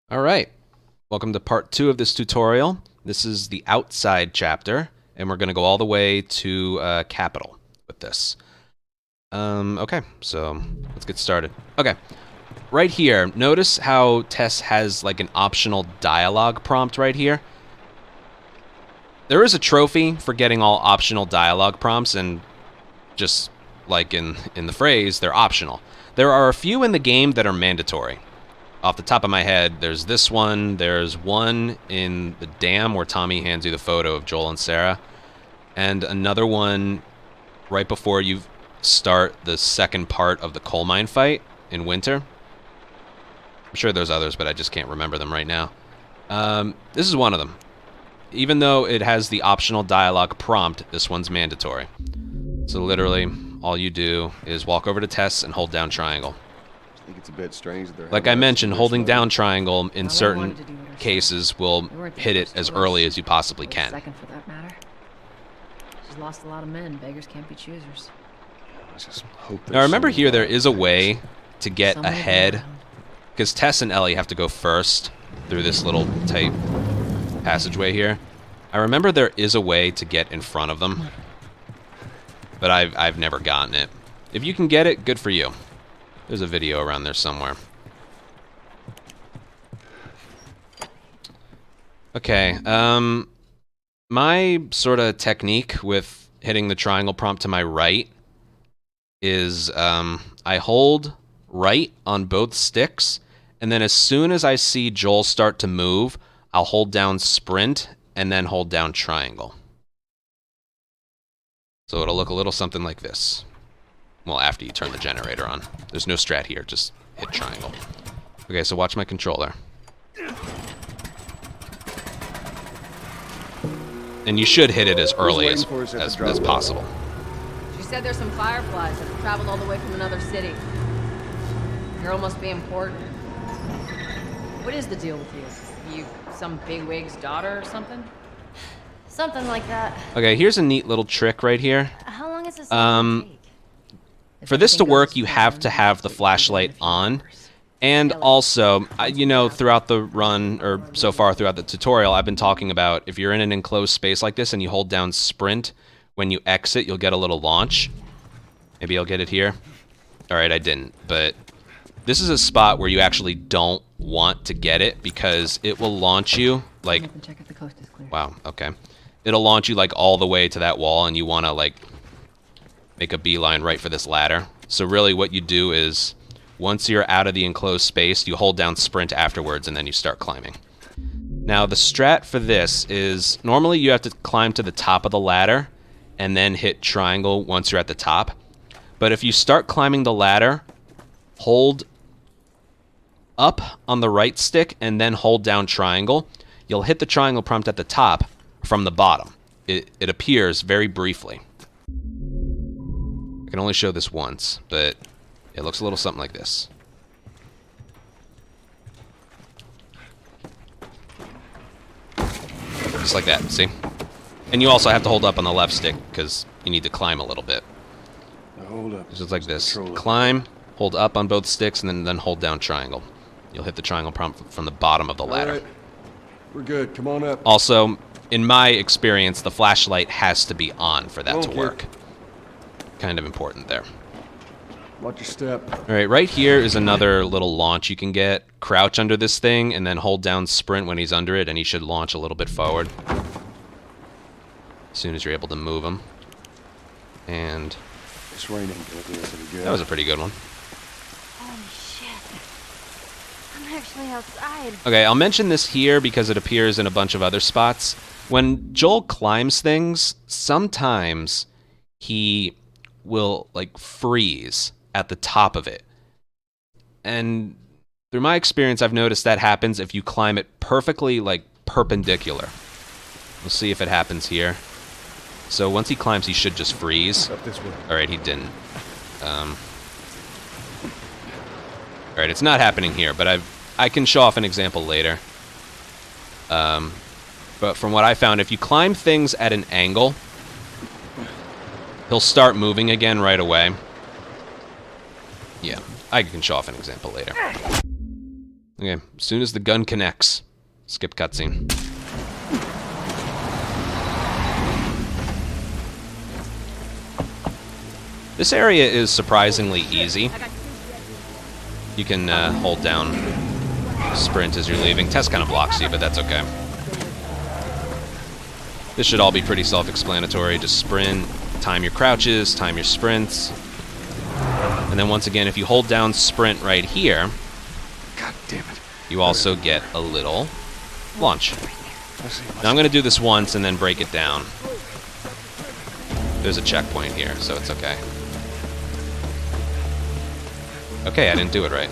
All right, welcome to part 2 of this tutorial. This is the outside chapter, and we're going to go all the way to Capital with this. Okay, so let's get started. Okay, right here, notice how Tess has like an optional dialogue prompt right here. There is a trophy for getting all optional dialogue prompts, and just like in the phrase, they're optional. There are a few in the game that are mandatory. Off the top of my head, there's this one. There's one in the dam where Tommy hands you the photo of Joel and Sarah. And another one right before you start the second part of the coal mine fight in winter. I'm sure there's others, but I just can't remember them right now. This is one of them. Even though it has the optional dialogue prompt, this one's mandatory. So literally, all you do is walk over to Tess and hold down triangle. I think it's a bit strange that they're like I mentioned, holding down triangle in certain cases will hit it as early as you possibly can. Second for that matter. She's lost a lot of men. Beggars can't be choosers. I just hope now remember here there is a way to get ahead, because Tess and Ellie have to go first through this little tight passageway here. I remember there is a way to get in front of them, but I've never gotten it. If you can get it, good for you. There's a video around there somewhere. Okay, my sort of technique with hitting the triangle prompt to my right is I hold right on both sticks, and then as soon as I see Joel start to move, I'll hold down sprint and then hold down triangle. So it'll look a little something like this. Well, after you turn the generator on. There's no strat here, just hit triangle. Okay, so watch my controller. And you should hit it as early as possible. She said there's some fireflies that have traveled all the way from another city. Girl must be important. What is the deal with you? You some bigwig's daughter or something? Something like that. Okay, here's a neat little trick right here. How long is this take? For this to work, you have to have the flashlight on. And also, you know, throughout the run, or so far throughout the tutorial, I've been talking about if you're in an enclosed space like this and you hold down sprint, when you exit, you'll get a little launch. Maybe I'll get it here. Alright, I didn't. But this is a spot where you actually don't want to get it because it will launch you, like... Check if the coast is clear. Wow, okay. It'll launch you, like, all the way to that wall, and you want to, like... make a beeline right for this ladder. So really what you do is, once you're out of the enclosed space, you hold down sprint afterwards and then you start climbing. Now the strat for this is, normally you have to climb to the top of the ladder and then hit triangle once you're at the top. But if you start climbing the ladder, hold up on the right stick and then hold down triangle, you'll hit the triangle prompt at the top from the bottom. It appears very briefly. I can only show this once, but it looks a little something like this. Just like that, see? And you also have to hold up on the left stick, because you need to climb a little bit. Now hold up. Just like this. Climb, hold up on both sticks, and then hold down triangle. You'll hit the triangle prompt from the bottom of the ladder. All right. We're good. Come on up. Also, in my experience, the flashlight has to be on for that to work. Kind of important there. Watch your step. Alright, right here is another little launch you can get. Crouch under this thing and then hold down sprint when he's under it and he should launch a little bit forward. As soon as you're able to move him. And... It's raining. Pretty good. that was a pretty good one. Holy shit. I'm actually outside. Okay, I'll mention this here because it appears in a bunch of other spots. When Joel climbs things, sometimes he will, like, freeze at the top of it. And through my experience, I've noticed that happens if you climb it perfectly, like, perpendicular. We'll see if it happens here. So once he climbs, he should just freeze. Up this way. Alright, he didn't. Alright, it's not happening here, but I can show off an example later. But from what I found, if you climb things at an angle, he'll start moving again right away. Yeah, I can show off an example later. Okay, as soon as the gun connects, skip cutscene. This area is surprisingly easy. You can hold down sprint as you're leaving. Tess kind of blocks you, but that's okay. This should all be pretty self-explanatory. Just sprint, time your crouches, time your sprints. And then once again, if you hold down sprint right here, God damn it. you also get a little launch. Now I'm going to do this once and then break it down. There's a checkpoint here, so it's okay. Okay, I didn't do it right.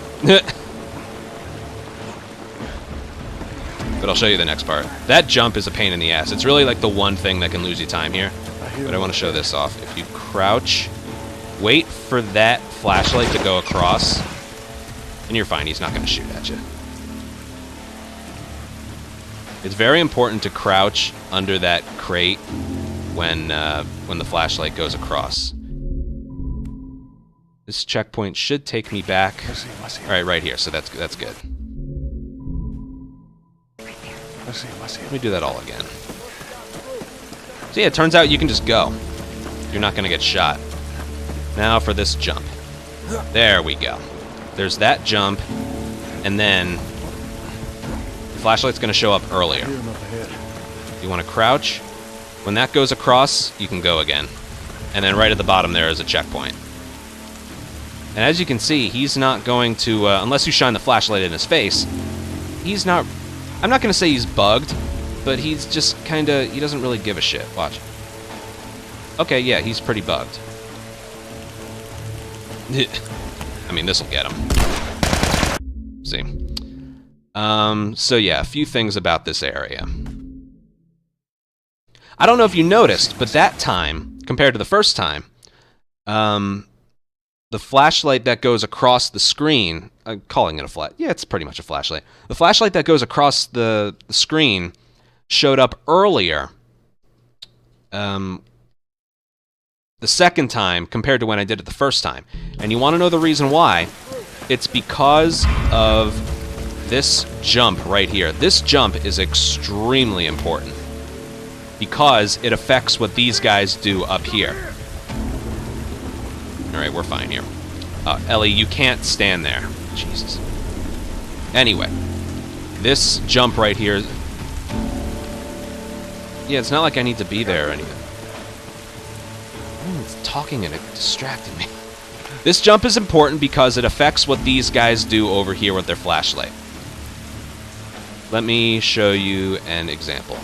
But I'll show you the next part. That jump is a pain in the ass. It's really like the one thing that can lose you time here. But I want to show this off. If you crouch, wait for that flashlight to go across, and you're fine. He's not going to shoot at you. It's very important to crouch under that crate when the flashlight goes across. This checkpoint should take me back. All right, right here. So that's good. Let me do that all again. So yeah, it turns out you can just go. You're not going to get shot. Now for this jump. There we go. There's that jump, and then the flashlight's going to show up earlier. You want to crouch. When that goes across, you can go again. And then right at the bottom there is a checkpoint. And as you can see, he's not going to, unless you shine the flashlight in his face, he's not, I'm not going to say he's bugged, but he's just kind of, he doesn't really give a shit. Watch. Okay, yeah, he's pretty bugged. I mean, this'll get him. See. So yeah, a few things about this area. I don't know if you noticed, but that time, compared to the first time, the flashlight that goes across the screen, I'm calling it a flash. Yeah, it's pretty much a flashlight. The flashlight that goes across the screen showed up earlier the second time compared to when I did it the first time. And you want to know the reason why? It's because of this jump right here. This jump is extremely important because it affects what these guys do up here. All right, we're fine here. Ellie, you can't stand there. Jesus. Anyway, this jump right here. Yeah, it's not like I need to be there or anything. It's talking and it distracted me. This jump is important because it affects what these guys do over here with their flashlight. Let me show you an example.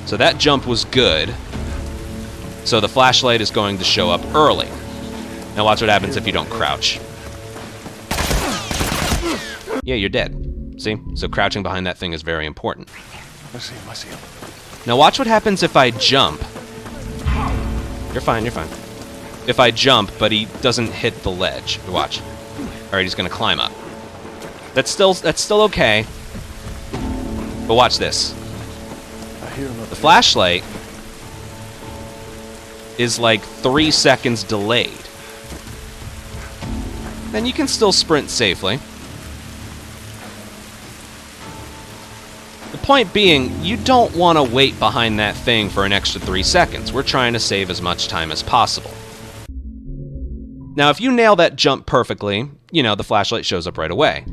So that jump was good. So the flashlight is going to show up early. Now watch what happens if you don't crouch. Yeah, you're dead. See? So crouching behind that thing is very important. I see him. Now watch what happens if I jump. You're fine, you're fine. If I jump, but he doesn't hit the ledge. Watch. Alright, he's gonna climb up. That's still okay. But watch this. The flashlight is like 3 seconds delayed. Then you can still sprint safely. The point being, you don't want to wait behind that thing for an extra 3 seconds. We're trying to save as much time as possible. Now, if you nail that jump perfectly, you know, the flashlight shows up right away.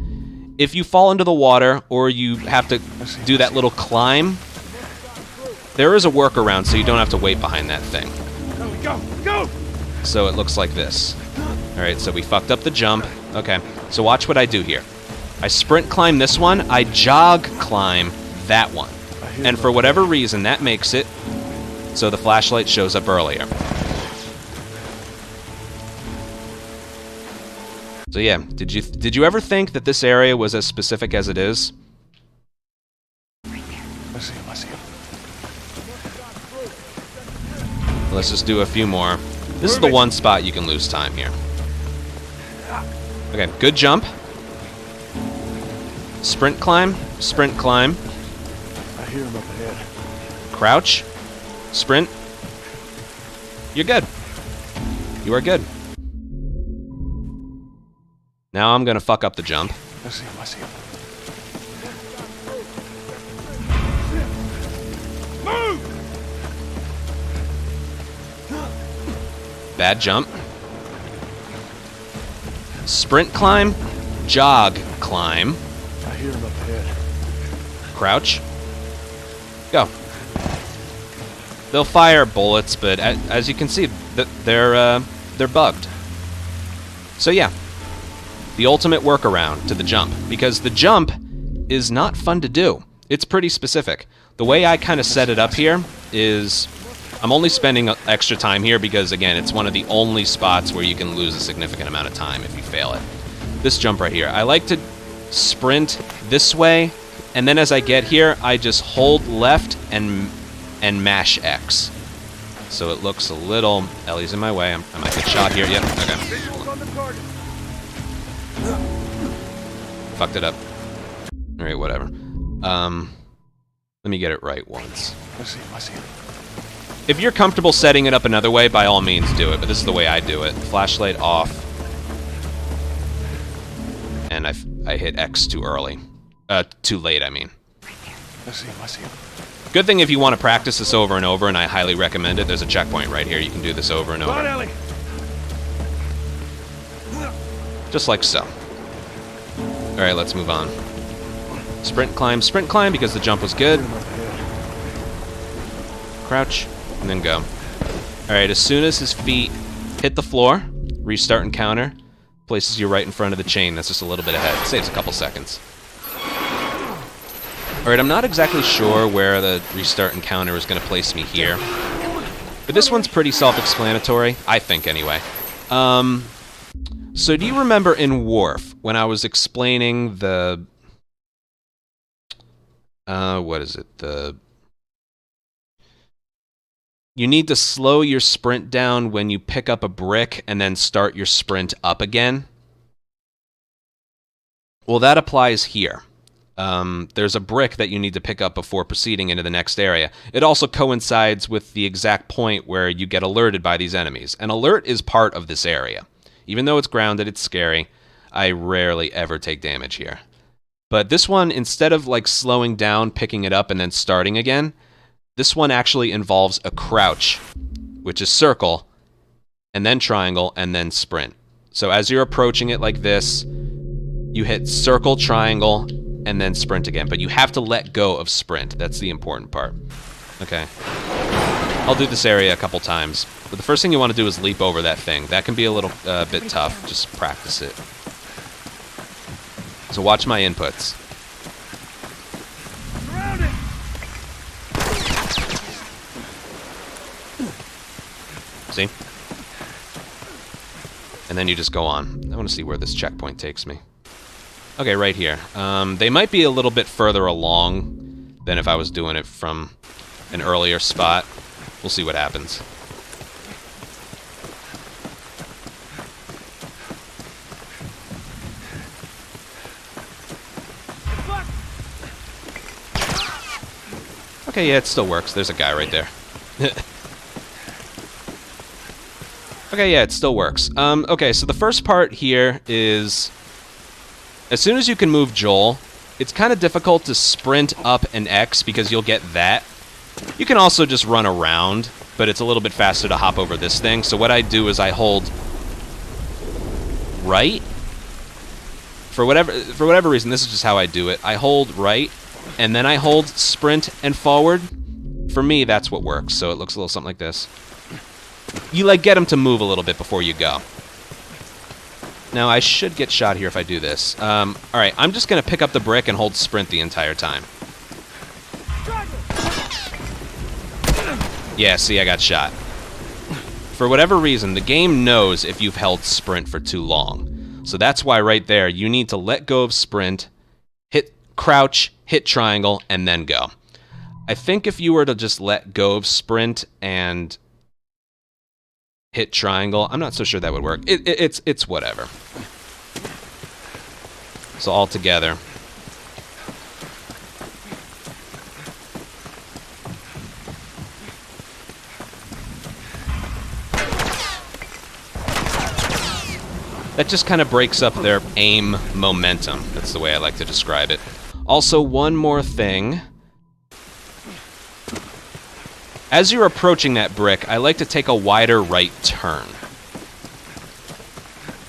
If you fall into the water or you have to do that little climb, there is a workaround so you don't have to wait behind that thing. Go! So it looks like this. Alright, so we fucked up the jump. Okay, so watch what I do here. I sprint climb this one, I jog climb that one. And for whatever reason, that makes it so the flashlight shows up earlier. So yeah, did you ever think that this area was as specific as it is? I see him. Let's just do a few more. This is the one spot you can lose time here. Okay, good jump. Sprint climb, sprint climb. I hear him up ahead. Crouch, sprint. You're good. You are good. Now I'm gonna fuck up the jump. I see him. I see him. Move! Bad jump. Sprint climb, jog climb, I hear him up ahead. crouch, go. They'll fire bullets, but as you can see, they're bugged. So yeah, the ultimate workaround to the jump, because the jump is not fun to do. It's pretty specific. The way I kind of set it up here is I'm only spending extra time here because, again, it's one of the only spots where you can lose a significant amount of time if you fail it. This jump right here. I like to sprint this way, and then as I get here, I just hold left and mash X. So it looks a little... Ellie's in my way. I might get shot here. Yep, okay. Fucked it up. Alright, whatever. Let me get it right once. I see him. I see him. If you're comfortable setting it up another way, by all means do it, but this is the way I do it. Flashlight off. And I hit X too early. Too late, I mean. I see him. I see him. Good thing if you want to practice this over and over, and I highly recommend it, there's a checkpoint right here. You can do this over and Come on, over. Ellie. Just like so. Alright, let's move on. Sprint climb, because the jump was good. Hear him up ahead. Crouch, and then go. Alright, as soon as his feet hit the floor, restart encounter, places you right in front of the chain. That's just a little bit ahead. Saves a couple seconds. Alright, I'm not exactly sure where the restart encounter is going to place me here. But this one's pretty self-explanatory, I think anyway. So do you remember in Wharf, when I was explaining the... what is it? You need to slow your sprint down when you pick up a brick and then start your sprint up again. Well, that applies here. There's a brick that you need to pick up before proceeding into the next area. It also coincides with the exact point where you get alerted by these enemies. An alert is part of this area. Even though it's grounded, it's scary. I rarely ever take damage here. But this one, instead of like slowing down, picking it up, and then starting again, this one actually involves a crouch, which is circle, and then triangle, and then sprint. So as you're approaching it like this, you hit circle, triangle, and then sprint again. But you have to let go of sprint. That's the important part. Okay. I'll do this area a couple times. But the first thing you want to do is leap over that thing. That can be a little bit tough. Just practice it. So watch my inputs. Surround it. See? And then you just go on. I want to see where this checkpoint takes me. Okay, right here. They might be a little bit further along than if I was doing it from an earlier spot. We'll see what happens. Okay, yeah, it still works. There's a guy right there. Okay, yeah, it still works. Okay, so the first part here is... As soon as you can move Joel, it's kind of difficult to sprint up an X because you'll get that. You can also just run around, but it's a little bit faster to hop over this thing. So what I do is I hold right. For whatever reason, this is just how I do it. I hold right, and then I hold sprint and forward. For me, that's what works. So it looks a little something like this. You like get them to move a little bit before you go. Now, I should get shot here if I do this. Alright, I'm just going to pick up the brick and hold sprint the entire time. Yeah, see, I got shot. For whatever reason, the game knows if you've held sprint for too long. So that's why right there, you need to let go of sprint, hit crouch, hit triangle, and then go. I think if you were to just let go of sprint and hit triangle, I'm not so sure that would work. It's whatever. So all together. That just kind of breaks up their aim momentum. That's the way I like to describe it. Also, one more thing. As you're approaching that brick, I like to take a wider right turn.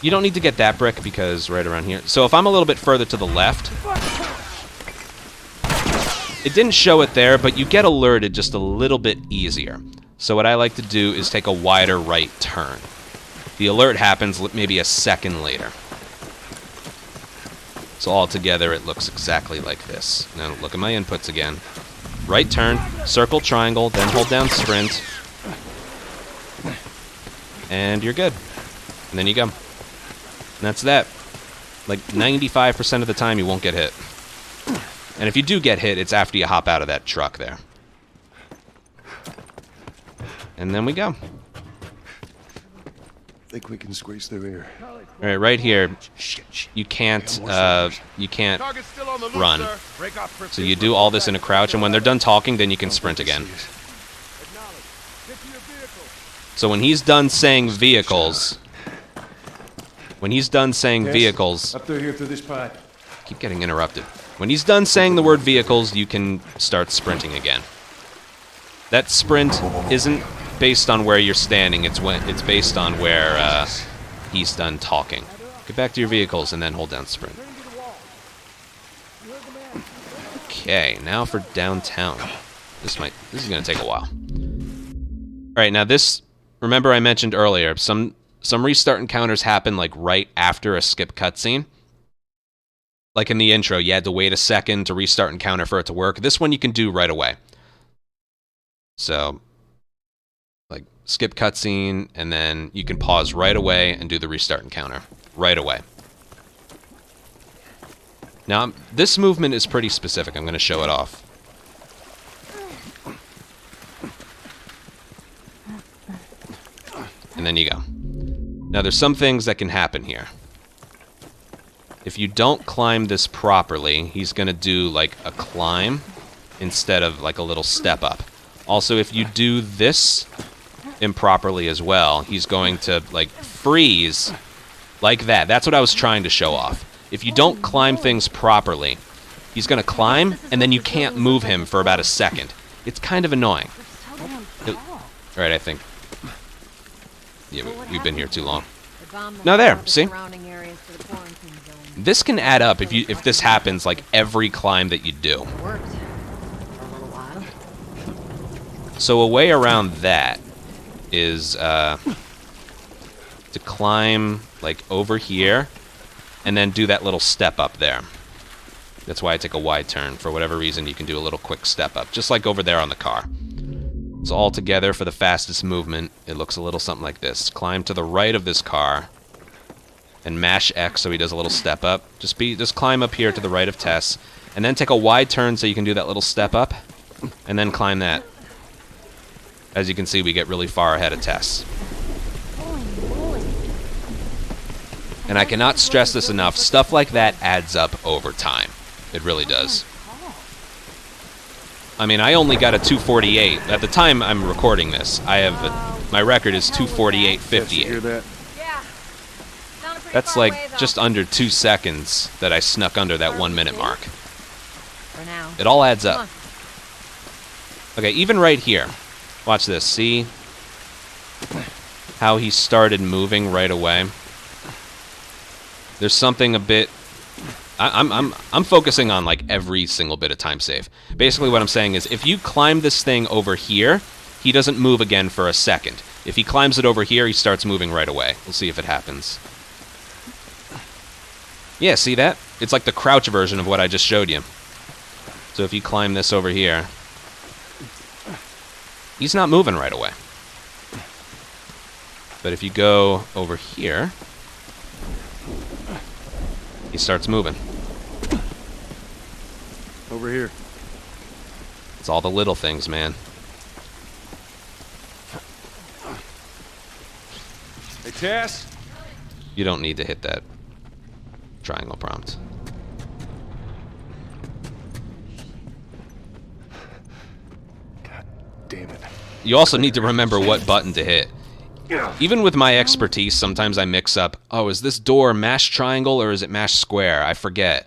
You don't need to get that brick because right around here. So if I'm a little bit further to the left, it didn't show it there, but you get alerted just a little bit easier. So what I like to do is take a wider right turn. The alert happens maybe a second later. So altogether, it looks exactly like this. Now look at my inputs again. Right turn, circle triangle, then hold down sprint. And you're good. And then you go. And that's that. Like 95% of the time you won't get hit. And if you do get hit, it's after you hop out of that truck there. And then we go. Think we can squeeze through here. All right, right here, you can't run. So you do all this in a crouch, and when they're done talking, then you can sprint again. So when he's done saying vehicles, Up through here through this pipe. keep getting interrupted. When he's done saying the word vehicles, you can start sprinting again. That sprint isn't based on where you're standing. It's based on where he's done talking. Get back to your vehicles and then hold down sprint. Okay, now for downtown. This is gonna take a while. All right, now this. Remember I mentioned earlier some restart encounters happen like right after a skip cutscene. Like in the intro, you had to wait a second to restart encounter for it to work. This one you can do right away. So, like, skip cutscene, and then you can pause right away and do the restart encounter. Right away. Now, this movement is pretty specific. I'm going to show it off. And then you go. Now, there's some things that can happen here. If you don't climb this properly, he's going to do, like, a climb instead of, like, a little step up. Also, if you do this improperly as well, he's going to, like, freeze like that. That's what I was trying to show off. If you don't climb things properly, he's going to climb, and then you can't move him for about a second. It's kind of annoying. Alright, I think. Yeah, we've been here too long. No, there, see? This can add up if this happens, like, every climb that you do. So a way around that is to climb, like, over here, and then do that little step up there. That's why I take a wide turn. For whatever reason, you can do a little quick step up, just like over there on the car. So all together, for the fastest movement, it looks a little something like this. Climb to the right of this car, and mash X so he does a little step up. Just climb up here to the right of Tess, and then take a wide turn so you can do that little step up, and then climb that. As you can see, we get really far ahead of Tess. And I cannot stress this enough, stuff like that adds up over time. It really does. I mean, I only got a 248. At the time I'm recording this, my record is 248.58. You hear that? That's like just under 2 seconds that I snuck under that 1 minute mark. For now. It all adds up. Okay, even right here. Watch this. See how he started moving right away? There's something a bit. I'm focusing on like every single bit of time save. Basically, what I'm saying is, if you climb this thing over here, he doesn't move again for a second. If he climbs it over here, he starts moving right away. We'll see if it happens. Yeah, see that? It's like the crouch version of what I just showed you. So if you climb this over here, he's not moving right away. But if you go over here, he starts moving. Over here. It's all the little things, man. Hey, Tess? You don't need to hit that triangle prompt. God damn it. You also need to remember what button to hit. Even with my expertise, sometimes I mix up, oh, is this door mashed triangle or is it mashed square? I forget.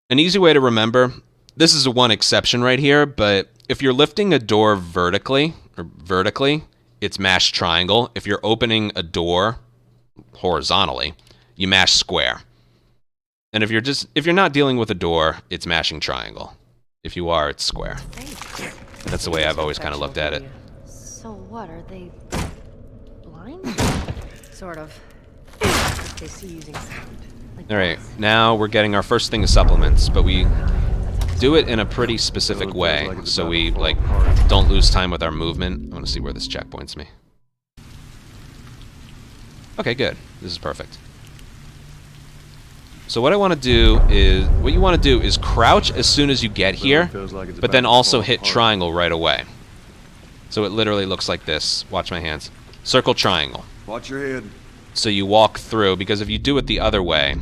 An easy way to remember, this is one exception right here, but if you're lifting a door vertically, it's mashed triangle. If you're opening a door horizontally, you mash square. And if you're not dealing with a door, it's mashing triangle. If you are, it's square. That's the way I've always kind of looked at it. So what, are they blind? Sort of. They see using sound. All right, now we're getting our first thing of supplements, but we do it in a pretty specific way, so we like don't lose time with our movement. I want to see where this checkpoints me. Okay, good. This is perfect. So what you want to do is crouch as soon as you get here, but then also hit triangle right away. So it literally looks like this. Watch my hands. Circle triangle. Watch your head. So you walk through, because if you do it the other way...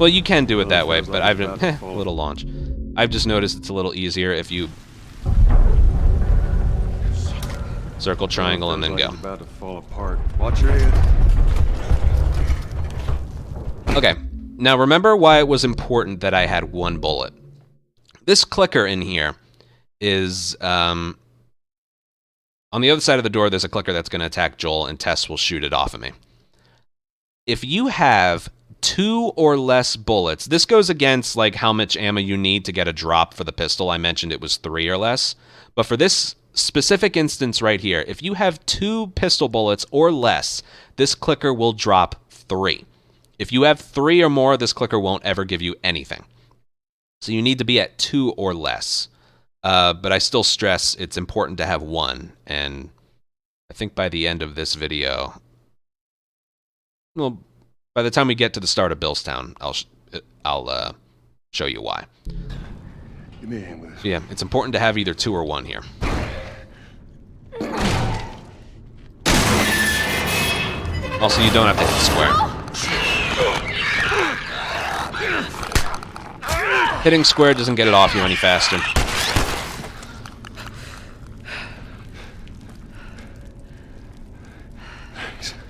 Well, you can do it that way, but I've... a little launch. I've just noticed it's a little easier if you... circle triangle and then go. About to fall apart. Watch your head. Okay, now remember why it was important that I had one bullet. This clicker in here is... on the other side of the door, there's a clicker that's going to attack Joel, and Tess will shoot it off of me. If you have 2 or less bullets, this goes against like how much ammo you need to get a drop for the pistol. I mentioned it was 3 or less. But for this specific instance right here, if you have 2 pistol bullets or less, this clicker will drop 3. If you have 3 or more, this clicker won't ever give you anything. So you need to be at 2 or less. But I still stress it's important to have 1, and I think by the end of this video, well, by the time we get to the start of Billstown, I'll show you why. Give me a hand with this. Yeah, it's important to have either 2 or 1 here. Also, you don't have to hit square. Hitting square doesn't get it off you any faster.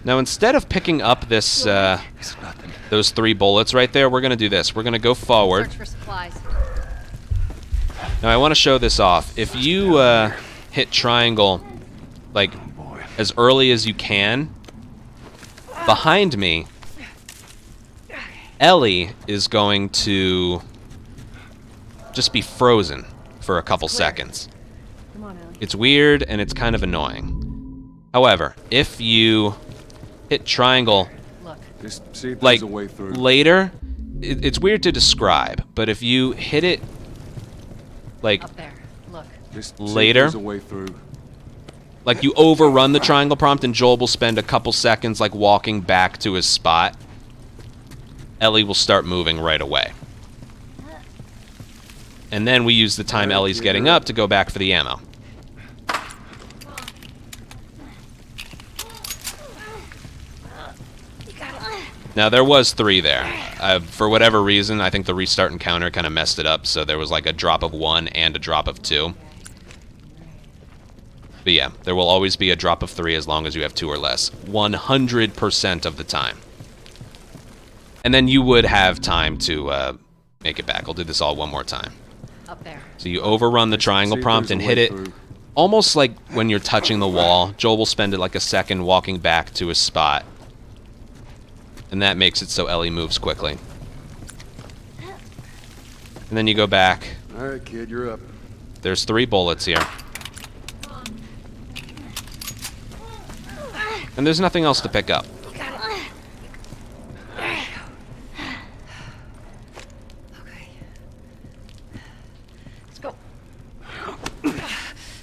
Now, instead of picking up this, those 3 bullets right there, we're going to do this. We're going to go forward. Search for supplies. Now, I want to show this off. If you hit triangle, like, as early as you can, behind me, Ellie is going to just be frozen for a couple seconds. Come on, Ellie. It's weird, and it's kind of annoying. However, if you hit triangle, Look. Just see if like, there's a way through. later, it's weird to describe, but if you hit it, like, Up there. Look. Just see later. if there's a way through. like you overrun the triangle prompt and Joel will spend a couple seconds, like, walking back to his spot, Ellie will start moving right away. And then we use the time Ellie's getting up to go back for the ammo. Now, there was 3 there. For whatever reason, I think the restart encounter kind of messed it up, so there was like a drop of 1 and a drop of 2. But yeah, there will always be a drop of 3 as long as you have 2 or less. 100% of the time. And then you would have time to make it back. I'll do this all one more time. Up there. So you overrun the triangle See if prompt there's and a hit way it through. almost like when you're touching the wall. Joel will spend like a second walking back to his spot. And that makes it so Ellie moves quickly. And then you go back. All right, kid, you're up. There's 3 bullets here. And there's nothing else to pick up.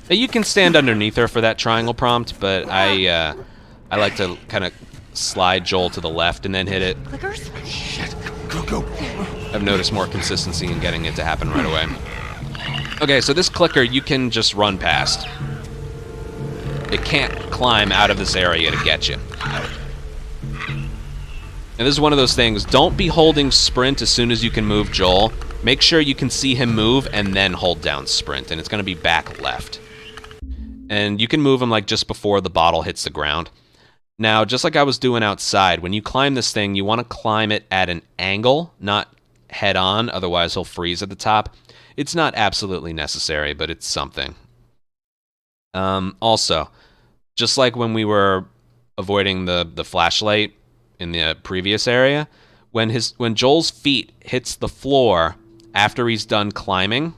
Now, you can stand underneath her for that triangle prompt, but I like to kind of slide Joel to the left and then hit it. Clickers? Shit. Go. I've noticed more consistency in getting it to happen right away. Okay, so this clicker you can just run past. It can't climb out of this area to get you. And this is one of those things, don't be holding sprint as soon as you can move Joel. make sure you can see him move and then hold down sprint, and it's going to be back left. And you can move him like just before the bottle hits the ground. Now, just like I was doing outside, when you climb this thing, you want to climb it at an angle, not head on, otherwise he'll freeze at the top. It's not absolutely necessary, but it's something. Also, just like when we were avoiding the flashlight in the previous area, when Joel's feet hits the floor after he's done climbing,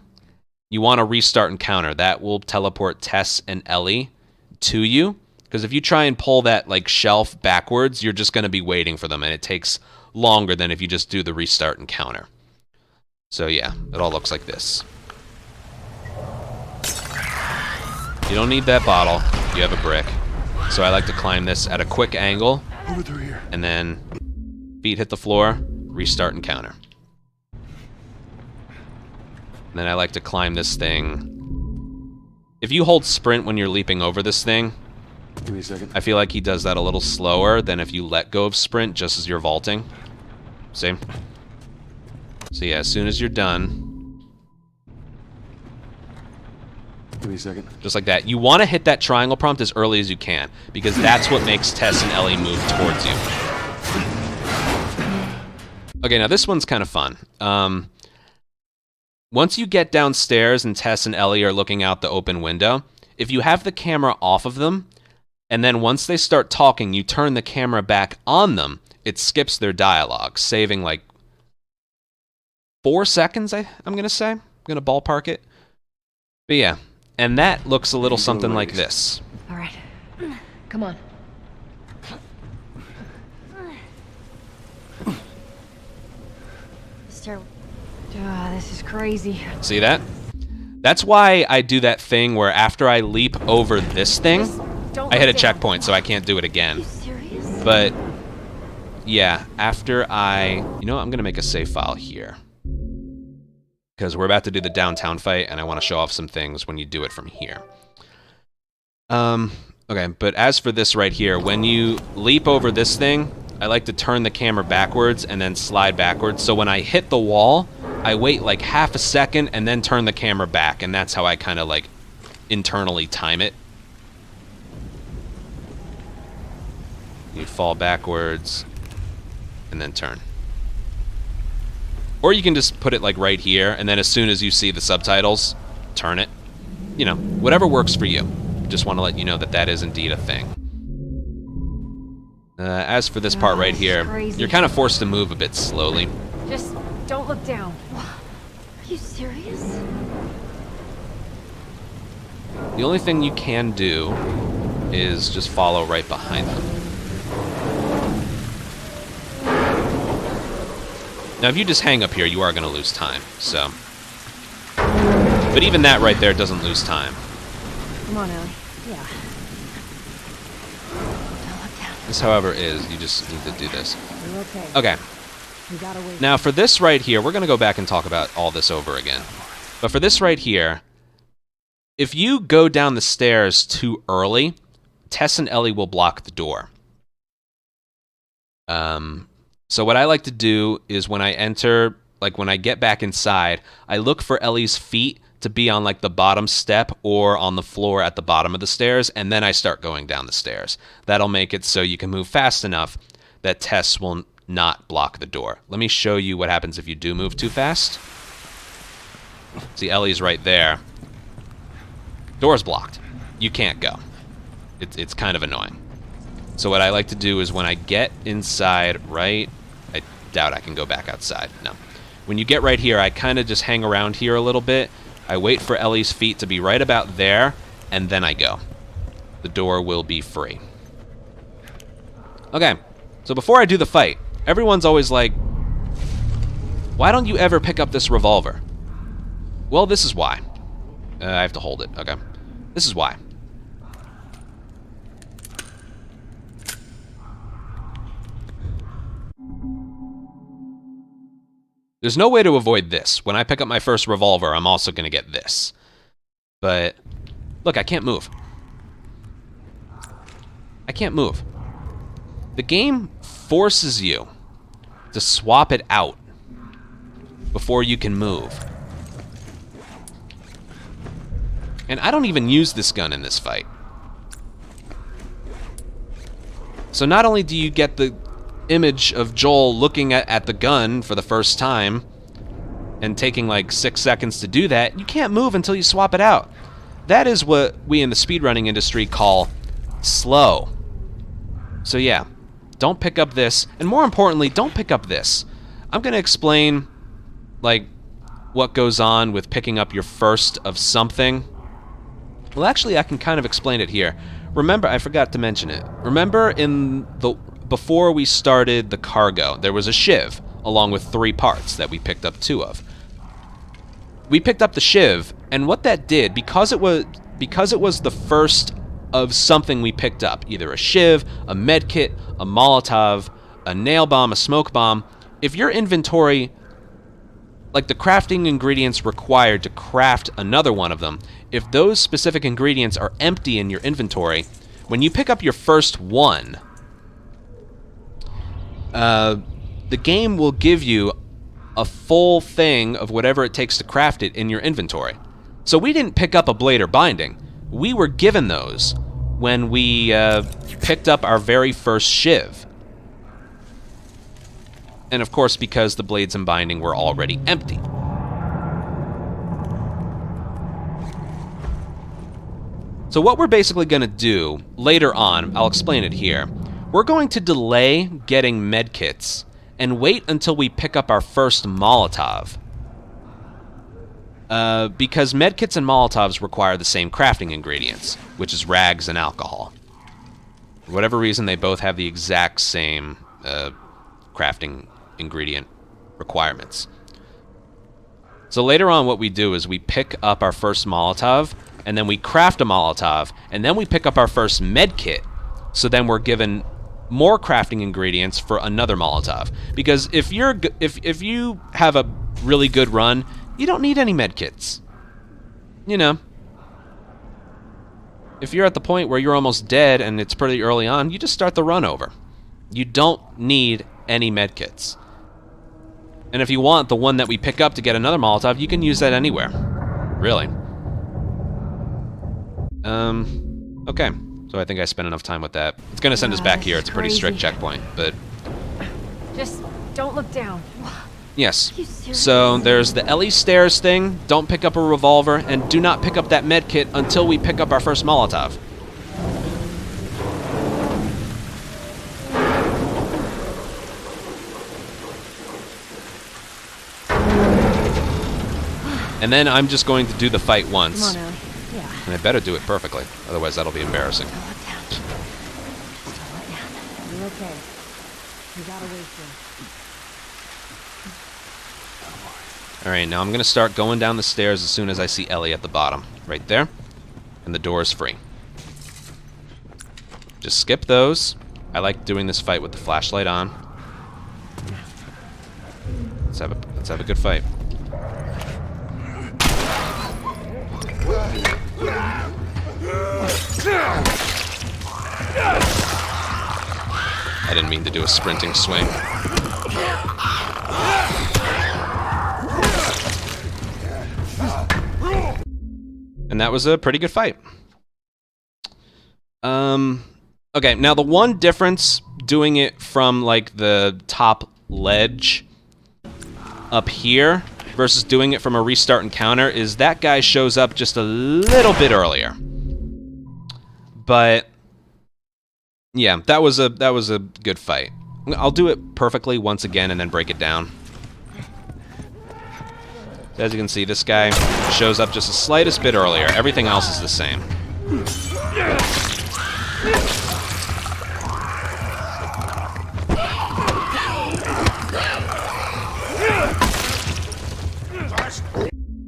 you want to restart encounter. That will teleport Tess and Ellie to you. Because if you try and pull that like shelf backwards, you're just going to be waiting for them, and it takes longer than if you just do the restart encounter. So yeah, it all looks like this. You don't need that bottle. You have a brick. So I like to climb this at a quick angle, Over through here. and then feet hit the floor, restart encounter. And then I like to climb this thing. If you hold sprint when you're leaping over this thing, Give me a second. I feel like he does that a little slower than if you let go of sprint just as you're vaulting. See? So yeah, as soon as you're done, Give me a second. just like that. You want to hit that triangle prompt as early as you can, because that's what makes Tess and Ellie move towards you. Okay, now this one's kind of fun. Once you get downstairs and Tess and Ellie are looking out the open window, if you have the camera off of them, and then once they start talking, you turn the camera back on them, it skips their dialogue, saving like 4 seconds, I'm going to say. I'm going to ballpark it. But yeah, and that looks a little something like this. All right. Come on. This is crazy. See that? That's why I do that thing where after I leap over this thing, Don't I hit a look down. checkpoint so I can't do it again. You serious? But yeah, after I'm going to make a save file here. Because we're about to do the downtown fight, and I want to show off some things when you do it from here. Okay, but as for this right here, when you leap over this thing, I like to turn the camera backwards and then slide backwards. So when I hit the wall, I wait like half a second and then turn the camera back, and that's how I kind of like internally time it. You fall backwards and then turn. Or you can just put it like right here, and then as soon as you see the subtitles, turn it. You know, whatever works for you. Just want to let you know that that is indeed a thing. As for this part right this is here, crazy. you're kind of forced to move a bit slowly. Just don't look down. Are you serious? The only thing you can do is just follow right behind them. Now, if you just hang up here, you are going to lose time, so. But even that right there doesn't lose time. Come on, Ellie. Yeah. Don't look down. This, however, is, you just need to do this. You're okay. Okay, We gotta wait. now for this right here, we're going to go back and talk about all this over again. But for this right here, if you go down the stairs too early, Tess and Ellie will block the door. So what I like to do is when I enter, like when I get back inside, I look for Ellie's feet to be on like the bottom step or on the floor at the bottom of the stairs, and then I start going down the stairs. That'll make it so you can move fast enough that Tess will not block the door. Let me show you what happens if you do move too fast. See, Ellie's right there. Door's blocked. You can't go. It's kind of annoying. So what I like to do is when I get inside, right, I doubt I can go back outside. No. When you get right here, I kind of just hang around here a little bit. I wait for Ellie's feet to be right about there, and then I go. The door will be free. Okay, so before I do the fight, everyone's always like, why don't you ever pick up this revolver? Well, this is why. I have to hold it, okay. This is why. There's no way to avoid this. When I pick up my first revolver, I'm also going to get this. But, look, I can't move. I can't move. The game forces you to swap it out. before you can move. And I don't even use this gun in this fight. So not only do you get the image of Joel looking at the gun for the first time and taking like 6 seconds to do that, you can't move until you swap it out. That is what we in the speedrunning industry call slow. So yeah, don't pick up this, and more importantly, don't pick up this. I'm gonna explain like what goes on with picking up your first of something. Well, actually, I can kind of explain it here. Remember, I forgot to mention it. Remember before we started the cargo, there was a shiv along with 3 parts that we picked up 2 of. We picked up the shiv, and what that did, because it was the first of something we picked up, either a shiv, a med kit, a Molotov, a nail bomb, a smoke bomb, if your inventory, like the crafting ingredients required to craft another one of them, if those specific ingredients are empty in your inventory, when you pick up your first one, the game will give you a full thing of whatever it takes to craft it in your inventory. So we didn't pick up a blade or binding. We were given those when we picked up our very first shiv. And of course, because the blades and binding were already empty. So what we're basically going to do later on, I'll explain it here, we're going to delay getting medkits and wait until we pick up our first Molotov. Because medkits and Molotovs require the same crafting ingredients, which is rags and alcohol. For whatever reason, they both have the exact same crafting ingredient requirements. So later on, what we do is we pick up our first Molotov, and then we craft a Molotov, and then we pick up our first med kit. So then we're given more crafting ingredients for another Molotov. Because if you have a really good run, you don't need any med kits. You know, if you're at the point where you're almost dead and it's pretty early on, you just start the run over. You don't need any med kits. And if you want the one that we pick up to get another Molotov, you can use that anywhere. Really. Okay. So I think I spent enough time with that. It's gonna send us back here. It's a pretty strict checkpoint, but... Just don't look down. Yes. So there's the Ellie stairs thing. Don't pick up a revolver, and do not pick up that med kit until we pick up our first Molotov. And then I'm just going to do the fight once. Come on, Ellie. Yeah. And I better do it perfectly, otherwise that'll be embarrassing. Don't look down. Just don't look down. You're okay. You gotta wait here. Alright, now I'm going to start going down the stairs as soon as I see Ellie at the bottom. Right there. And the door is free. Just skip those. I like doing this fight with the flashlight on. Let's have a good fight. I didn't mean to do a sprinting swing. And that was a pretty good fight. Okay, now the one difference doing it from like the top ledge up here versus doing it from a restart encounter is that guy shows up just a little bit earlier. But yeah, that was a good fight. I'll do it perfectly once again and then break it down. As you can see, this guy shows up just the slightest bit earlier. Everything else is the same.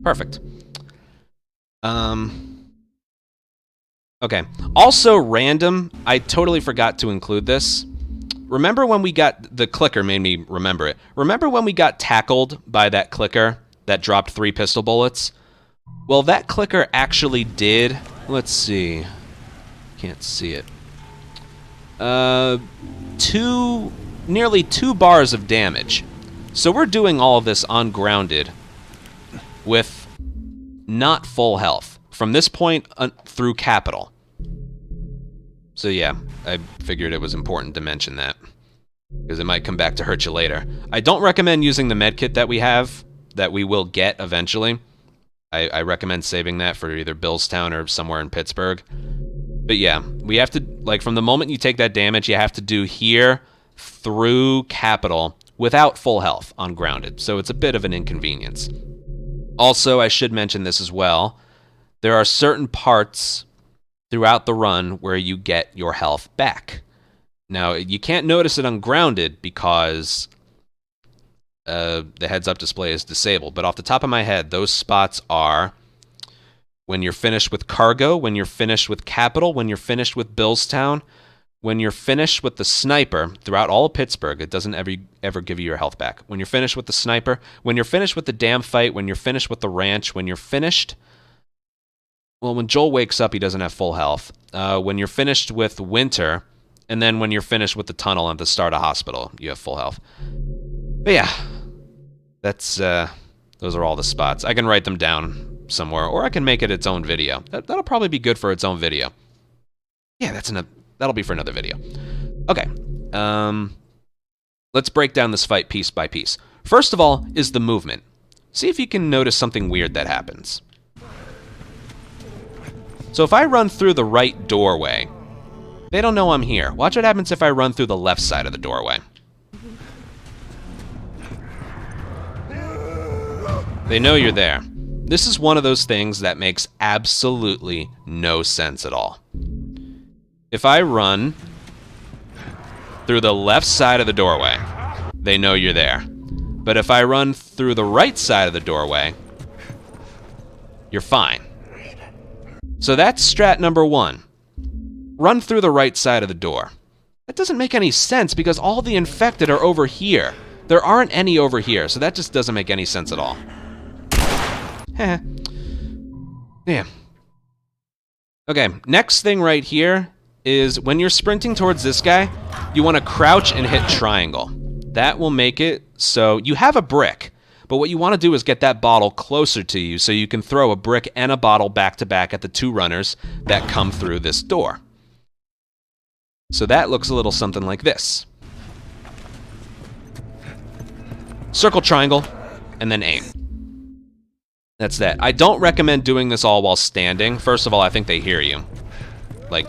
Perfect. Okay. Also random, I totally forgot to include this. Remember when we got, the clicker made me remember it. Remember when we got tackled by that clicker that dropped 3 pistol bullets? Well, that clicker actually did, let's see. Can't see it. Nearly 2 bars of damage. So we're doing all of this on grounded with not full health from this point through capital. So yeah, I figured it was important to mention that because it might come back to hurt you later. I don't recommend using the medkit that we have, that we will get eventually. I recommend saving that for either Billstown or somewhere in Pittsburgh. But yeah, we have to, like, from the moment you take that damage, you have to do here through capital without full health on grounded. So it's a bit of an inconvenience. Also, I should mention this as well. There are certain parts throughout the run where you get your health back. Now, you can't notice it on grounded because the heads-up display is disabled. But off the top of my head, those spots are when you're finished with cargo, when you're finished with capital, when you're finished with Billstown, when you're finished with the sniper throughout all of Pittsburgh. It doesn't ever give you your health back. When you're finished with the sniper, when you're finished with the dam fight, when you're finished with the ranch, when you're finished... Well, when Joel wakes up, he doesn't have full health. When you're finished with Winter, and then when you're finished with the tunnel at the start of hospital, you have full health. But yeah, that's those are all the spots. I can write them down somewhere, or I can make it its own video. That'll probably be good for its own video. Yeah, that'll be for another video. Okay, let's break down this fight piece by piece. First of all is the movement. See if you can notice something weird that happens. So if I run through the right doorway, they don't know I'm here. Watch what happens if I run through the left side of the doorway. They know you're there. This is one of those things that makes absolutely no sense at all. If I run through the left side of the doorway, they know you're there. But if I run through the right side of the doorway, you're fine. So that's strat number one. Run through the right side of the door. That doesn't make any sense because all the infected are over here. There aren't any over here, so that just doesn't make any sense at all. Heh. Yeah. Okay, next thing right here is when you're sprinting towards this guy, you want to crouch and hit triangle. That will make it so you have a brick, but what you want to do is get that bottle closer to you so you can throw a brick and a bottle back to back at the two runners that come through this door. So that looks a little something like this. Circle, triangle, and then aim. That's that. I don't recommend doing this all while standing. First of all, I think they hear you. Like,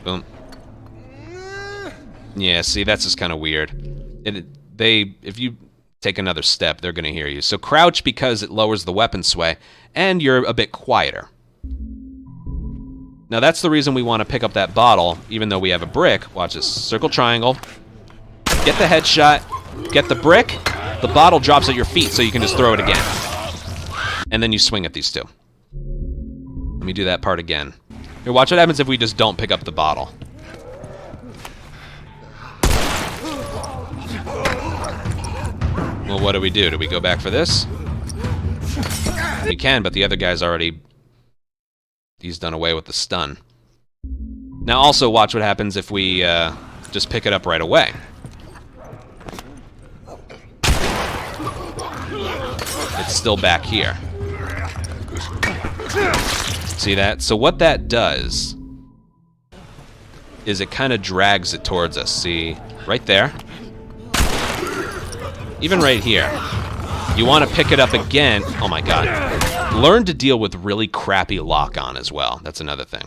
boom. Yeah, see, that's just kind of weird. If you take another step, they're going to hear you. So crouch because it lowers the weapon sway, and you're a bit quieter. Now that's the reason we want to pick up that bottle, even though we have a brick. Watch this. Circle, triangle. Get the headshot. Get the brick. The bottle drops at your feet, so you can just throw it again. And then you swing at these two. Let me do that part again. Here, watch what happens if we just don't pick up the bottle. Well, what do we do? Do we go back for this? We can, but the other guy's already... He's done away with the stun. Now also watch what happens if we just pick it up right away. It's still back here. See that? So what that does is it kind of drags it towards us. See? Right there. Even right here. You want to pick it up again. Oh my god. Learn to deal with really crappy lock-on as well. That's another thing.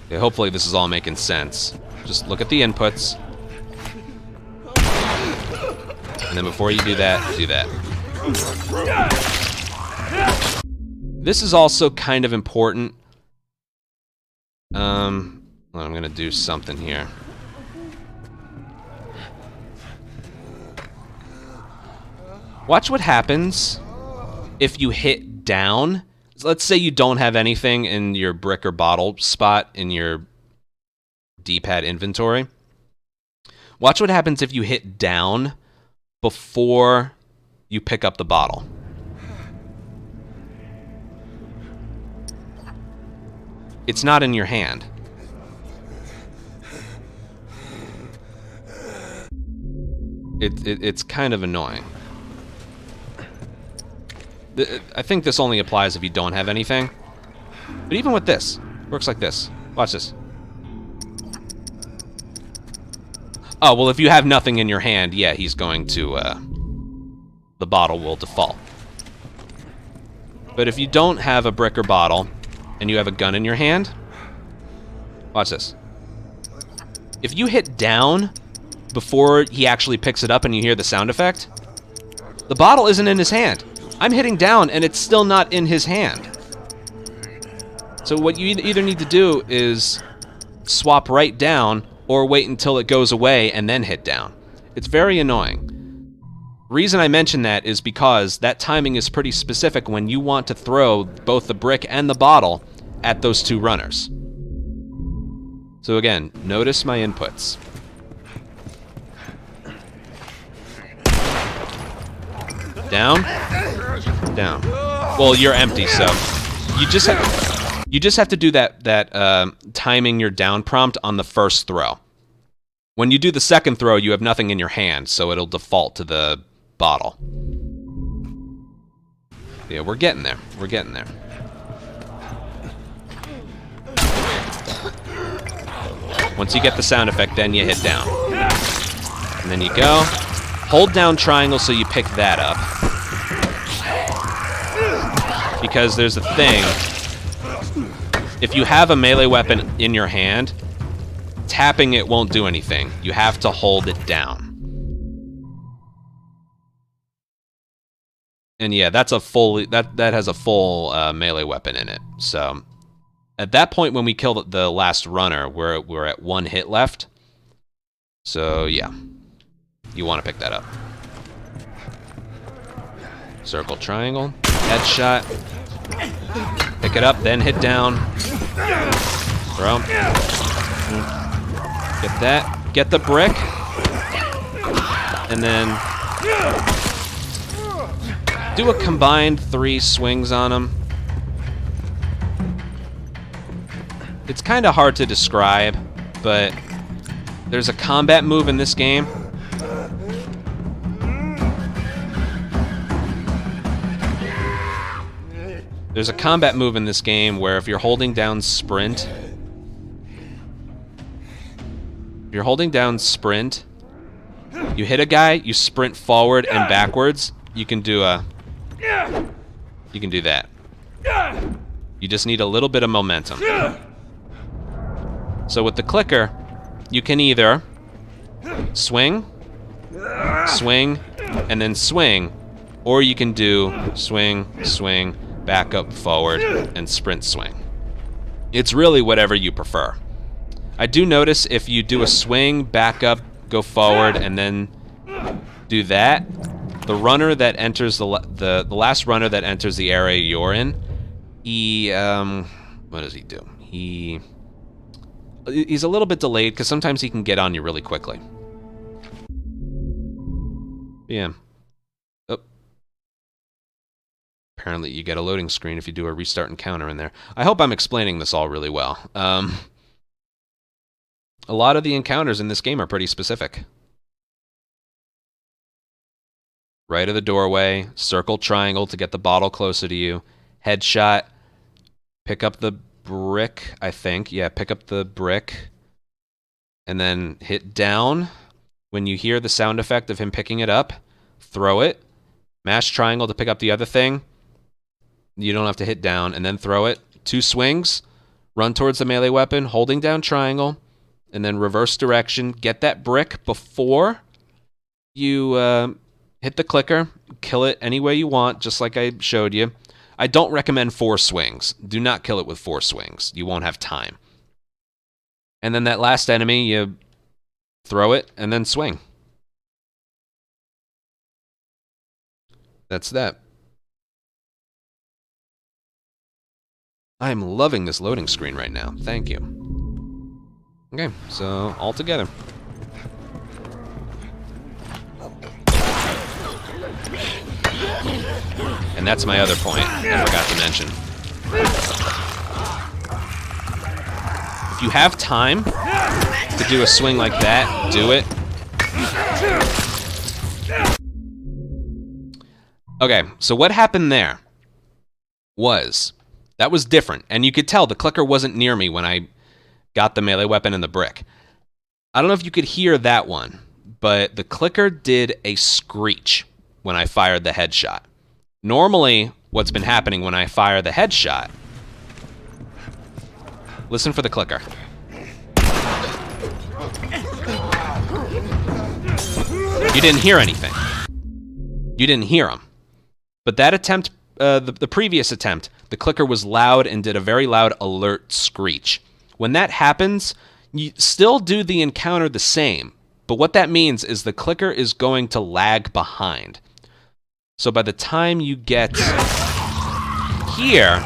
Okay, hopefully this is all making sense. Just look at the inputs. And then before you do that, do that. This is also kind of important. Well, I'm gonna do something here. Watch what happens if you hit down. Let's say you don't have anything in your brick or bottle spot in your D-pad inventory. Watch what happens if you hit down before you pick up the bottle. It's not in your hand. it's kind of annoying. I think this only applies if you don't have anything. But even with this, it works like this. Watch this. Oh, well, if you have nothing in your hand, yeah, he's going to, the bottle will default. But if you don't have a brick or bottle, and you have a gun in your hand, watch this. If you hit down before he actually picks it up and you hear the sound effect, the bottle isn't in his hand. I'm hitting down and it's still not in his hand. So what you either need to do is swap right down or wait until it goes away and then hit down. It's very annoying. The reason I mention that is because that timing is pretty specific when you want to throw both the brick and the bottle at those two runners. So again, notice my inputs. Down, down. Well, you're empty, so you just have to do that timing your down prompt on the first throw. When you do the second throw, you have nothing in your hand, so it'll default to the bottle. Yeah, we're getting there. We're getting there. Once you get the sound effect, then you hit down. And then you go. Hold down triangle so you pick that up. Because there's a thing. If you have a melee weapon in your hand, tapping it won't do anything. You have to hold it down. And yeah, that's a fully that has a full melee weapon in it. So at that point when we kill the last runner, we're at 1 hit left. So yeah, you want to pick that up. Circle, triangle, headshot. Pick it up, then hit down. Throw. Get that. Get the brick. And then do a combined 3 swings on him. It's kind of hard to describe, but there's a combat move in this game. There's a combat move in this game where if you're holding down sprint, you hit a guy, you sprint forward and backwards, you can do that. You just need a little bit of momentum. So with the clicker, you can either swing, swing, and then swing, or you can do swing, swing, back up, forward, and sprint swing. It's really whatever you prefer. I do notice if you do a swing, back up, go forward, and then do that, the runner that enters the last runner that enters the area you're in, he what does he do? He's a little bit delayed because sometimes he can get on you really quickly. Yeah. Oh. Apparently you get a loading screen if you do a restart encounter in there. I hope I'm explaining this all really well. A lot of the encounters in this game are pretty specific. Right of the doorway, circle triangle to get the bottle closer to you, headshot, pick up the brick, I think. Yeah, pick up the brick, and then hit down. When you hear the sound effect of him picking it up, throw it, mash triangle to pick up the other thing. You don't have to hit down, and then throw it. 2 swings, run towards the melee weapon, holding down triangle, and then reverse direction. Get that brick before you hit the clicker. Kill it any way you want, just like I showed you. I don't recommend 4 swings. Do not kill it with 4 swings. You won't have time. And then that last enemy, you throw it and then swing. That's that. I'm loving this loading screen right now. Thank you. Okay, so all together. And that's my other point I forgot to mention. If you have time to do a swing like that, do it. Okay, so what happened there was, that was different. And you could tell the clicker wasn't near me when I got the melee weapon and the brick. I don't know if you could hear that one, but the clicker did a screech when I fired the headshot. Normally, what's been happening when I fire the headshot... Listen for the clicker. You didn't hear anything. You didn't hear him. But that attempt, the previous attempt, the clicker was loud and did a very loud alert screech. When that happens, you still do the encounter the same, but what that means is the clicker is going to lag behind. So by the time you get here,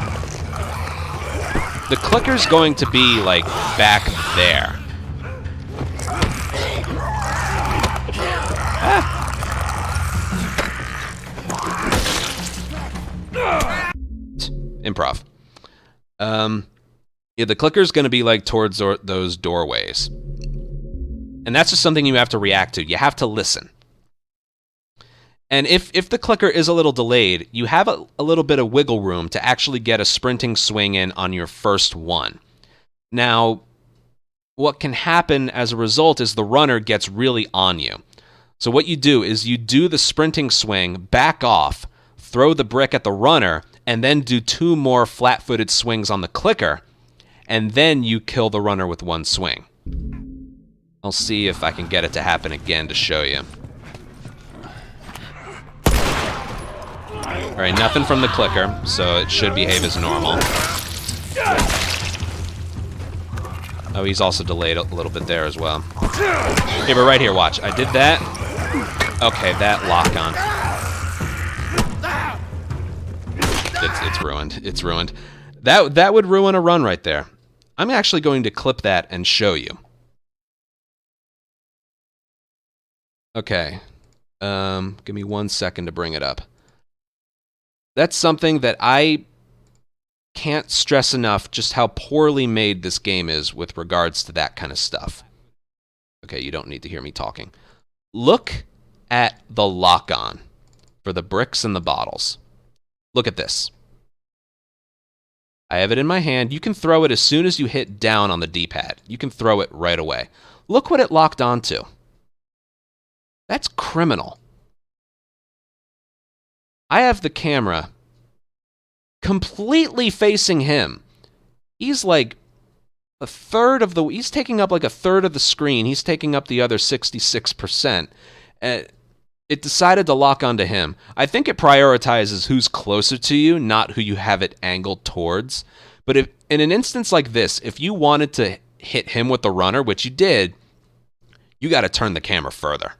the clicker's going to be like back there. Improv. Yeah, the clicker's going to be like towards those doorways. And that's just something you have to react to. You have to listen. And if the clicker is a little delayed, you have a little bit of wiggle room to actually get a sprinting swing in on your first one. Now, what can happen as a result is the runner gets really on you. So what you do is you do the sprinting swing, back off, throw the brick at the runner, and then do 2 more flat-footed swings on the clicker, and then you kill the runner with 1 swing. I'll see if I can get it to happen again to show you. All right, nothing from the clicker, so it should behave as normal. Oh, he's also delayed a little bit there as well. Hey, but right here, watch. I did that. Okay, that lock on. It's ruined. It's ruined. That would ruin a run right there. I'm actually going to clip that and show you. Okay. Give me 1 second to bring it up. That's something that I can't stress enough just how poorly made this game is with regards to that kind of stuff. Okay, you don't need to hear me talking. Look at the lock-on for the bricks and the bottles. Look at this. I have it in my hand. You can throw it as soon as you hit down on the D-pad. You can throw it right away. Look what it locked onto. That's criminal. I have the camera completely facing him. He's like a third of the... He's taking up like a third of the screen. He's taking up the other 66%. It decided to lock onto him. I think it prioritizes who's closer to you, not who you have it angled towards. But if in an instance like this, if you wanted to hit him with the runner, which you did, you got to turn the camera further.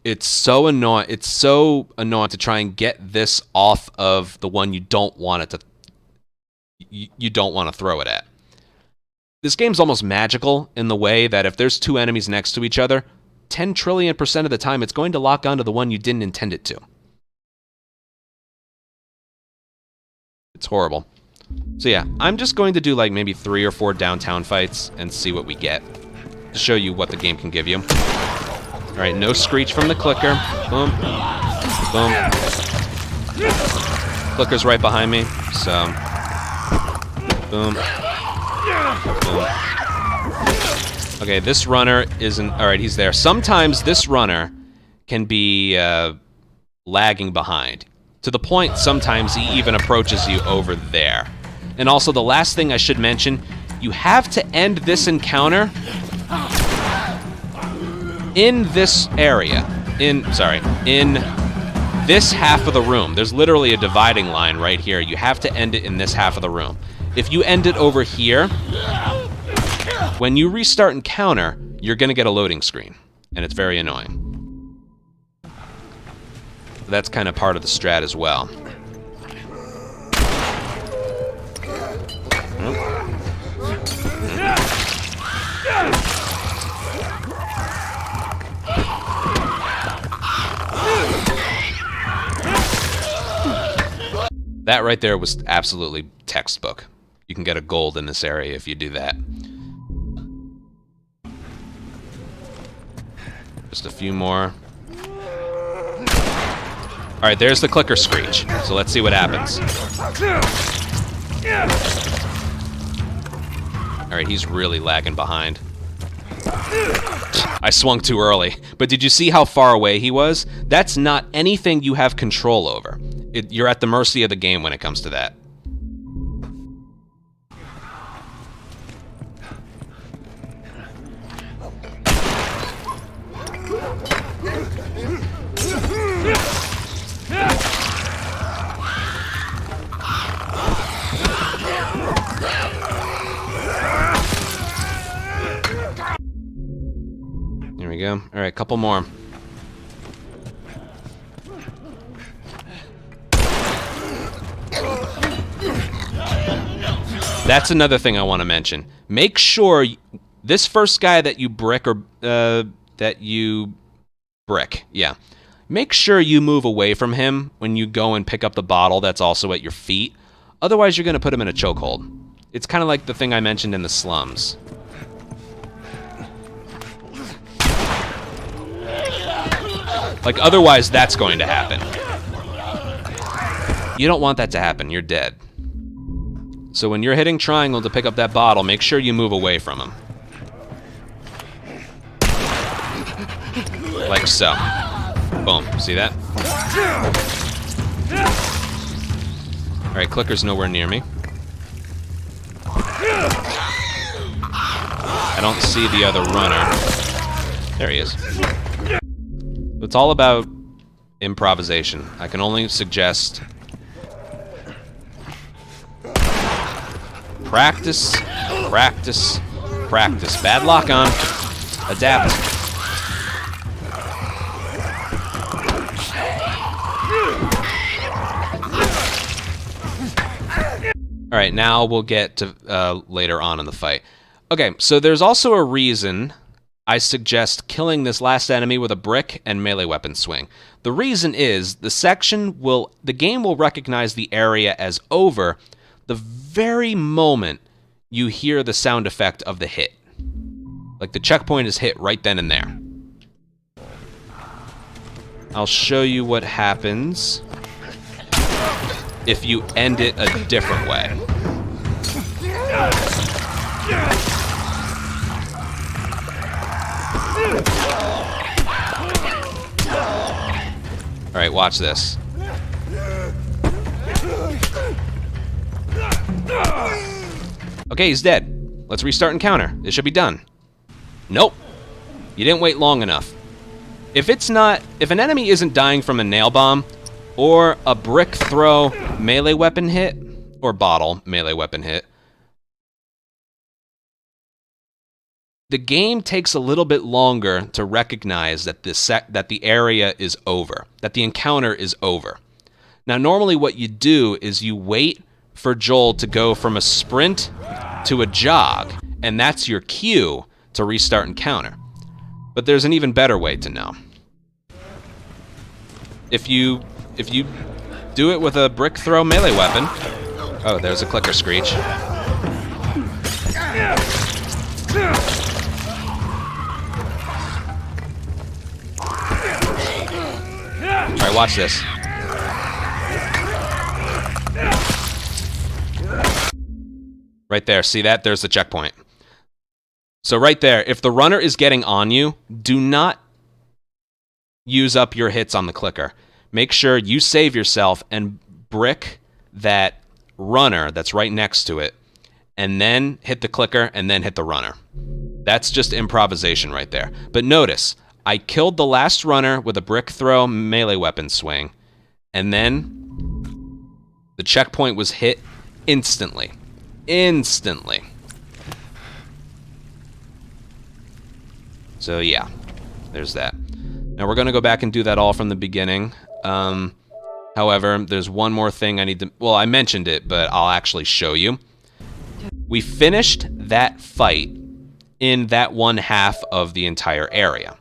It's so annoying. It's so annoying to try and get this off of the one you don't want it to. You don't want to throw it at. This game's almost magical in the way that if there's 2 enemies next to each other, 10 trillion% of the time it's going to lock onto the one you didn't intend it to. It's horrible. So yeah, I'm just going to do like maybe 3 or 4 downtown fights and see what we get to show you what the game can give you. All right, no screech from the clicker. Boom. Boom. Clicker's right behind me, so... Boom. Boom. Okay, this runner isn't... All right, he's there. Sometimes this runner can be lagging behind, to the point sometimes he even approaches you over there. And also, the last thing I should mention, you have to end this encounter in this area. In this half of the room. There's literally a dividing line right here. You have to end it in this half of the room. If you end it over here, when you restart encounter, you're going to get a loading screen, and it's very annoying. That's kind of part of the strat as well. That right there was absolutely textbook. You can get a gold in this area if you do that. Just a few more. Alright, there's the clicker screech. So let's see what happens. Alright, he's really lagging behind. I swung too early. But did you see how far away he was? That's not anything you have control over. You're at the mercy of the game when it comes to that. There we go. All right, couple more. That's another thing I want to mention. Make sure this first guy that you brick yeah. Make sure you move away from him when you go and pick up the bottle that's also at your feet. Otherwise, you're going to put him in a chokehold. It's kind of like the thing I mentioned in the slums. Like, otherwise, that's going to happen. You don't want that to happen. You're dead. So when you're hitting triangle to pick up that bottle, make sure you move away from him. Like so. Boom. See that? Alright, clicker's nowhere near me. I don't see the other runner. There he is. It's all about improvisation. I can only suggest practice, practice, practice. Bad lock on. Adapt. All right, now we'll get to later on in the fight. Okay, so there's also a reason I suggest killing this last enemy with a brick and melee weapon swing. The reason is the game will recognize the area as over the very moment you hear the sound effect of the hit. Like the checkpoint is hit right then and there. I'll show you what happens if you end it a different way. All right, watch this. Okay, he's dead. Let's restart encounter. This should be done. Nope. You didn't wait long enough. If an enemy isn't dying from a nail bomb or a brick throw melee weapon hit or bottle melee weapon hit, the game takes a little bit longer to recognize that the area is over, that the encounter is over. Now, normally what you do is you wait for Joel to go from a sprint to a jog, and that's your cue to restart encounter. But there's an even better way to know. If you do it with a brick throw melee weapon, oh, there's a clicker screech. All right, watch this. Right there, see that? There's the checkpoint. So right there, if the runner is getting on you, do not use up your hits on the clicker. Make sure you save yourself and brick that runner that's right next to it, and then hit the clicker and then hit the runner. That's just improvisation right there. But notice, I killed the last runner with a brick throw melee weapon swing, and then the checkpoint was hit instantly. Instantly. So yeah, there's that. Now we're going to go back and do that all from the beginning. However, there's one more thing I need to... Well, I mentioned it, but I'll actually show you. We finished that fight in that one half of the entire area.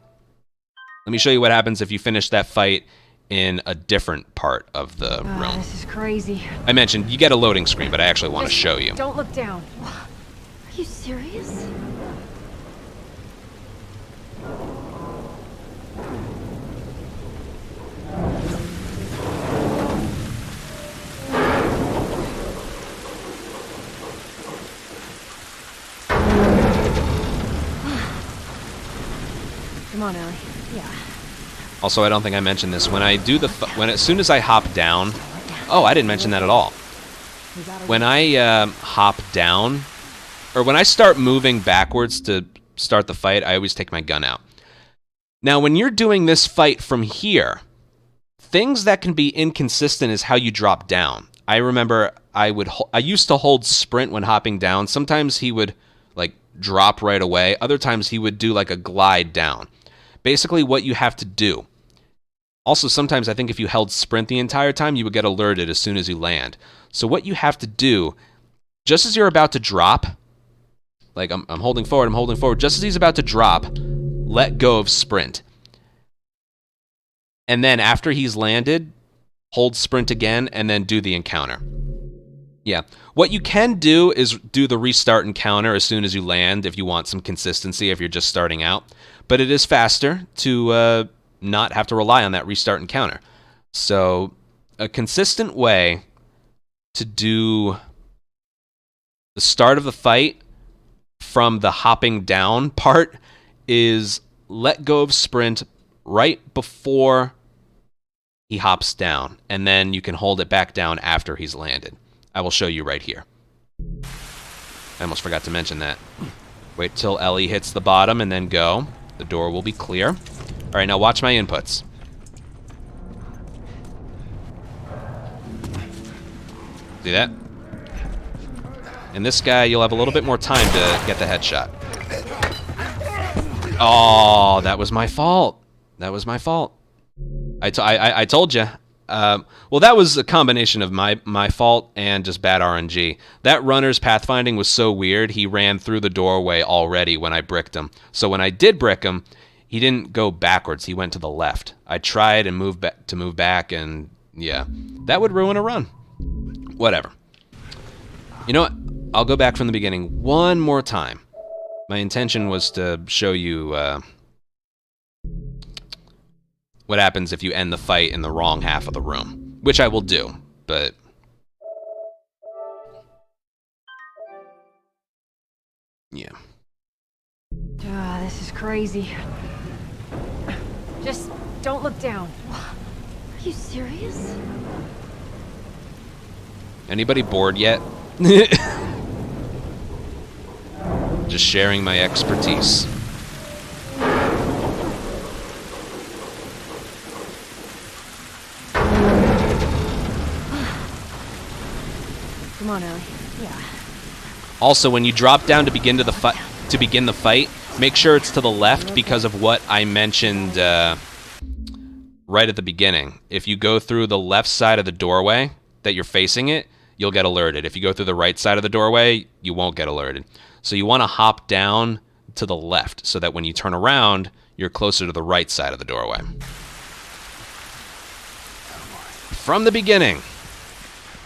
Let me show you what happens if you finish that fight in a different part of the room. This is crazy. I mentioned you get a loading screen, but I actually want to show you. Don't look down. Are you serious? Come on, Ellie. Yeah. Also, I don't think I mentioned this. When I do as soon as I hop down... Oh, I didn't mention that at all. When I hop down, or when I start moving backwards to start the fight, I always take my gun out. Now, when you're doing this fight from here, things that can be inconsistent is how you drop down. I remember I used to hold sprint when hopping down. Sometimes he would like drop right away. Other times he would do like a glide down. Basically what you have to do. Also, sometimes I think if you held sprint the entire time, you would get alerted as soon as you land. So what you have to do, just as you're about to drop, like I'm holding forward, just as he's about to drop, let go of sprint. And then after he's landed, hold sprint again, and then do the encounter. Yeah. What you can do is do the restart encounter as soon as you land if you want some consistency if you're just starting out. But it is faster to not have to rely on that restart encounter. So a consistent way to do the start of the fight from the hopping down part is let go of sprint right before he hops down, and then you can hold it back down after he's landed. I will show you right here. I almost forgot to mention that. Wait till Ellie hits the bottom and then go. The door will be clear. All right, now watch my inputs. See that? And this guy, you'll have a little bit more time to get the headshot. Oh, that was my fault. That was my fault. I told you. Well, that was a combination of my fault and just bad RNG. That runner's pathfinding was so weird, he ran through the doorway already when I bricked him. So when I did brick him, he didn't go backwards, he went to the left. I tried and move back, and yeah, that would ruin a run. Whatever. You know what? I'll go back from the beginning one more time. My intention was to show you what happens if you end the fight in the wrong half of the room, which I will do, but... yeah. This is crazy. Just don't look down. Are you serious? Anybody bored yet? Just sharing my expertise. Come on, Ellie. Yeah. Also, when you drop down to begin the fight, make sure it's to the left because of what I mentioned right at the beginning. If you go through the left side of the doorway that you're facing it, you'll get alerted. If you go through the right side of the doorway, you won't get alerted. So you want to hop down to the left so that when you turn around, you're closer to the right side of the doorway. From the beginning.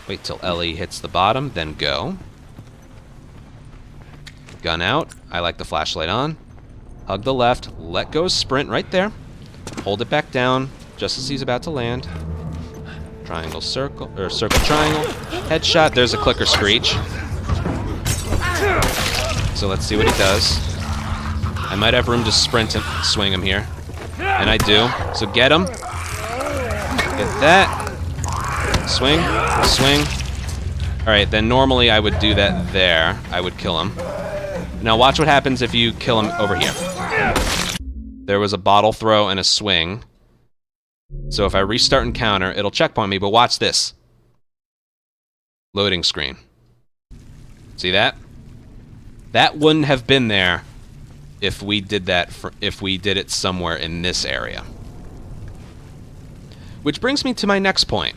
Wait till Ellie hits the bottom, then go. Gun out. I like the flashlight on. Hug the left. Let go sprint right there. Hold it back down just as he's about to land. Triangle, circle, or circle, triangle. Headshot. There's a clicker screech. So let's see what he does. I might have room to sprint and swing him here. And I do. So get him. Get that. Swing. Swing. Alright, then normally I would do that there. I would kill him. Now watch what happens if you kill him over here. There was a bottle throw and a swing. So if I restart and counter, it'll checkpoint me, but watch this. Loading screen. See that? That wouldn't have been there if we did that if we did it somewhere in this area. Which brings me to my next point.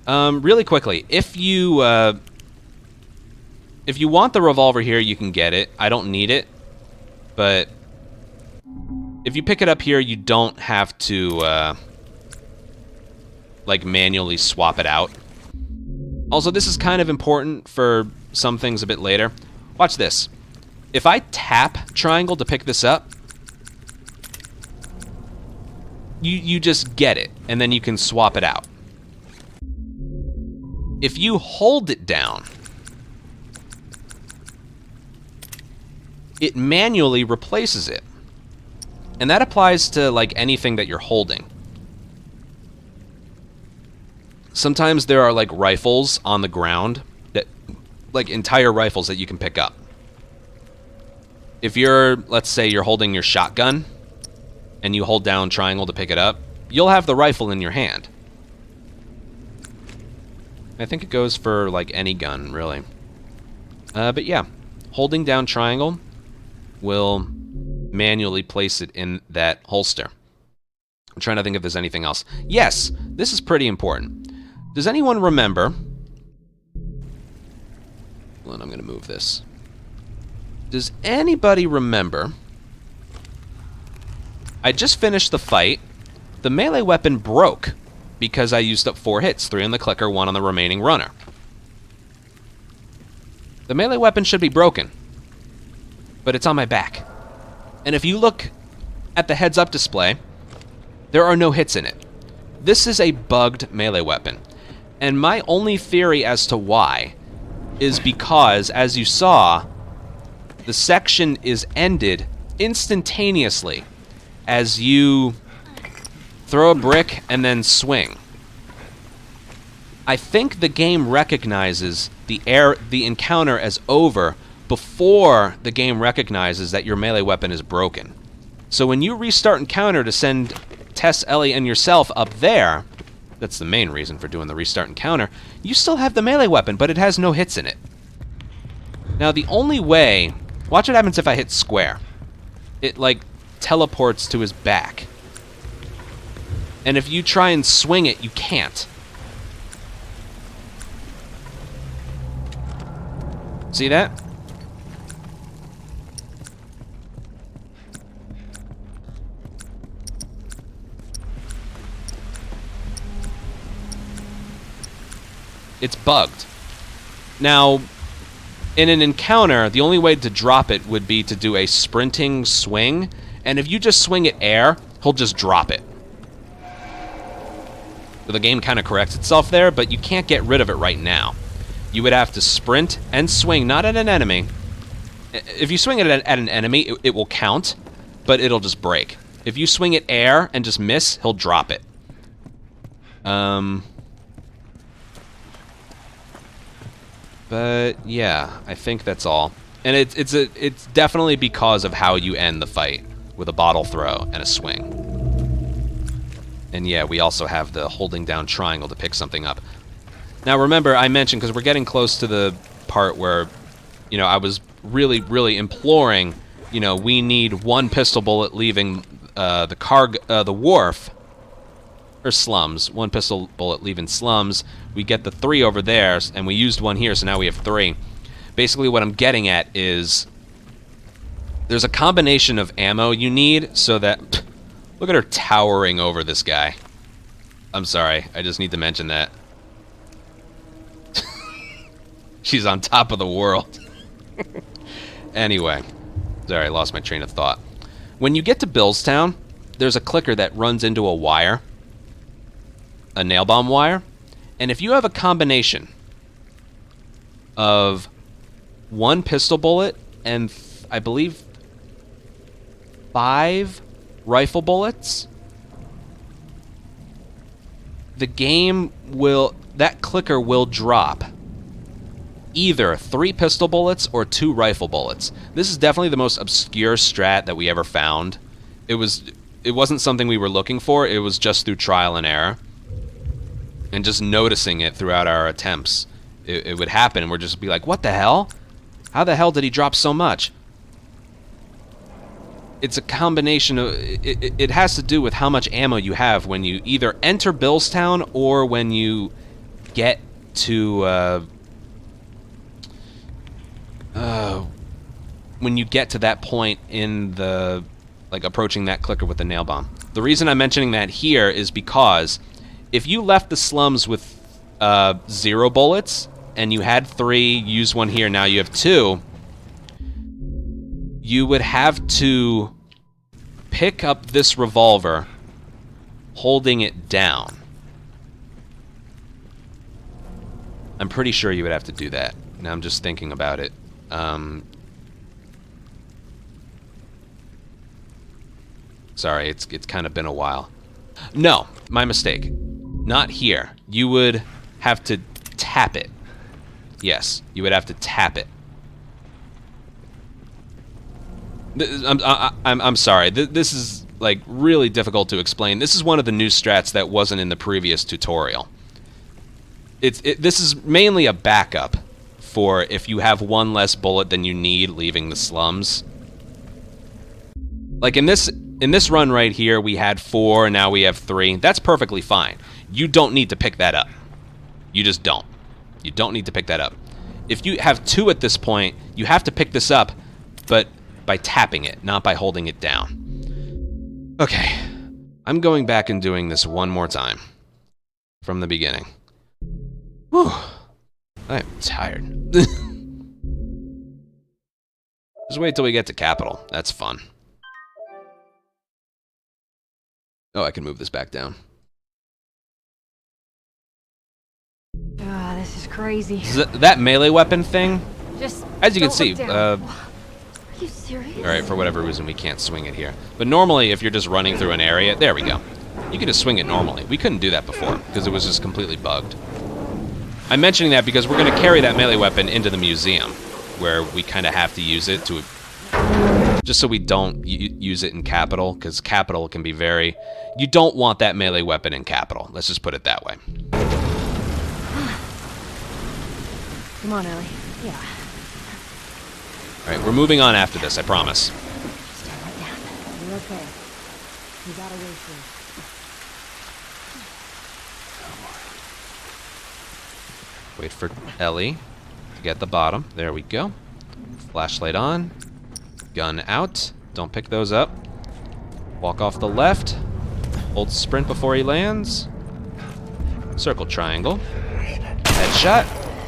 Really quickly, if you want the revolver here, you can get it. I don't need it, but if you pick it up here, you don't have to like manually swap it out. Also, this is kind of important for some things a bit later. Watch this. If I tap triangle to pick this up, you just get it, and then you can swap it out. If you hold it down, it manually replaces it. And that applies to, like, anything that you're holding. Sometimes there are, like, rifles on the ground, that, like, entire rifles that you can pick up. If you're, let's say you're holding your shotgun, and you hold down triangle to pick it up, you'll have the rifle in your hand. I think it goes for, like, any gun, really. But yeah, holding down triangle will manually place it in that holster. I'm trying to think if there's anything else. Yes, this is pretty important. Does anyone remember... Hold on, I'm going to move this. Does anybody remember... I just finished the fight. The melee weapon broke because I used up 4 hits, 3 on the clicker, 1 on the remaining runner. The melee weapon should be broken, but it's on my back. And if you look at the heads-up display, there are no hits in it. This is a bugged melee weapon. And my only theory as to why is because, as you saw, the section is ended instantaneously as you throw a brick and then swing. I think the game recognizes the encounter as over before the game recognizes that your melee weapon is broken. So when you restart encounter to send Tess, Ellie, and yourself up there, that's the main reason for doing the restart encounter, you still have the melee weapon, but it has no hits in it. Now the only way... Watch what happens if I hit square. It, like, teleports to his back. And if you try and swing it, you can't. See that? It's bugged. Now, in an encounter, the only way to drop it would be to do a sprinting swing, and if you just swing it air, he'll just drop it. So the game kind of corrects itself there, but you can't get rid of it right now. You would have to sprint and swing, not at an enemy. If you swing it at an enemy, it will count, but it'll just break. If you swing it air and just miss, he'll drop it. But yeah, I think that's all. And it's definitely because of how you end the fight, with a bottle throw and a swing. And yeah, we also have the holding down triangle to pick something up. Now remember, I mentioned, because we're getting close to the part where, you know, I was really, really imploring, you know, we need 1 pistol bullet leaving the wharf, or slums. 1 pistol bullet leaving slums. We get the 3 over there, and we used 1 here, so now we have 3. Basically what I'm getting at is there's a combination of ammo you need so that... Look at her towering over this guy. I'm sorry, I just need to mention that. She's on top of the world. Anyway. Sorry, I lost my train of thought. When you get to Billstown, there's a clicker that runs into a wire. A nail bomb wire. And if you have a combination of 1 pistol bullet and I believe 5 rifle bullets, the game will... That clicker will drop either 3 pistol bullets or 2 rifle bullets. This is definitely the most obscure strat that we ever found. It wasn't something we were looking for, it was just through trial and error. And just noticing it throughout our attempts. It would happen and we'd just be like, what the hell? How the hell did he drop so much? It's a combination of... It has to do with how much ammo you have when you either enter Billstown or when you get to... when you get to that point in the... Like, approaching that clicker with the nail bomb. The reason I'm mentioning that here is because if you left the slums with 0 bullets, and you had 3, use 1 here, now you have 2... You would have to pick up this revolver, holding it down. I'm pretty sure you would have to do that. Now I'm just thinking about it. Sorry, it's kind of been a while. No, my mistake. Not here. You would have to tap it. Yes, you would have to tap it. I'm sorry. This is like really difficult to explain. This is one of the new strats that wasn't in the previous tutorial. This is mainly a backup for if you have one less bullet than you need leaving the slums. Like in this run right here, we had 4, and now we have 3. That's perfectly fine. You don't need to pick that up. You just don't. You don't need to pick that up. If you have 2 at this point, you have to pick this up, but by tapping it, not by holding it down. Okay. I'm going back and doing this one more time. From the beginning. Whew. I'm tired. Just wait till we get to Capital. That's fun. Oh, I can move this back down. Ah, this is crazy. That melee weapon thing, Just as you can don't see, look down. Are you serious? alright, for whatever reason we can't swing it here. But normally, if you're just running through an area, there we go. You can just swing it normally. We couldn't do that before, because it was just completely bugged. I'm mentioning that because we're going to carry that melee weapon into the museum, where we kind of have to use it to... Just so we don't use it in Capital, because Capital can be very... You don't want that melee weapon in Capital. Let's just put it that way. Come on, Ellie. Yeah. Alright, we're moving on after this, I promise. Stand right down. You're okay. You got away soon. Wait for Ellie to get the bottom. There we go. Flashlight on. Gun out. Don't pick those up. Walk off the left. Hold sprint before he lands. Circle triangle. Headshot.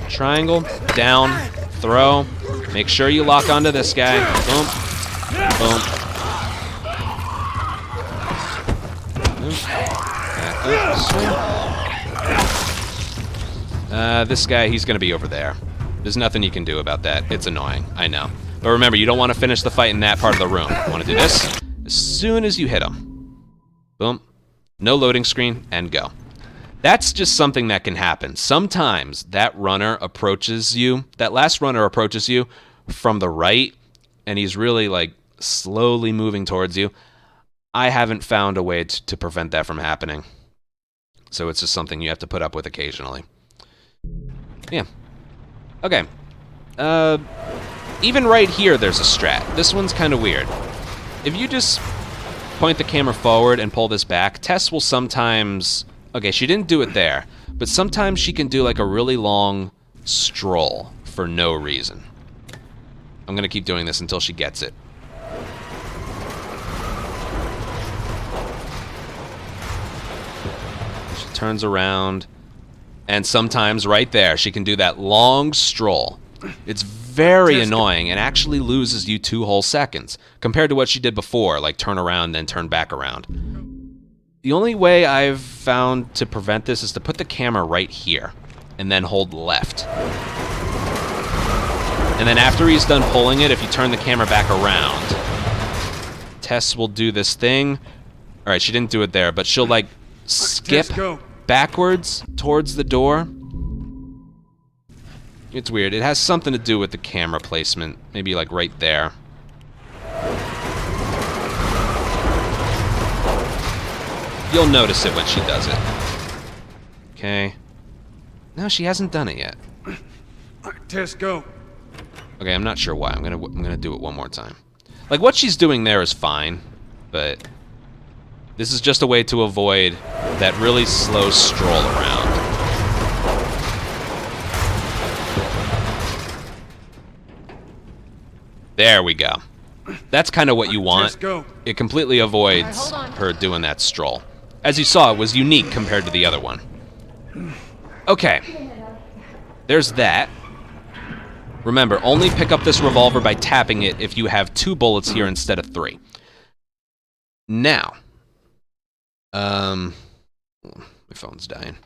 Triangle. Down. Throw. Make sure you lock onto this guy. Boom. Boom. Back up. Swing. This guy, he's gonna be over there. There's nothing you can do about that. It's annoying, I know. But remember, you don't want to finish the fight in that part of the room. You want to do this as soon as you hit him. Boom. No loading screen, and go. That's just something that can happen. Sometimes that runner approaches you, that last runner approaches you from the right, and he's really like slowly moving towards you. I haven't found a way to prevent that from happening. So it's just something you have to put up with occasionally. Yeah. Okay. Even right here, there's a strat. This one's kind of weird. If you just point the camera forward and pull this back, Tess will sometimes... Okay, she didn't do it there, but sometimes she can do like a really long stroll for no reason. I'm gonna keep doing this until she gets it. She turns around, and sometimes right there, she can do that long stroll. It's very annoying and actually loses you 2 whole seconds compared to what she did before, like turn around then turn back around. The only way I've found to prevent this is to put the camera right here and then hold left. And then after he's done pulling it, if you turn the camera back around, Tess will do this thing. All right, she didn't do it there, but she'll like skip backwards towards the door. It's weird. It has something to do with the camera placement. Maybe like right there. You'll notice it when she does it. Okay. No, she hasn't done it yet. Tess, go. Okay, I'm not sure why. I'm gonna do it one more time. Like what she's doing there is fine, but this is just a way to avoid that really slow stroll around. There we go. That's kind of what you want. It completely avoids her doing that stroll. As you saw, it was unique compared to the other one. Okay. There's that. Remember, only pick up this revolver by tapping it if you have 2 bullets here instead of 3. Now. My phone's dying.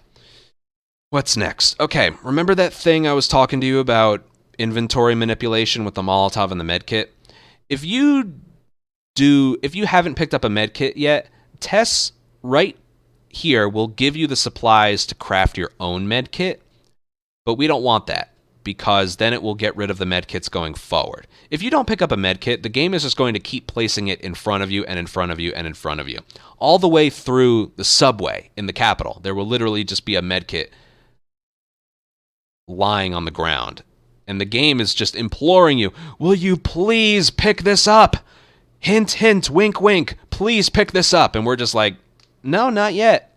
What's next? Okay, remember that thing I was talking to you about inventory manipulation with the Molotov and the medkit? If you if you haven't picked up a med kit yet, Tess right here will give you the supplies to craft your own med kit, but we don't want that because then it will get rid of the med kits going forward. If you don't pick up a med kit, the game is just going to keep placing it in front of you and in front of you and in front of you. All the way through the subway in the capital, there will literally just be a med kit lying on the ground. And the game is just imploring you, will you please pick this up? Hint, hint, wink, wink, please pick this up. And we're just like, no, not yet.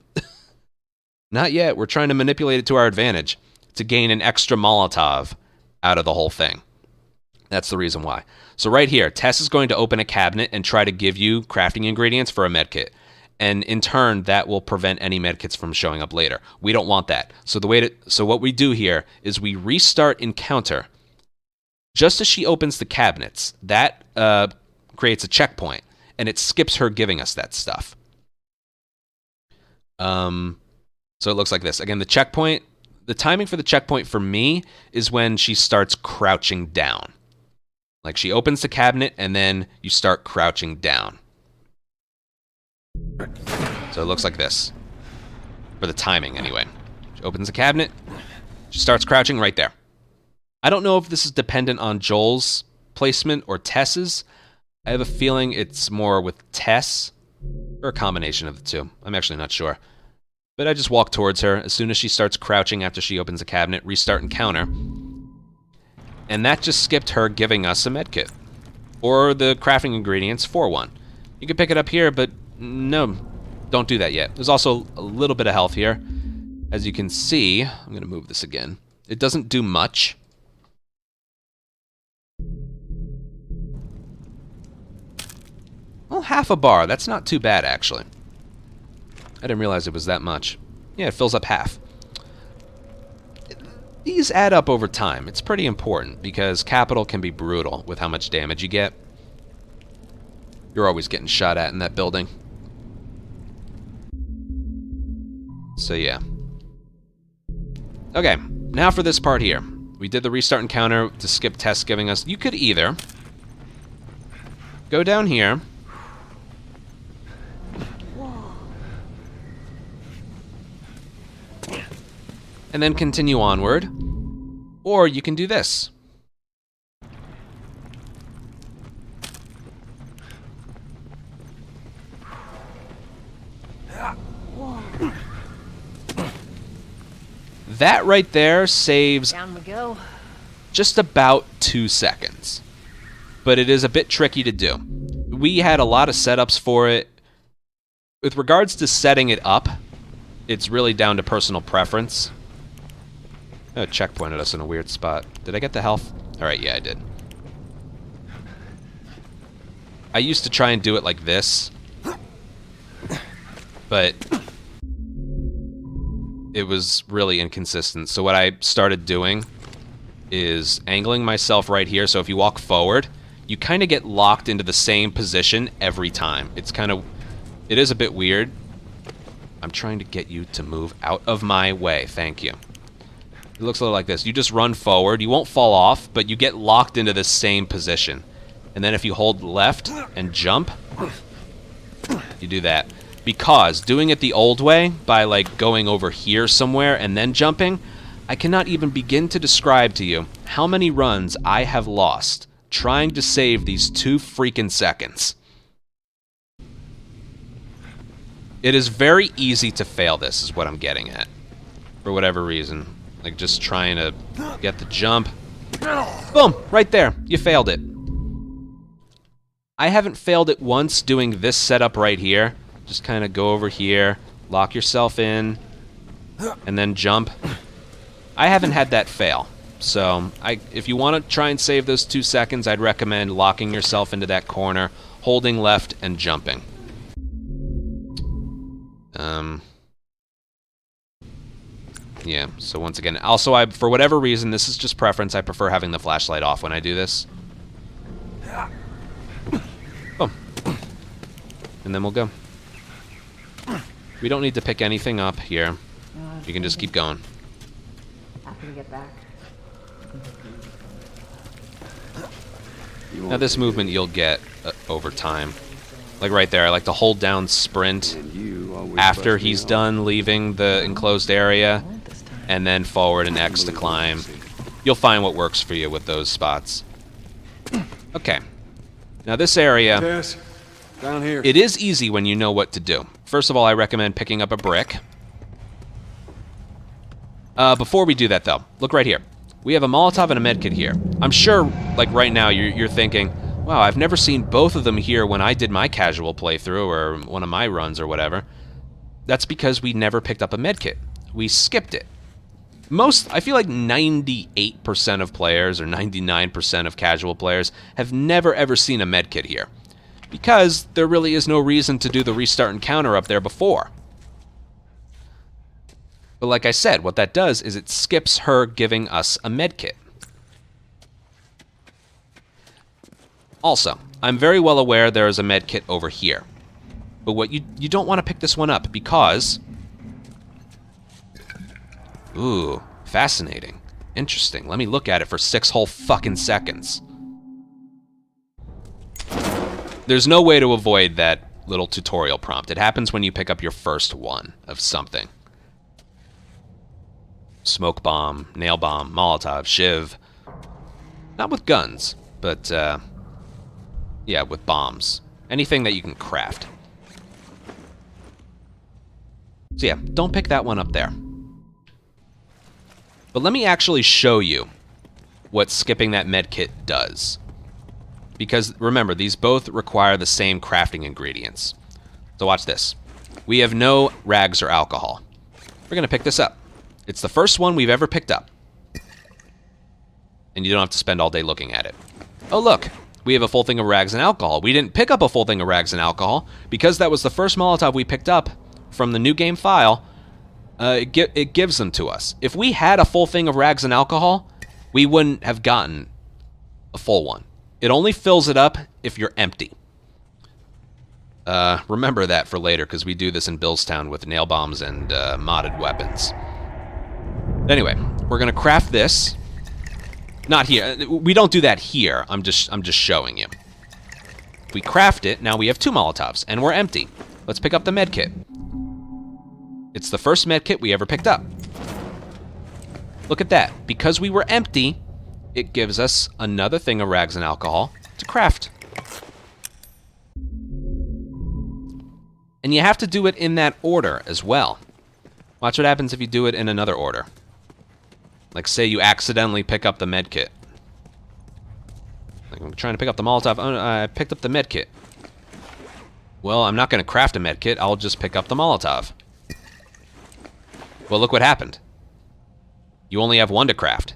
Not yet. We're trying to manipulate it to our advantage to gain an extra Molotov out of the whole thing. That's the reason why. So right here, Tess is going to open a cabinet and try to give you crafting ingredients for a medkit. And in turn, that will prevent any medkits from showing up later. We don't want that. So what we do here is we restart encounter. Just as she opens the cabinets, that creates a checkpoint, and it skips her giving us that stuff. So it looks like this. Again, the checkpoint, the timing for the checkpoint for me is when she starts crouching down. Like she opens the cabinet and then you start crouching down. So it looks like this. For the timing, anyway. She opens the cabinet. She starts crouching right there. I don't know if this is dependent on Joel's placement or Tess's. I have a feeling it's more with Tess, or a combination of the two. I'm actually not sure. But I just walk towards her as soon as she starts crouching after she opens the cabinet, restart encounter. And that just skipped her giving us a medkit. Or the crafting ingredients for one. You can pick it up here, but no, don't do that yet. There's also a little bit of health here. As you can see, I'm going to move this again. It doesn't do much. Well, half a bar. That's not too bad, actually. I didn't realize it was that much. Yeah, it fills up half. These add up over time. It's pretty important because capital can be brutal with how much damage you get. You're always getting shot at in that building. So yeah. Okay, now for this part here. We did the restart encounter to skip Tess giving us... You could either go down here. And then continue onward. Or you can do this. That right there saves Down we go. just about 2 seconds. But it is a bit tricky to do. We had a lot of setups for it. With regards to setting it up, it's really down to personal preference. Oh, it checkpointed us in a weird spot. Did I get the health? Alright, yeah, I did. I used to try and do it like this. But it was really inconsistent. So what I started doing is angling myself right here. So if you walk forward, you kind of get locked into the same position every time. It is a bit weird. I'm trying to get you to move out of my way. Thank you. It looks a little like this. You just run forward. You won't fall off, but you get locked into the same position. And then if you hold left and jump, you do that. Because doing it the old way, by like going over here somewhere and then jumping, I cannot even begin to describe to you how many runs I have lost trying to save these 2 freaking seconds. It is very easy to fail this, is what I'm getting at. For whatever reason. Like just trying to get the jump. Boom! Right there. You failed it. I haven't failed it once doing this setup right here. Just kind of go over here, lock yourself in, and then jump. I haven't had that fail. So if you want to try and save those 2 seconds, I'd recommend locking yourself into that corner, holding left, and jumping. Yeah, so once again, also for whatever reason, this is just preference, I prefer having the flashlight off when I do this. Boom. And then we'll go. We don't need to pick anything up here. You can just keep going. After we get back. Now this movement you'll get over time. Like right there. I like to hold down sprint And you always after bust me he's off. done leaving the enclosed area, and then forward and X to climb. You'll find what works for you with those spots. Okay. Now this area, Tess, down here. it is easy when you know what to do. First of all, I recommend picking up a brick. Before we do that, though, look right here. We have a Molotov and a medkit here. I'm sure, like right now, you're thinking, wow, I've never seen both of them here when I did my casual playthrough or one of my runs or whatever. That's because we never picked up a medkit. We skipped it. I feel like 98% of players or 99% of casual players have never ever seen a medkit here. Because there really is no reason to do the restart encounter up there before. But like I said, what that does is it skips her giving us a medkit. Also, I'm very well aware there is a medkit over here. But what you don't want to pick this one up because... Ooh, fascinating. Interesting. Let me look at it for 6 whole fucking seconds. There's no way to avoid that little tutorial prompt. It happens when you pick up your first one of something. Smoke bomb, nail bomb, Molotov, shiv. Not with guns, but, yeah, with bombs. Anything that you can craft. So yeah, don't pick that one up there. But let me actually show you what skipping that medkit does. Because, remember, these both require the same crafting ingredients. So watch this. We have no rags or alcohol. We're going to pick this up. It's the first one we've ever picked up. And you don't have to spend all day looking at it. Oh, look. We have a full thing of rags and alcohol. We didn't pick up a full thing of rags and alcohol because that was the first Molotov we picked up from the new game file. It gives them to us. If we had a full thing of rags and alcohol, we wouldn't have gotten a full one. It only fills it up if you're empty. Remember that for later, because we do this in Billstown with nail bombs and modded weapons. Anyway, we're gonna craft this. Not here. We don't do that here. I'm just showing you. We craft it. Now we have 2 Molotovs, and we're empty. Let's pick up the medkit. It's the first medkit we ever picked up. Look at that. Because we were empty, it gives us another thing of rags and alcohol to craft. And you have to do it in that order as well. Watch what happens if you do it in another order. Like, say you accidentally pick up the medkit. Like, I'm trying to pick up the Molotov. Oh, I picked up the medkit. Well, I'm not going to craft a medkit. I'll just pick up the Molotov. Well, look what happened. You only have 1 to craft.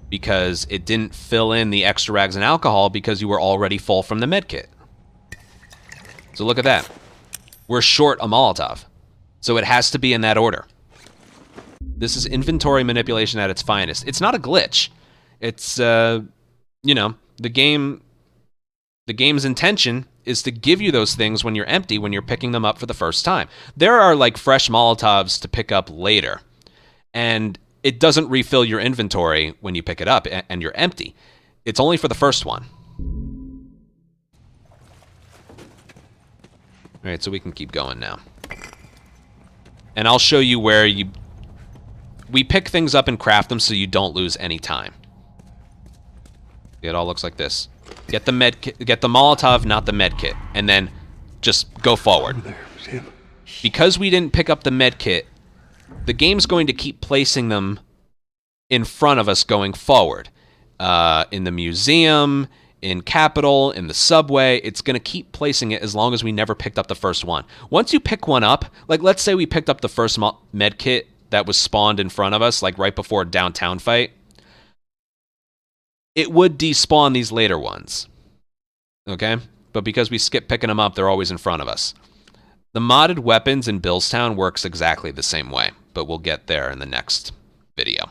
Because it didn't fill in the extra rags and alcohol because you were already full from the medkit. So look at that. We're short a Molotov. So it has to be in that order. This is inventory manipulation at its finest. It's not a glitch. It's, you know, the game's intention is to give you those things when you're empty, when you're picking them up for the first time. There are, like, fresh Molotovs to pick up later. And it doesn't refill your inventory when you pick it up and you're empty. It's only for the first one. All right, so we can keep going now. And I'll show you where we pick things up and craft them so you don't lose any time. It all looks like this. Get the Molotov, not the medkit, and then just go forward. Because we didn't pick up the medkit, the game's going to keep placing them in front of us going forward. In the museum, in Capitol, in the subway, it's going to keep placing it as long as we never picked up the first one. Once you pick one up, like let's say we picked up the first medkit that was spawned in front of us, like right before a downtown fight, it would despawn these later ones. Okay? But because we skip picking them up, they're always in front of us. The modded weapons in Billstown works exactly the same way, but we'll get there in the next video.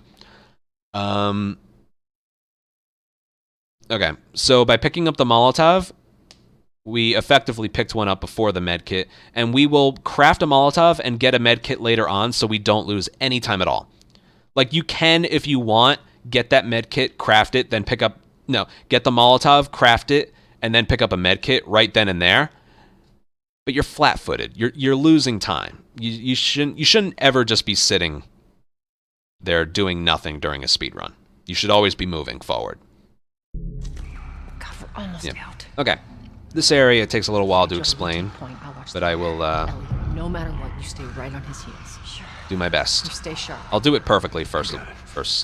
Okay, so by picking up the Molotov, we effectively picked one up before the medkit, and we will craft a Molotov and get a medkit later on so we don't lose any time at all. Like, you can, if you want, get that medkit, craft it, then get the Molotov, craft it, and then pick up a medkit right then and there. but you're flat-footed. You're losing time. You shouldn't ever just be sitting there doing nothing during a speed run. You should always be moving forward. God, we're almost out. Okay. This area takes a little while to explain, I'll but I will Ellie, no matter what, you stay right on his heels. Sure. do my You best. stay sharp. I'll do it perfectly first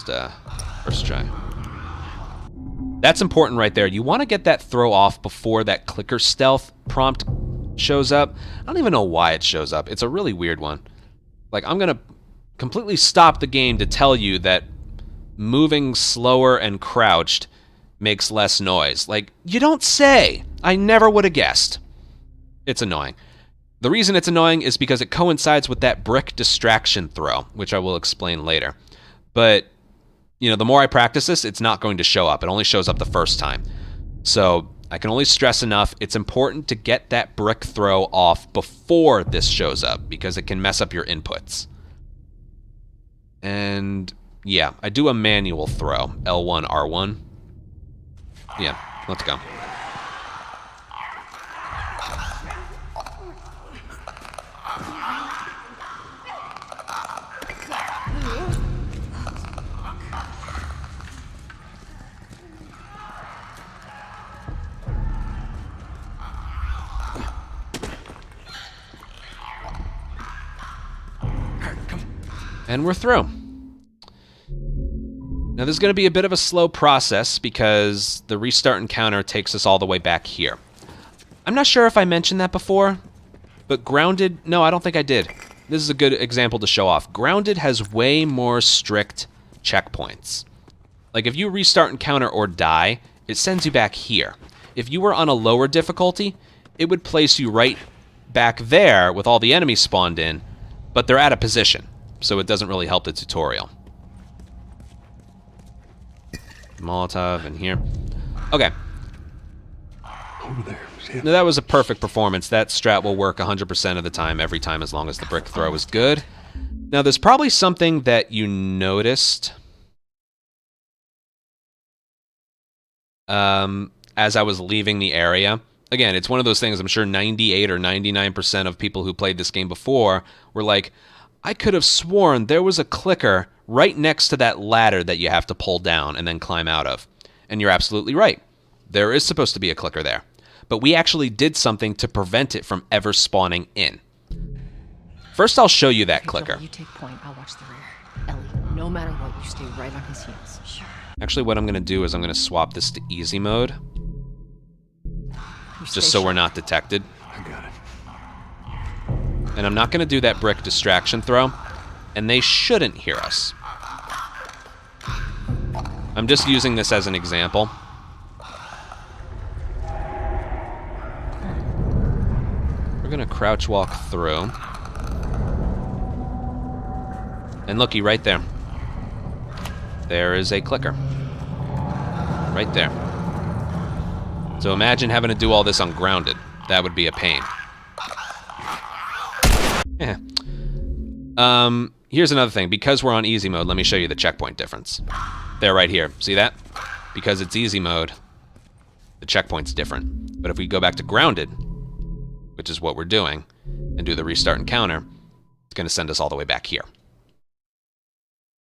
try. That's important right there. You want to get that throw off before that clicker stealth prompt shows up. I don't even know why it shows up. It's a really weird one. Like, I'm going to completely stop the game to tell you that moving slower and crouched makes less noise. Like, you don't say. I never would have guessed. It's annoying. The reason it's annoying is because it coincides with that brick distraction throw, which I will explain later. But, you know, the more I practice this, it's not going to show up. It only shows up the first time. So I can only stress enough, it's important to get that brick throw off before this shows up, because it can mess up your inputs. And yeah, I do a manual throw, L1, R1. Yeah, let's go. And we're through. Now there's going to be a bit of a slow process because the restart encounter takes us all the way back here. I'm not sure if I mentioned that before, but Grounded, no, I don't think I did. This is a good example to show off. Grounded has way more strict checkpoints. Like if you restart encounter or die, it sends you back here. If you were on a lower difficulty, it would place you right back there with all the enemies spawned in, but they're out of position, so it doesn't really help the tutorial. Molotov in here. Okay. Over there. See it? Now, that was a perfect performance. That strat will work 100% of the time, every time, as long as the brick throw is good. Now, there's probably something that you noticed as I was leaving the area. Again, it's one of those things, I'm sure 98 or 99% of people who played this game before were like, I could have sworn there was a clicker right next to that ladder that you have to pull down and then climb out of. And you're absolutely right. There is supposed to be a clicker there. But we actually did something to prevent it from ever spawning in. First, I'll show you that clicker. You take point, I'll watch the rear. Ellie, no matter what, you stay right on his heels. Sure. Actually, what I'm going to do is I'm going to swap this to easy mode, just so we're not detected. I got it. And I'm not going to do that brick distraction throw, and they shouldn't hear us. I'm just using this as an example. We're going to crouch walk through. And looky, right there. There is a clicker. Right there. So imagine having to do all this on grounded. That would be a pain. Yeah. Here's another thing. Because we're on easy mode, let me show you the checkpoint difference. There, right here. See that? Because it's easy mode, the checkpoint's different. But if we go back to grounded, which is what we're doing, and do the restart encounter, it's going to send us all the way back here.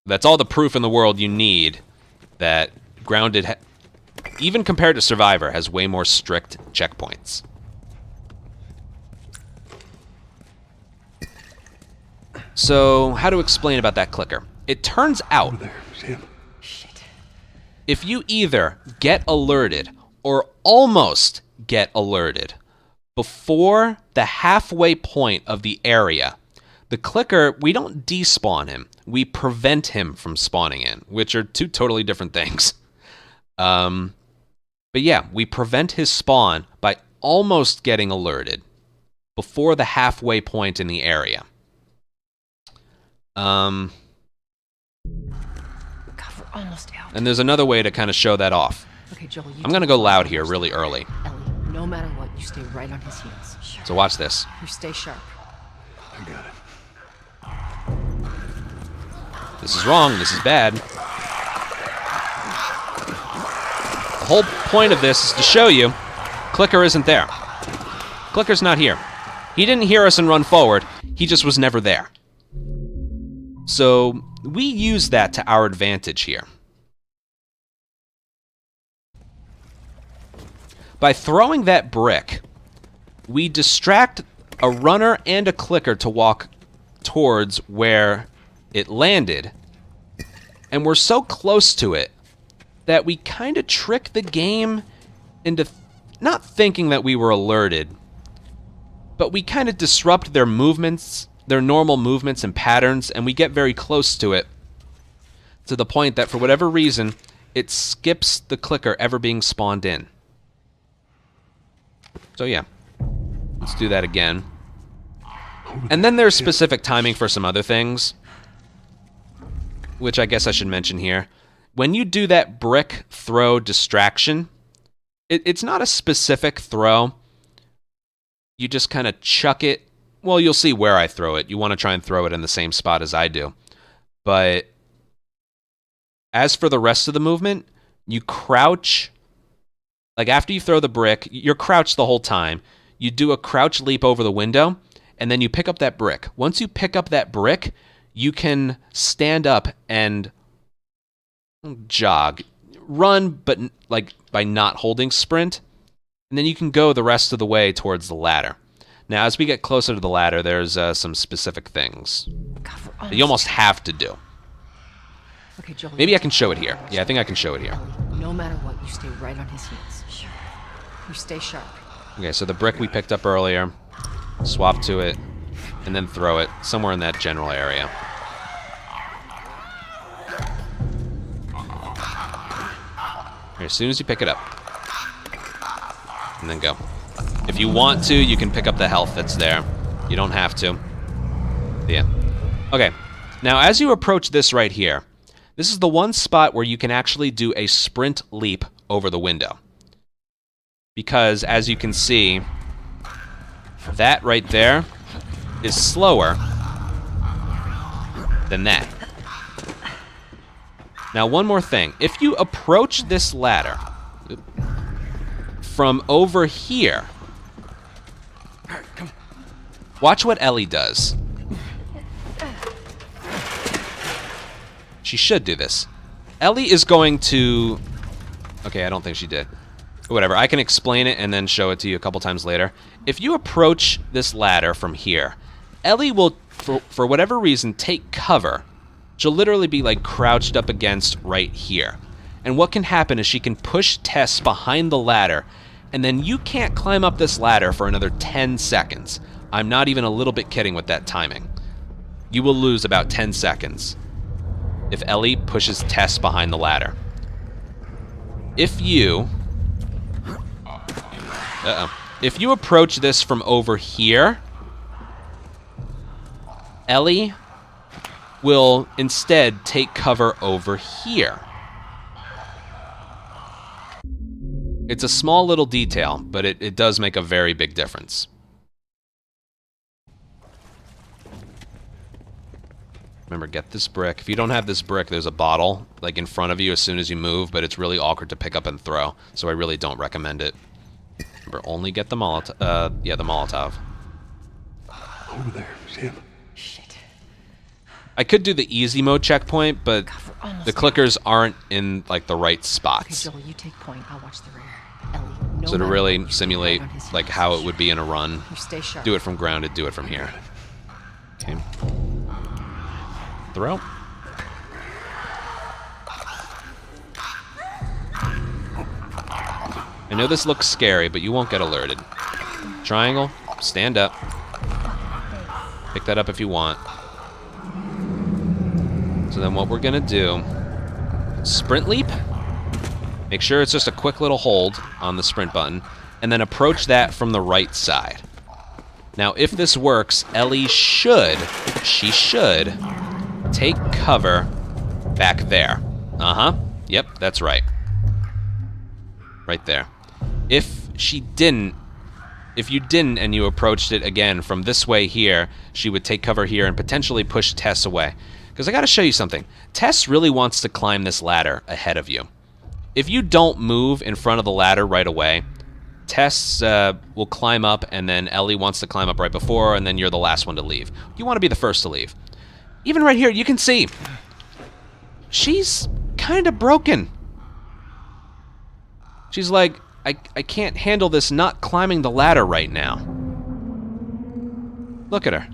That's all the proof in the world you need that grounded, even compared to Survivor, has way more strict checkpoints. So, how to explain about that clicker? It turns out, Over there. See it? Shit. if you either get alerted or almost get alerted before the halfway point of the area, the clicker, we don't despawn him. We prevent him from spawning in, which are two totally different things. But yeah, we prevent his spawn by almost getting alerted before the halfway point in the area. God, we're almost out. And there's another way to kind of show that off. Okay, Joel, you I'm going to take go point, loud I'll here watch really the rear. early. Ellie, no matter what, you stay right on his heels. Sure. So watch this. You stay sharp. I got it. This is wrong. This is bad. The whole point of this is to show you clicker isn't there. Clicker's not here. He didn't hear us and run forward. He just was never there. So we use that to our advantage here. By throwing that brick, we distract a runner and a clicker to walk towards where it landed, and we're so close to it that we kind of trick the game into not thinking that we were alerted, but we kind of disrupt their movements, their normal movements and patterns, and we get very close to it to the point that for whatever reason, it skips the clicker ever being spawned in. So yeah, let's do that again. And then there's specific timing for some other things, which I guess I should mention here. When you do that brick throw distraction, it's not a specific throw. You just kind of chuck it. Well, you'll see where I throw it. You want to try and throw it in the same spot as I do. But as for the rest of the movement, you crouch. Like after you throw the brick, you're crouched the whole time. You do a crouch leap over the window, and then you pick up that brick. Once you pick up that brick, you can stand up and jog. Run, but like by not holding sprint. And then you can go the rest of the way towards the ladder. Now, as we get closer to the ladder, there's some specific things that you almost have to do. Okay, Joel. Maybe I can show it here. Yeah, I think I can show it here. No matter what, you stay right on his heels. Sure. You stay sharp. Okay, so the brick we picked up earlier, swap to it, and then throw it somewhere in that general area. Okay, as soon as you pick it up, and then go. If you want to, you can pick up the health that's there. You don't have to. Yeah. Okay, now as you approach this right here, this is the one spot where you can actually do a sprint leap over the window. Because, as you can see, that right there is slower than that. Now, one more thing. If you approach this ladder from over here, watch what Ellie does. She should do this. Ellie is going to... Okay, I don't think she did. Whatever, I can explain it and then show it to you a couple times later. If you approach this ladder from here, Ellie will, for whatever reason, take cover. She'll literally be like crouched up against right here. And what can happen is she can push Tess behind the ladder, and then you can't climb up this ladder for another 10 seconds. I'm not even a little bit kidding with that timing. You will lose about 10 seconds if Ellie pushes Tess behind the ladder. If you... If you approach this from over here, Ellie will instead take cover over here. It's a small little detail, but it does make a very big difference. Remember, get this brick. If you don't have this brick, there's a bottle like in front of you as soon as you move, but it's really awkward to pick up and throw, so I really don't recommend it. Remember, only get the Molotov. Yeah, the Molotov. Over there. See him? Shit. I could do the easy mode checkpoint, but the clickers aren't in like the right Okay, spots. Joel, you take point. I'll watch the rear. Ellie, no So to matter really what, you stay simulate right on his like heels. how it would be in a run, You stay sharp. do it from grounded, do it from here. Okay. Throw. I know this looks scary, but you won't get alerted. Triangle, stand up. Pick that up if you want. So then what we're gonna do, sprint leap. Make sure it's just a quick little hold on the sprint button, and then approach that from the right side. Now, if this works, Ellie should take cover back there. Uh-huh. Yep, that's right. Right there. If you didn't and you approached it again from this way here, she would take cover here and potentially push Tess away. Because I gotta show you something. Tess really wants to climb this ladder ahead of you. If you don't move in front of the ladder right away, Tess will climb up, and then Ellie wants to climb up right before, and then you're the last one to leave. You want to be the first to leave. Even right here, you can see she's kind of broken. She's like, I can't handle this not climbing the ladder right now. Look at her.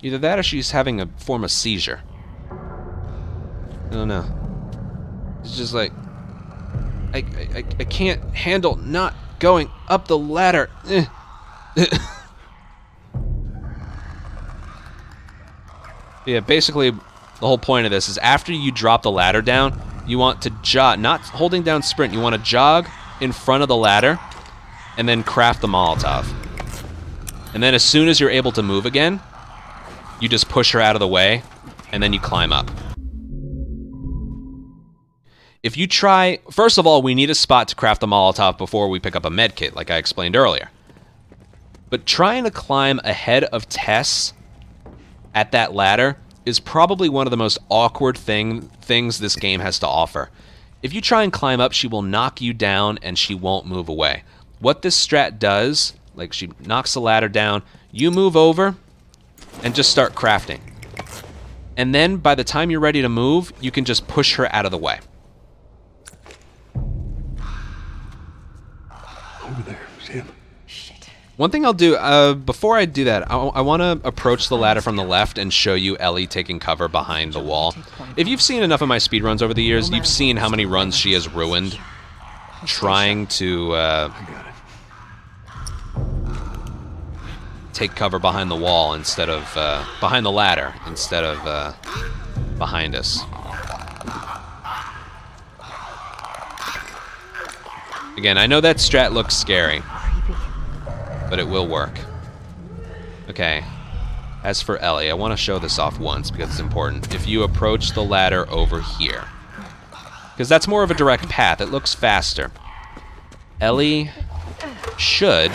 Either that or she's having a form of seizure. I don't know. It's just like, I can't handle not going up the ladder. Yeah, basically, the whole point of this is after you drop the ladder down, you want to jog, not holding down sprint, you want to jog in front of the ladder and then craft the Molotov. And then as soon as you're able to move again, you just push her out of the way and then you climb up. If you try, first of all, we need a spot to craft the Molotov before we pick up a med kit, like I explained earlier. But trying to climb ahead of Tess at that ladder is probably one of the most awkward things this game has to offer. If you try and climb up, she will knock you down and she won't move away. What this strat does, like she knocks the ladder down, you move over and just start crafting. And then by the time you're ready to move, you can just push her out of the way. Over there. See him? Shit. One thing I'll do, before I do that, I want to approach the ladder from the left and show you Ellie taking cover behind the wall. If you've seen enough of my speedruns over the years, you've seen how many runs she has ruined trying to I got it. take cover behind the wall instead of, behind the ladder instead of behind us. Again, I know that strat looks scary, but it will work. Okay. As for Ellie, I want to show this off once because it's important. If you approach the ladder over here, because that's more of a direct path, it looks faster. Ellie should...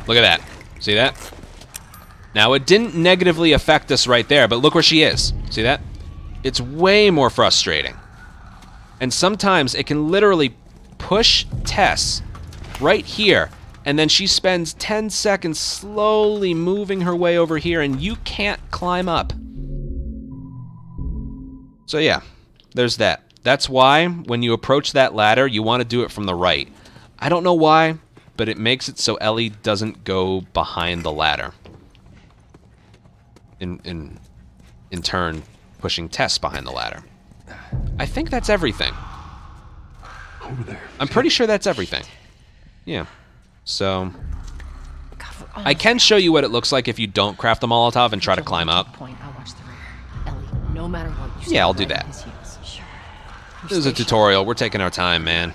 Look at that. See that? Now, it didn't negatively affect us right there, but look where she is. See that? It's way more frustrating. And sometimes it can literally push Tess right here, and then she spends 10 seconds slowly moving her way over here, and you can't climb up. So yeah, there's that. That's why when you approach that ladder, you want to do it from the right. I don't know why, but it makes it so Ellie doesn't go behind the ladder. In turn, pushing Tess behind the ladder. I think that's everything. Over there. I'm pretty sure that's everything. Yeah. So, I can show you what it looks like if you don't craft the Molotov and try to climb up. Point. I'll watch the rear. Ellie, no matter what, you Yeah, I'll stay do right that. at his heels. Sure. This is a tutorial. We're taking our time, man.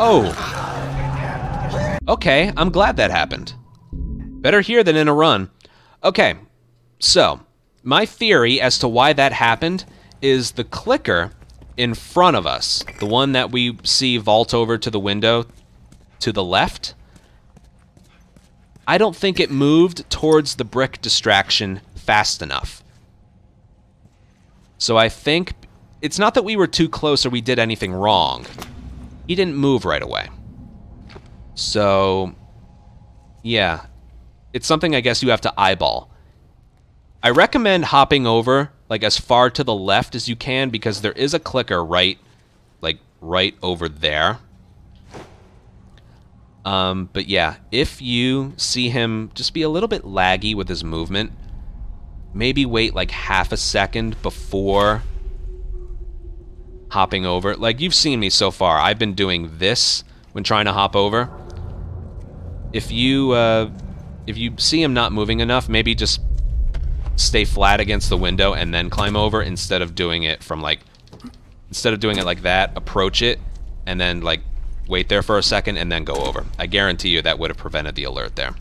Oh. Okay, I'm glad that happened. Better here than in a run. Okay, so my theory as to why that happened is the clicker in front of us, the one that we see vault over to the window to the left, I don't think it moved towards the brick distraction fast enough. So I think it's not that we were too close or we did anything wrong. He didn't move right away. So, yeah. It's something I guess you have to eyeball. I recommend hopping over like as far to the left as you can because there is a clicker right over there. But yeah, if you see him just be a little bit laggy with his movement, maybe wait like half a second before hopping over. Like, you've seen me so far. I've been doing this when trying to hop over. If you see him not moving enough, maybe just stay flat against the window and then climb over instead of doing it from like that, approach it and then like wait there for a second and then go over. I guarantee you that would have prevented the alert there.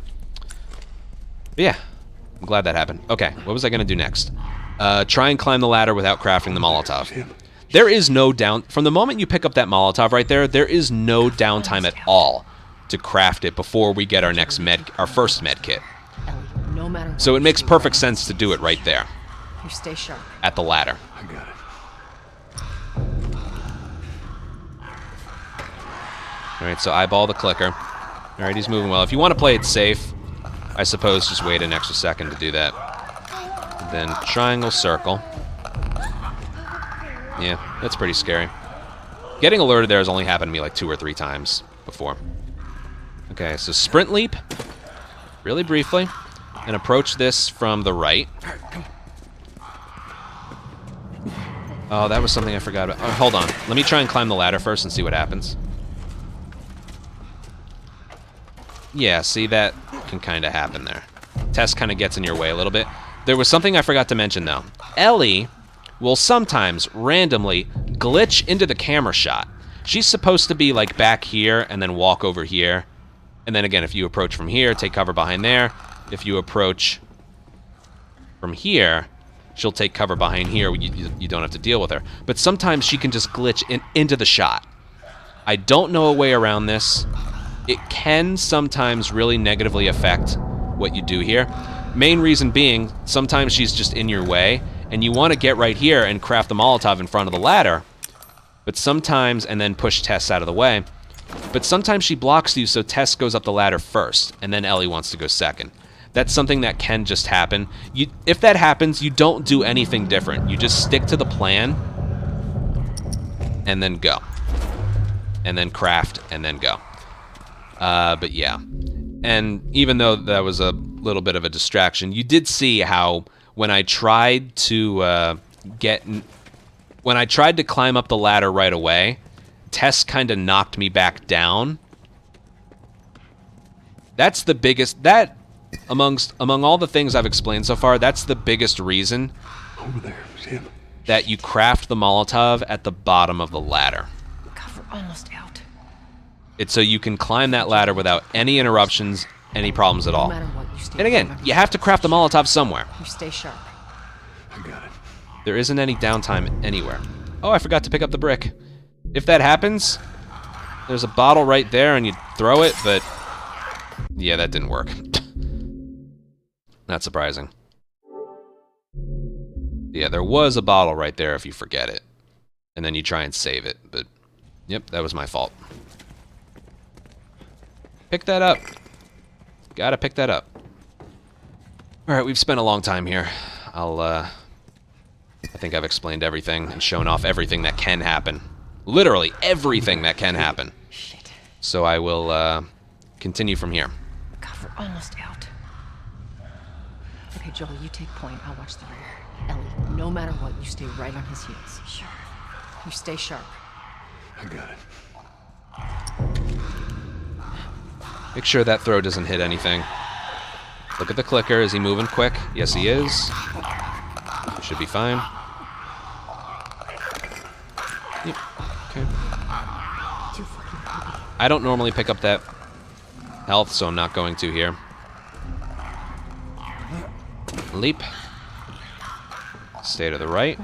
But yeah, I'm glad that happened. Okay, what was I gonna do next? Try and climb the ladder without crafting the Molotov. There is no down... From the moment you pick up that Molotov right there, there is no downtime at all to craft it before we get our first med kit. Ellie, no matter what, So it makes perfect sense to do it right there, you stay sharp. at the ladder. I got it. Alright, so eyeball the clicker. Alright, he's moving well. If you want to play it safe, I suppose just wait an extra second to do that. Then triangle, circle. Yeah, that's pretty scary. Getting alerted there has only happened to me like 2 or 3 times before. Okay, so sprint leap, really briefly, and approach this from the right. Oh, that was something I forgot about. Oh, hold on. Let me try and climb the ladder first and see what happens. Yeah, see, that can kind of happen there. Tess kind of gets in your way a little bit. There was something I forgot to mention, though. Ellie will sometimes randomly glitch into the camera shot. She's supposed to be, like, back here and then walk over here. And then again, if you approach from here, take cover behind there. If you approach from here, she'll take cover behind here. You don't have to deal with her. But sometimes she can just glitch into the shot. I don't know a way around this. It can sometimes really negatively affect what you do here. Main reason being, sometimes she's just in your way, and you want to get right here and craft the Molotov in front of the ladder, but sometimes, and then push Tess out of the way, but sometimes she blocks you, so Tess goes up the ladder first, and then Ellie wants to go second. That's something that can just happen. If that happens, you don't do anything different. You just stick to the plan, and then go. And then craft, and then go. But yeah. And even though that was a little bit of a distraction, you did see how when I tried to climb up the ladder right away, Tess kind of knocked me back down. That's the biggest, among all the things I've explained so far, that's the biggest reason Over there, Sam. that you craft the Molotov at the bottom of the ladder. God, we're almost out. It's so you can climb that ladder without any interruptions, any problems at all. No matter what, you stay And again, you have to craft the Molotov somewhere. You stay sharp. I got it. There isn't any downtime anywhere. Oh, I forgot to pick up the brick. If that happens, there's a bottle right there and you throw it, but yeah, that didn't work. Not surprising. Yeah, there was a bottle right there if you forget it. And then you try and save it, but yep, that was my fault. Pick that up. Gotta pick that up. Alright, we've spent a long time here. I think I've explained everything and shown off everything that can happen. Literally everything that can happen. Shit. So I will continue from here. God, we're almost out. Okay, Joel, you take point. I'll watch the rear. Ellie, no matter what, you stay right on his heels. Sure. You stay sharp. I got it. Make sure that throw doesn't hit anything. Look at the clicker. Is he moving quick? Yes, he is. He should be fine. Yep. Okay. I don't normally pick up that health, so I'm not going to here. Leap. Stay to the right.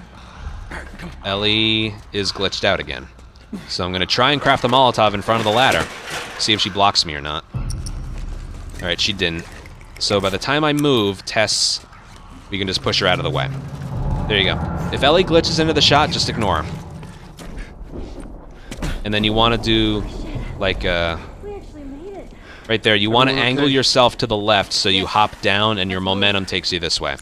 Ellie is glitched out again. So I'm going to try and craft the Molotov in front of the ladder. See if she blocks me or not. Alright, she didn't. So by the time I move, Tess, we can just push her out of the way. There you go. If Ellie glitches into the shot, just ignore her. And then you want to do, like, right there, you want to angle yourself to the left so you hop down and your momentum takes you this way.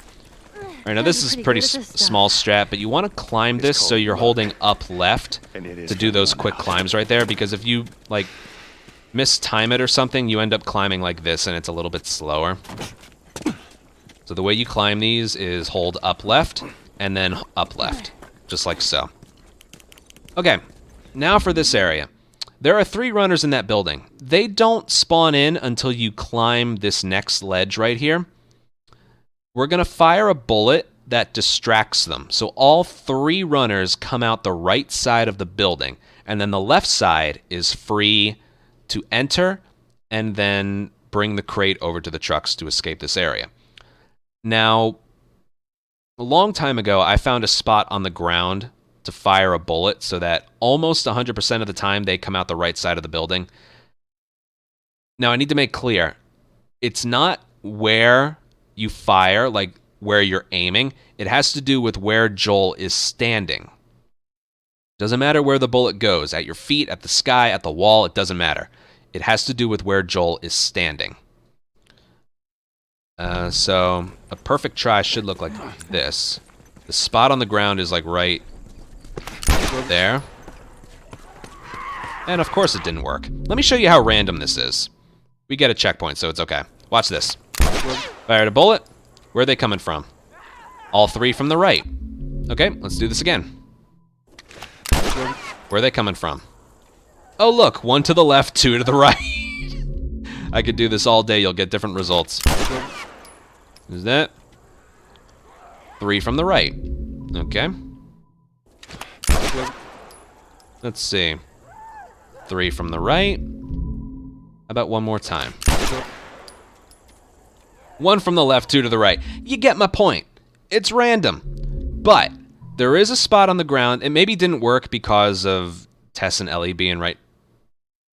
Alright, now this is pretty small strat, but you want to climb this so you're holding up left to do those quick climbs right there, because if you, like, mistime it or something, you end up climbing like this and it's a little bit slower. So the way you climb these is hold up left and then up left, just like so. Okay, now for this area. There are 3 runners in that building. They don't spawn in until you climb this next ledge right here. We're going to fire a bullet that distracts them. So all 3 runners come out the right side of the building, and then the left side is free to enter and then bring the crate over to the trucks to escape this area. Now, a long time ago, I found a spot on the ground to fire a bullet so that almost 100% of the time they come out the right side of the building. Now, I need to make clear, it's not where you fire, like where you're aiming. It has to do with where Joel is standing. Doesn't matter where the bullet goes, at your feet, at the sky, at the wall, it doesn't matter. It has to do with where Joel is standing. So a perfect try should look like this. The spot on the ground is like right there. And of course it didn't work. Let me show you how random this is. We get a checkpoint, so it's okay. Watch this. Fired a bullet. Where are they coming from? All three from the right. Okay, let's do this again. Where are they coming from? Oh look, one to the left, two to the right. I could do this all day, you'll get different results. Is that? Three from the right. Okay. Let's see. Three from the right. How about one more time? One from the left, two to the right. You get my point. It's random. But there is a spot on the ground. It maybe didn't work because of Tess and Ellie being right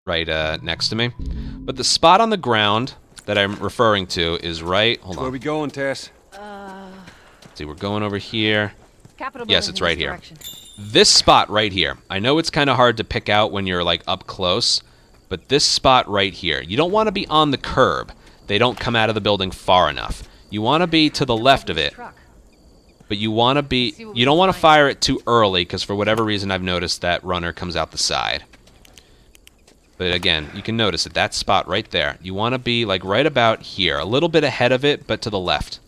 next to me. But the spot on the ground that I'm referring to is right. Hold on. Where we going, Tess? See, we're going over here. Capitol Yes, building it's in right this here. direction. This spot right here. I know it's kind of hard to pick out when you're like up close, but this spot right here. You don't want to be on the curb. They don't come out of the building far enough. You want to be to the left of it, Truck. but you want to be. You don't want to fire it too early because for whatever reason I've noticed that runner comes out the side. But again, you can notice it. That spot right there. You want to be like right about here, a little bit ahead of it, but to the left.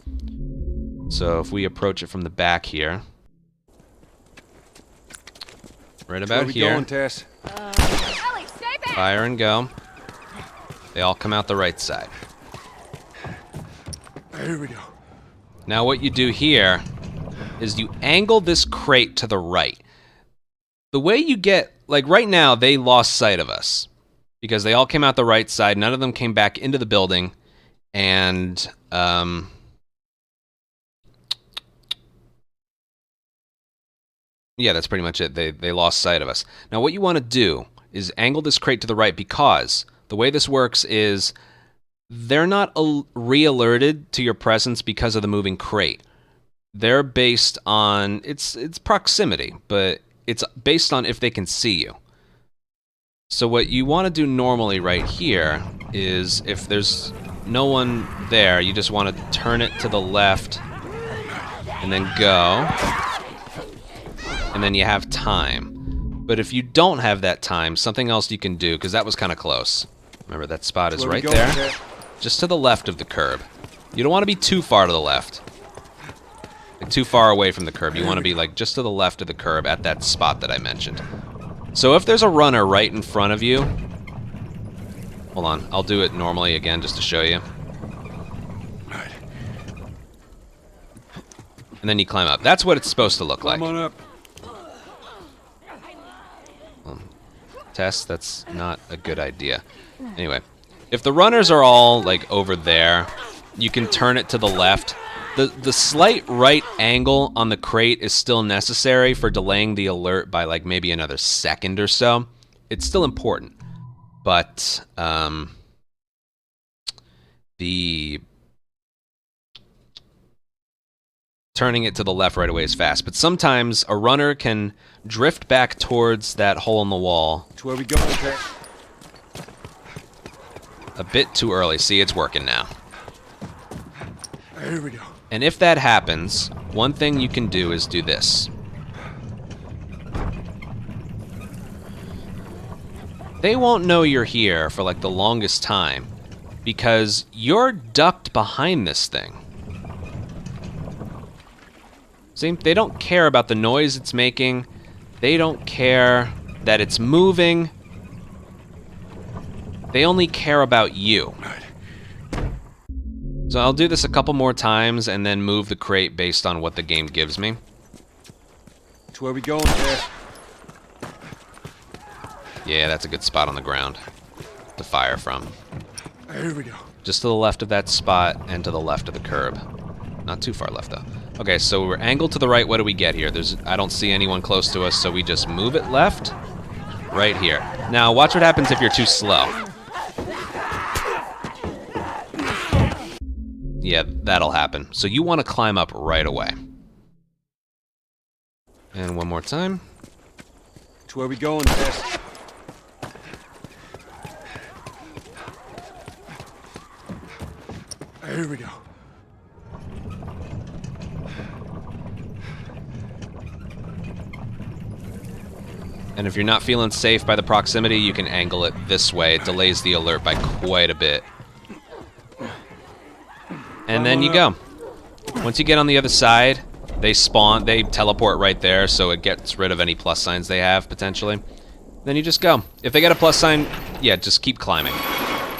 So if we approach it from the back here, right about Where we here. going, Tess? Ellie, stay back! Fire and go. They all come out the right side. Here we go. Now what you do here is you angle this crate to the right. The way you get, like right now, they lost sight of us because they all came out the right side. None of them came back into the building, and yeah, that's pretty much it. They lost sight of us. Now what you want to do is angle this crate to the right because the way this works is they're not re-alerted to your presence because of the moving crate. They're based on it's proximity, but it's based on if they can see you. So what you want to do normally right here is if there's no one there, you just want to turn it to the left and then go. And then you have time. But if you don't have that time, something else you can do, because that was kind of close. Remember, that spot is Where we right going, there. Tess? Just to the left of the curb. You don't want to be too far to the left. Like too far away from the curb. You want to be like just to the left of the curb at that spot that I mentioned. So if there's a runner right in front of you... Hold on, I'll do it normally again just to show you. Right. And then you climb up. That's what it's supposed to look like. Come on up. Tess, that's not a good idea. Anyway, if the runners are all like over there, you can turn it to the left. The slight right angle on the crate is still necessary for delaying the alert by like maybe another second or so. It's still important, but the turning it to the left right away is fast. But sometimes a runner can drift back towards that hole in the wall It's where we going, Tess? a bit too early. See, it's working now. Here we go. And if that happens, one thing you can do is do this. They won't know you're here for like the longest time because you're ducked behind this thing. See, they don't care about the noise it's making. They don't care that it's moving. They only care about you. Right. So I'll do this a couple more times and then move the crate based on what the game gives me. It's where we going, Tess? Yeah, that's a good spot on the ground to fire from. Here we go. Just to the left of that spot and to the left of the curb. Not too far left, though. Okay, so we're angled to the right. What do we get here? I don't see anyone close to us, so we just move it left. Right here. Now, watch what happens if you're too slow. Yeah, that'll happen. So you want to climb up right away. And one more time. Which way are we going, Tess? Here we go. And if you're not feeling safe by the proximity, you can angle it this way. It delays the alert by quite a bit. And then you go. Once you get on the other side, they teleport right there, so it gets rid of any plus signs they have, potentially. Then you just go. If they get a plus sign, yeah, just keep climbing.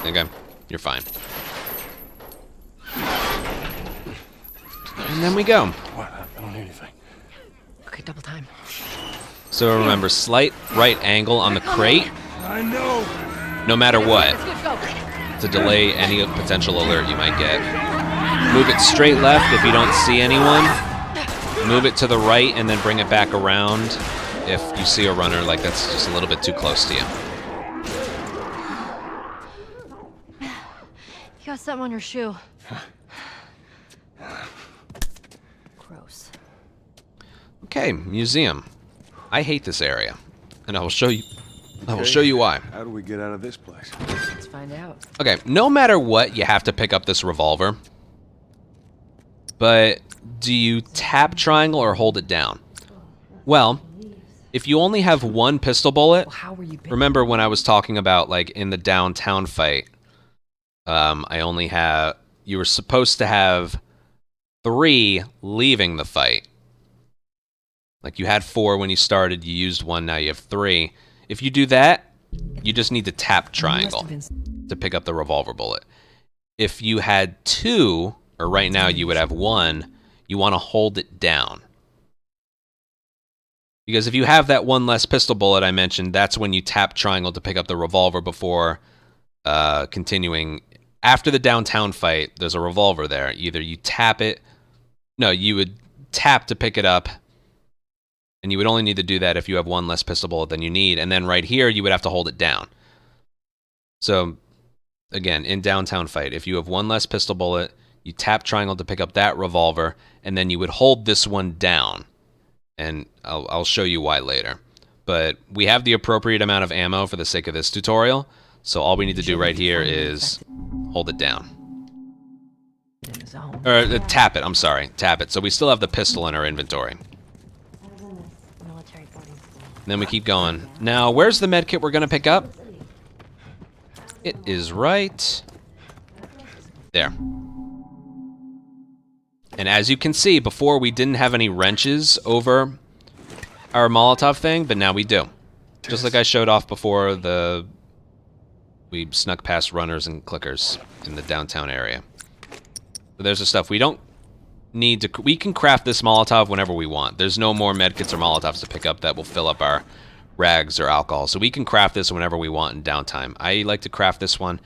Okay, you're fine. And then we go. What? I don't hear anything. Okay, double time. So remember, slight right angle on the crate, I know. no matter what, Let's go. to delay any potential alert you might get. Move it straight left if you don't see anyone. Move it to the right and then bring it back around if you see a runner like that's just a little bit too close to you. You got something on your shoe. Gross. Okay, museum. I hate this area, and I will show you. I will show you why. How do we get out of this place? Let's find out. Okay, no matter what, you have to pick up this revolver. But do you tap triangle or hold it down? Well, if you only have one pistol bullet, Well, how were you? remember when I was talking about like in the downtown fight, you were supposed to have 3 leaving the fight. Like you had 4 when you started, you used 1, now you have 3. If you do that, you just need to tap triangle to pick up the revolver bullet. If you had 2, or right now you would have 1, you want to hold it down. Because if you have that 1 less pistol bullet I mentioned, that's when you tap triangle to pick up the revolver before continuing. After the downtown fight, there's a revolver there. Either you tap it, no, you would tap to pick it up, and you would only need to do that if you have 1 less pistol bullet than you need. And then right here, you would have to hold it down. So, again, in downtown fight, if you have 1 less pistol bullet, you tap triangle to pick up that revolver, and then you would hold this one down. And I'll show you why later. But we have the appropriate amount of ammo for the sake of this tutorial, so all we need to do right here is hold it down. Or tap it, I'm sorry, tap it. So we still have the pistol in our inventory. Military boarding school. Then we keep going. Now, where's the med kit we're going to pick up? It is right there. And as you can see, before we didn't have any wrenches over our Molotov thing, but now we do. Just like I showed off before, we snuck past runners and clickers in the downtown area. So there's the stuff. We don't need to... We can craft this Molotov whenever we want. There's no more medkits or Molotovs to pick up that will fill up our rags or alcohol. So we can craft this whenever we want in downtime. I like to craft this one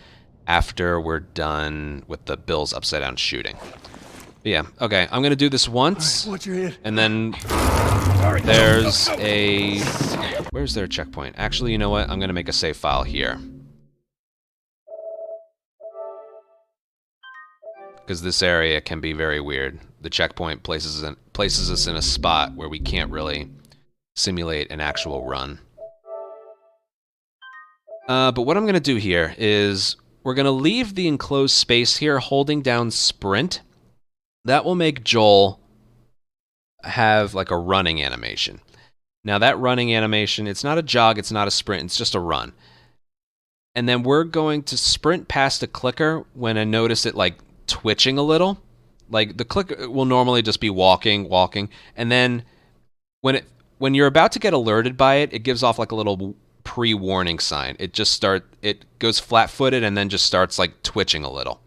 after we're done with the Bill's upside down shooting. But yeah, okay, I'm gonna do this once, Watch your head. and then there's a... Where's their checkpoint? Actually, you know what? I'm gonna make a save file here. Because this area can be very weird. The checkpoint places us in a spot where we can't really simulate an actual run. But what I'm gonna do here is we're gonna leave the enclosed space here holding down sprint. That will make Joel have like a running animation. Now that running animation, it's not a jog, it's not a sprint, it's just a run. And then we're going to sprint past a clicker when I notice it like twitching a little. Like the clicker will normally just be walking, and then when you're about to get alerted by it, it gives off like a little pre-warning sign. It goes flat-footed and then just starts like twitching a little.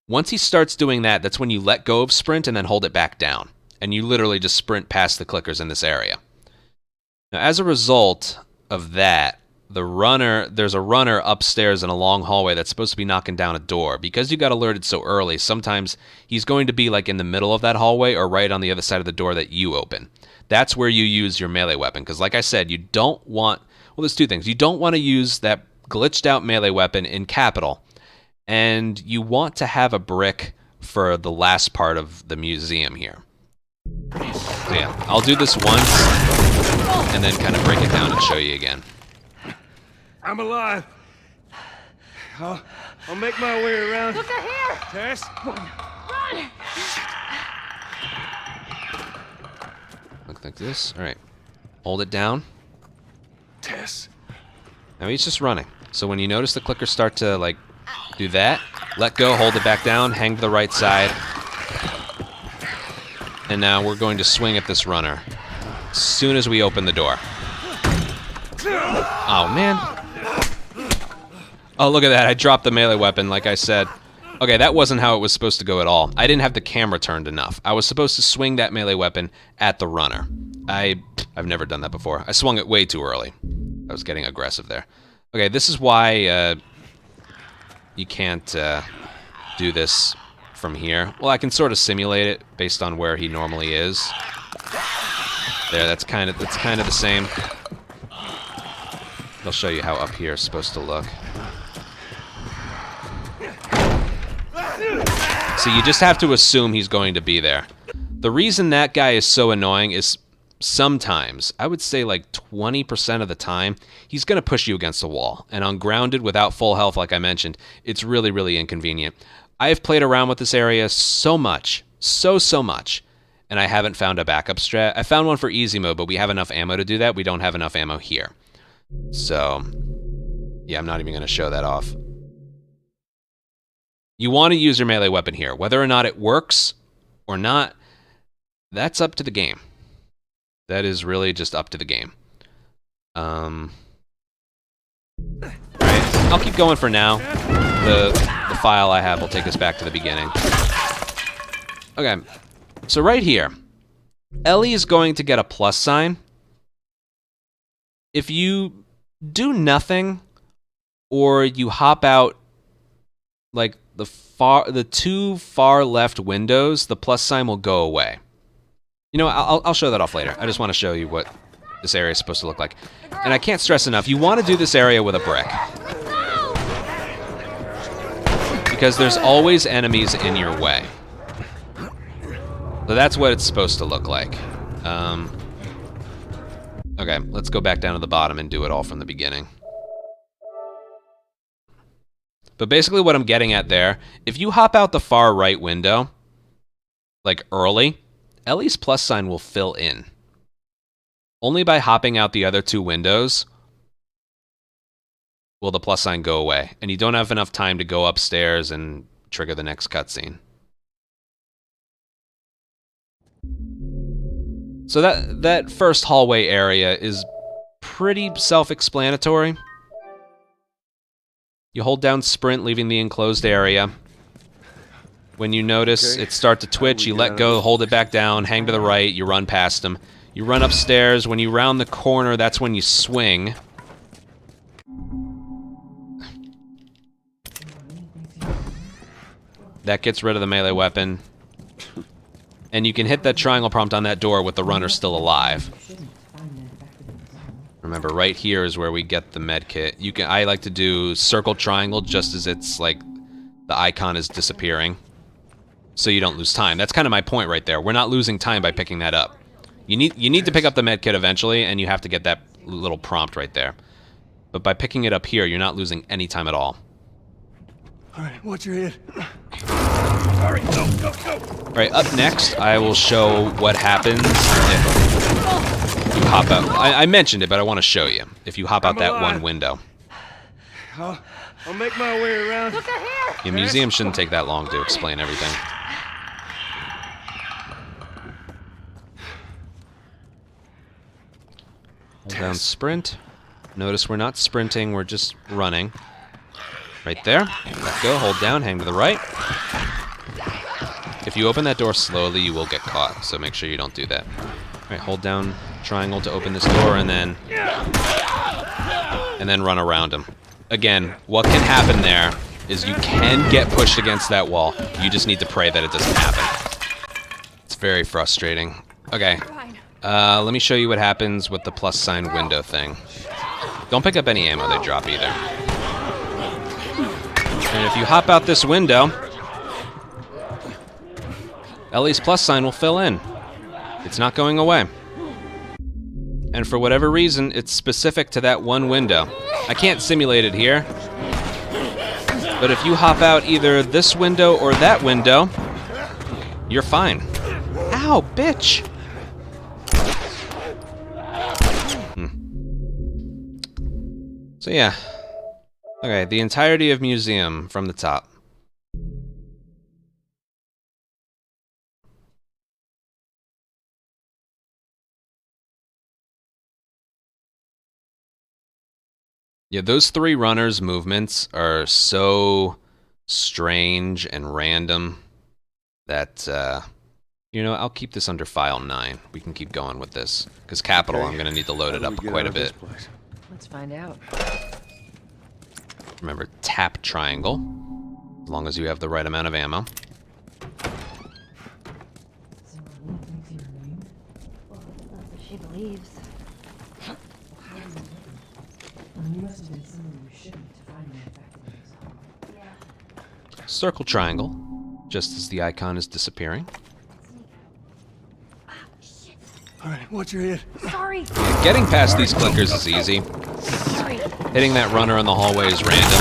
Once he starts doing that, that's when you let go of sprint and then hold it back down. And you literally just sprint past the clickers in this area. Now, as a result of that, there's a runner upstairs in a long hallway that's supposed to be knocking down a door. Because you got alerted so early, sometimes he's going to be like in the middle of that hallway or right on the other side of the door that you open. That's where you use your melee weapon, because like I said, you don't want... Well, there's two things. You don't want to use that glitched out melee weapon in Capital, and you want to have a brick for the last part of the museum here. So yeah, I'll do this once, and then kind of break it down and show you again. I'm alive. I'll make my way around. Look here! Tess? Run! Look like this. All right. Hold it down. Tess. Now he's just running. So when you notice the clicker start to, like, do that, let go, hold it back down, hang to the right side. And now we're going to swing at this runner as soon as we open the door. Oh, man. Oh, look at that. I dropped the melee weapon, like I said. Okay, that wasn't how it was supposed to go at all. I didn't have the camera turned enough. I was supposed to swing that melee weapon at the runner. I've never done that before. I swung it way too early. I was getting aggressive there. Okay, this is why you can't do this from here. Well, I can sort of simulate it based on where he normally is. There, that's kind of the same. I'll show you how up here is supposed to look. So you just have to assume he's going to be there. The reason that guy is so annoying is sometimes, I would say like 20% of the time, he's going to push you against the wall. And on grounded without full health, like I mentioned, it's really, really inconvenient. I have played around with this area so much, so much, and I haven't found a backup strat. I found one for easy mode, but we have enough ammo to do that. We don't have enough ammo here. So, yeah, I'm not even going to show that off. You want to use your melee weapon here. Whether or not it works or not, that's up to the game. That is really just up to the game. Alright, I'll keep going for now. The file I have will take us back to the beginning. Okay, so right here, Ellie is going to get a plus sign. If you do nothing, or you hop out like the two far left windows, the plus sign will go away. You know, I'll show that off later. I just want to show you what this area is supposed to look like. And I can't stress enough, you want to do this area with a brick. Because there's always enemies in your way. So that's what it's supposed to look like. Okay, let's go back down to the bottom and do it all from the beginning. But basically what I'm getting at there, if you hop out the far right window, like early, Ellie's plus sign will fill in. Only by hopping out the other two windows will the plus sign go away. And you don't have enough time to go upstairs and trigger the next cutscene. So that first hallway area is pretty self-explanatory. You hold down sprint, leaving the enclosed area. When you notice it start to twitch, you let go, hold it back down, hang to the right, you run past them. You run upstairs. When you round the corner, that's when you swing. That gets rid of the melee weapon. And you can hit that triangle prompt on that door with the runner still alive. Remember, right here is where we get the med kit. I like to do circle triangle just as it's like the icon is disappearing, so you don't lose time. That's kind of my point right there. We're not losing time by picking that up. You need to pick up the med kit eventually, and you have to get that little prompt right there. But by picking it up here, you're not losing any time at all. All right, watch your head. All right, go. All right, up next, I will show what happens if you hop out. I mentioned it, but I want to show you. If you hop out that one window. I'll make my way around. Look at here! Your museum shouldn't take that long to explain everything. Hold down sprint. Notice we're not sprinting, we're just running. Right there. Let go, hold down, hang to the right. If you open that door slowly, you will get caught, so make sure you don't do that. Alright, hold down triangle to open this door, and then and then run around him. Again, what can happen there is you can get pushed against that wall. You just need to pray that it doesn't happen. It's very frustrating. Okay, let me show you what happens with the plus sign window thing. Don't pick up any ammo they drop either. And if you hop out this window, Ellie's plus sign will fill in. It's not going away. And for whatever reason, it's specific to that one window. I can't simulate it here, but if you hop out either this window or that window, you're fine. Ow, bitch! So yeah. Okay, the entirety of museum from the top. Yeah, those three runners' movements are so strange and random that, you know, I'll keep this under file 9. We can keep going with this. Because Capital, I'm going to need to load it up quite a bit. Let's find out. Remember, tap triangle, as long as you have the right amount of ammo. Well, that's what she believes. You must have been someone you shouldn't to find me effectively. Yeah. Circle triangle, just as the icon is disappearing. All right, watch your head. Sorry. Yeah, getting past these clickers is easy. Sorry. Hitting that runner in the hallway is random.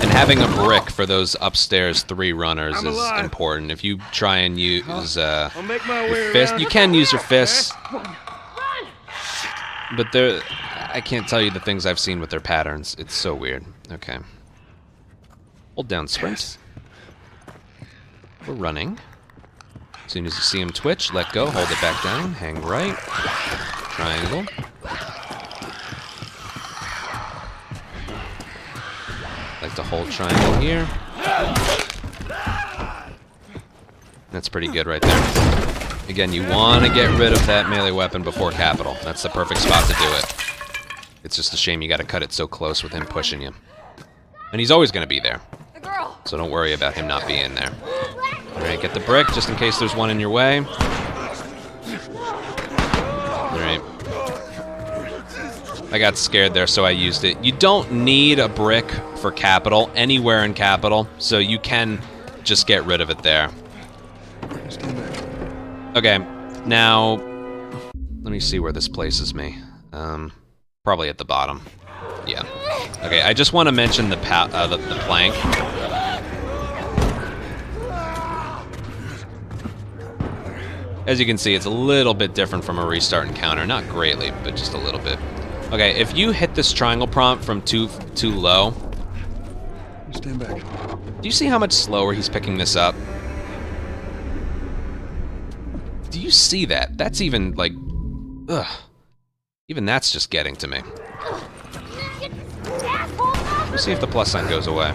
And having a brick for those upstairs 3 runners I'm is alive. important. If you try and use I'll make my your way fist, around. you can use your fists. But there, I can't tell you the things I've seen with their patterns. It's so weird. Okay. Hold down sprint. We're running. As soon as you see him twitch, let go, hold it back down, hang right. Triangle. Like to hold triangle here. That's pretty good right there. Again, you want to get rid of that melee weapon before Capital. That's the perfect spot to do it. It's just a shame you got to cut it so close with him pushing you. And he's always going to be there. The girl. So don't worry about him not being there. Alright, get the brick just in case there's one in your way. Alright. I got scared there, so I used it. You don't need a brick for Capital, anywhere in Capital, so you can just get rid of it there. Okay, now, let me see where this places me. Probably at the bottom. Yeah. Okay, I just want to mention the plank. As you can see, it's a little bit different from a restart encounter. Not greatly, but just a little bit. Okay, if you hit this triangle prompt from too low... Stand back. Do you see how much slower he's picking this up? Do you see that? That's even, like... Ugh. Even that's just getting to me. Let's see if the plus sign goes away.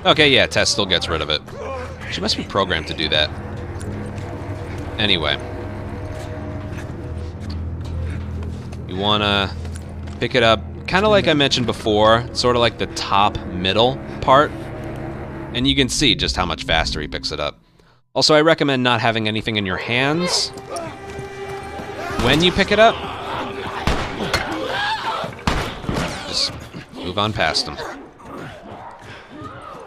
Okay, yeah, Tess still gets rid of it. She must be programmed to do that. Anyway. You wanna pick it up, kind of like I mentioned before, sort of like the top middle part. And you can see just how much faster he picks it up. Also, I recommend not having anything in your hands when you pick it up. Just move on past him.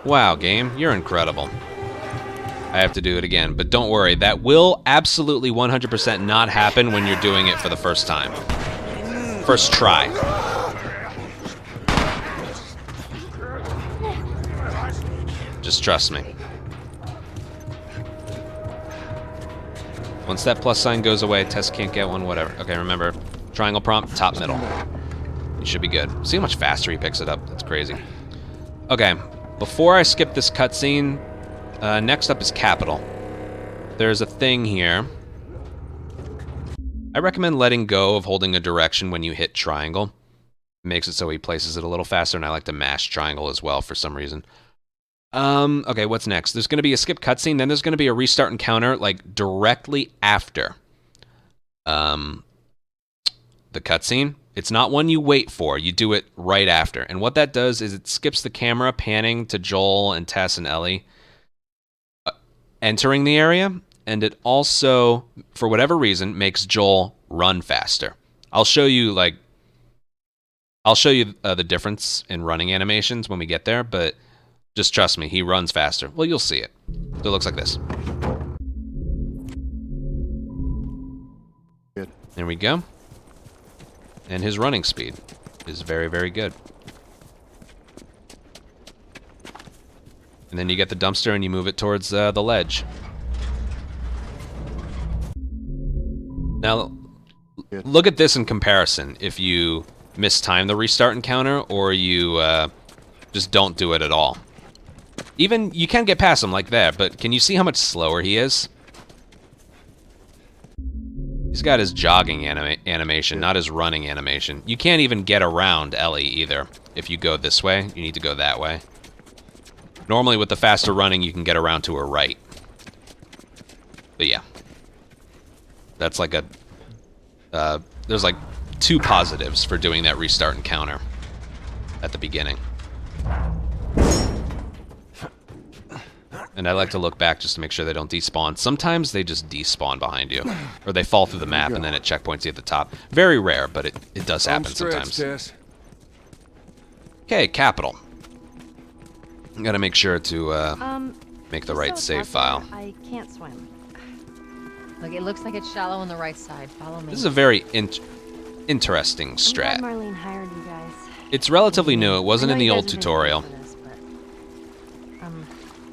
Wow, game, you're incredible. I have to do it again, but don't worry, that will absolutely 100% not happen when you're doing it for the first time. First try. Just trust me. Once that plus sign goes away, Tess can't get one, whatever. Okay, remember, triangle prompt, top middle. You should be good. See how much faster he picks it up? That's crazy. Okay, before I skip this cutscene, next up is Capital. There's a thing here. I recommend letting go of holding a direction when you hit triangle. It makes it so he places it a little faster, and I like to mash triangle as well for some reason. Okay, what's next? There's going to be a skip cutscene, then there's going to be a restart encounter, like, directly after. The the cutscene. It's not one you wait for. You do it right after. And what that does is it skips the camera panning to Joel and Tess and Ellie entering the area, and it also, for whatever reason, makes Joel run faster. I'll show you the difference in running animations when we get there, but just trust me, he runs faster. Well, you'll see it. So it looks like this. Good. There we go. And his running speed is very, very good. And then you get the dumpster and you move it towards the ledge. Now, look at this in comparison. If you mistime the restart encounter or you just don't do it at all. Even, you can get past him like that, but can you see how much slower he is? He's got his jogging animation, not his running animation. You can't even get around Ellie either. If you go this way, you need to go that way. Normally with the faster running, you can get around to her right. But yeah. That's like a... there's like 2 positives for doing that restart encounter at the beginning. And I like to look back just to make sure they don't despawn. Sometimes they just despawn behind you. Or they fall through the map and then it checkpoints you at the top. Very rare, but it does happen sometimes. Okay, capital. Gotta make sure to make the right save file. I can't swim. Look, it looks like it's shallow on the right side. Follow me. This is a very interesting I'm strat. glad Marlene hired you guys. It's relatively new. It wasn't I in know the you old guys have been tutorial. doing this,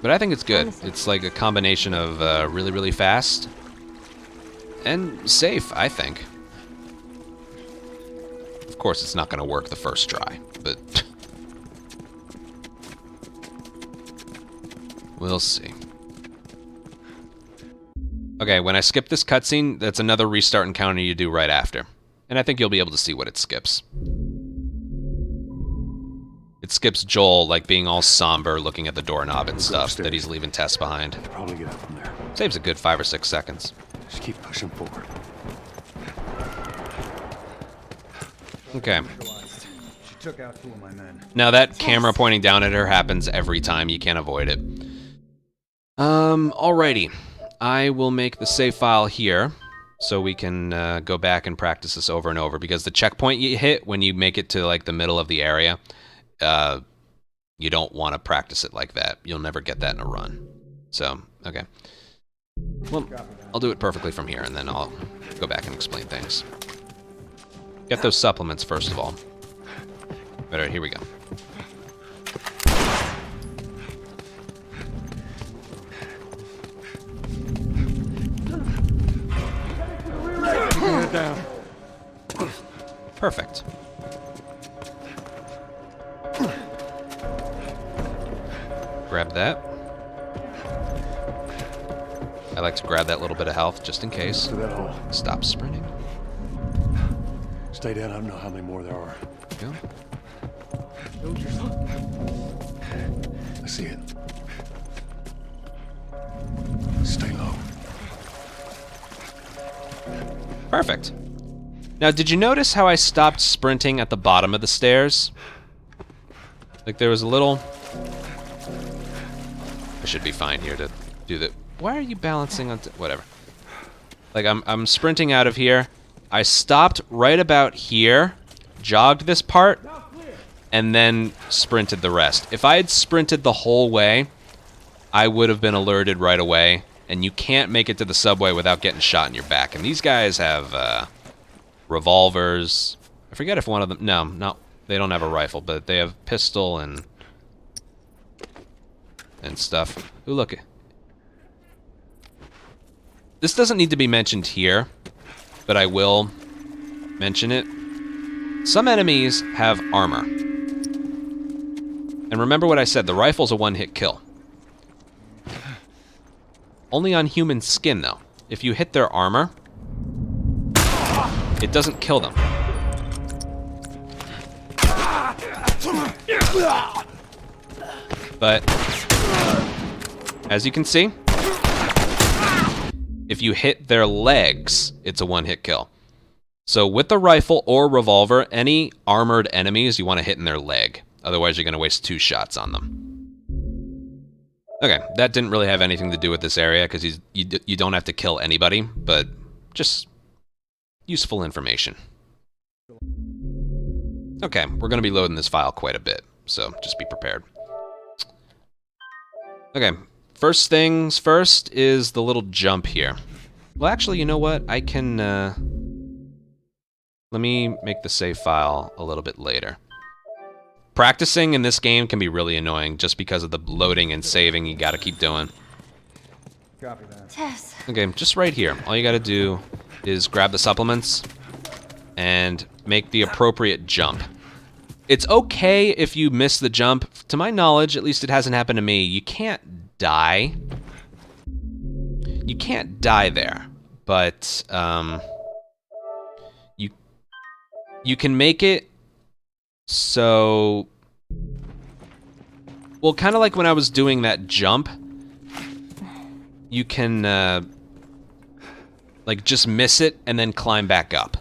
But I think it's good. honestly. It's like a combination of really, really fast and safe, I think. Of course, it's not going to work the first try, but we'll see. Okay, when I skip this cutscene, that's another restart encounter you do right after. And I think you'll be able to see what it skips. It skips Joel, like, being all somber, looking at the doorknob and stuff, that he's leaving Tess behind. Probably get out from there. Saves a good 5 or 6 seconds. Just keep pushing forward. Okay. She took out 2 of my men. Now that camera pointing down at her happens every time. You can't avoid it. Alrighty. I will make the save file here, so we can go back and practice this over and over, because the checkpoint you hit when you make it to, like, the middle of the area, you don't want to practice it like that. You'll never get that in a run. So, okay. Well, I'll do it perfectly from here, and then I'll go back and explain things. Get those supplements first of all. Alright, here we go. Get down. Perfect. Grab that. I like to grab that little bit of health just in case. To that hole. Stop sprinting. Stay down. I don't know how many more there are. Go. I see it. Stay low. Perfect. Now, did you notice how I stopped sprinting at the bottom of the stairs? Like there was a little... I should be fine here to do that. Why are you balancing on... whatever. Like, I'm sprinting out of here. I stopped right about here, jogged this part, and then sprinted the rest. If I had sprinted the whole way, I would have been alerted right away. And you can't make it to the subway without getting shot in your back. And these guys have revolvers. I forget if one of them... No, they don't have a rifle, but they have pistol and stuff. Ooh, look. This doesn't need to be mentioned here, but I will mention it. Some enemies have armor. And remember what I said, the rifle's a one-hit kill. Only on human skin, though. If you hit their armor, it doesn't kill them. But, as you can see, if you hit their legs, it's a one-hit kill. So with the rifle or revolver, any armored enemies you want to hit in their leg. Otherwise, you're going to waste 2 shots on them. Okay, that didn't really have anything to do with this area because you don't have to kill anybody, but just useful information. Okay, we're going to be loading this file quite a bit, so just be prepared. Okay, first things first is the little jump here. Well, actually, you know what? I can... let me make the save file a little bit later. Practicing in this game can be really annoying just because of the loading and saving you gotta keep doing. Copy that. Tess. Okay, just right here. All you gotta do is grab the supplements and make the appropriate jump. It's okay if you miss the jump. To my knowledge, at least it hasn't happened to me, you can't die. You can't die there, but you can make it so... Well, kind of like when I was doing that jump, you can like just miss it and then climb back up.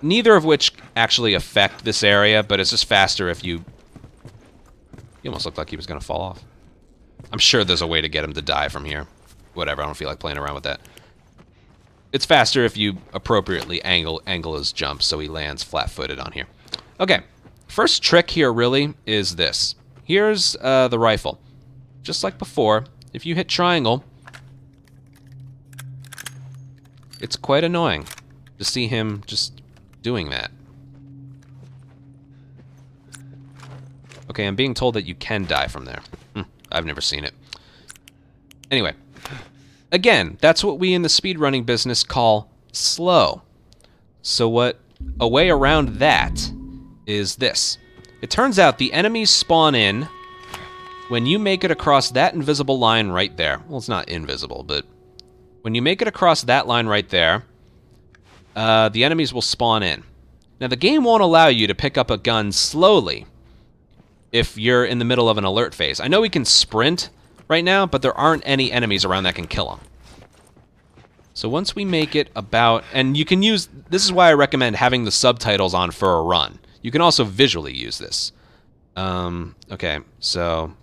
Neither of which actually affect this area, but it's just faster if you... He almost looked like he was going to fall off. I'm sure there's a way to get him to die from here. Whatever, I don't feel like playing around with that. It's faster if you appropriately angle his jump so he lands flat-footed on here. Okay, first trick here really is this. Here's the rifle. Just like before, if you hit triangle, it's quite annoying to see him just doing that. Okay, I'm being told that you can die from there. I've never seen it. Anyway. Again, that's what we in the speedrunning business call slow. So what a way around that is this. It turns out the enemies spawn in when you make it across that invisible line right there. Well, it's not invisible, but when you make it across that line right there, the enemies will spawn in. Now, the game won't allow you to pick up a gun slowly if you're in the middle of an alert phase. I know we can sprint right now, but there aren't any enemies around that can kill them. So once we make it about... And you can use... This is why I recommend having the subtitles on for a run. You can also visually use this. Okay, so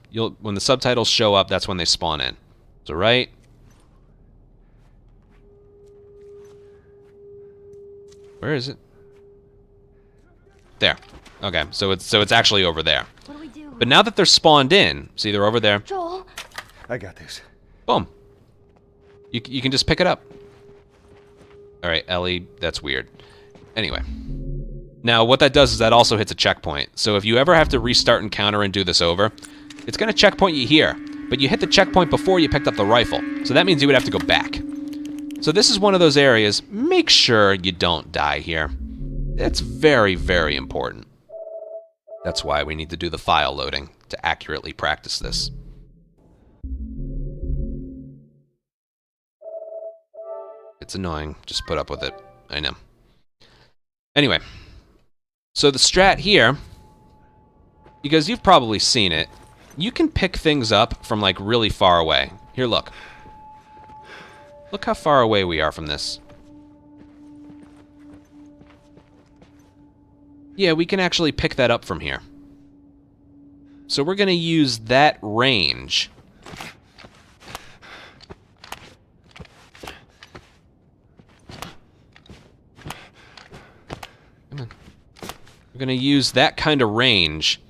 when the subtitles show up, that's when they spawn in. So right... Where is it? There. Okay, so it's actually over there. What do we do? But now that they're spawned in, see, they're over there. Joel? I got this. Boom. You can just pick it up. All right, Ellie, that's weird. Anyway. Now, what that does is that also hits a checkpoint. So if you ever have to restart encounter and do this over, it's going to checkpoint you here. But you hit the checkpoint before you picked up the rifle. So that means you would have to go back. So this is one of those areas. Make sure you don't die here. It's very, very important. That's why we need to do the file loading to accurately practice this. It's annoying. Just put up with it. I know. Anyway. So the strat here, because you've probably seen it, you can pick things up from like really far away. Here, look. Look how far away we are from this. Yeah, we can actually pick that up from here. So we're going to use that range. Come on. We're going to use that kind of range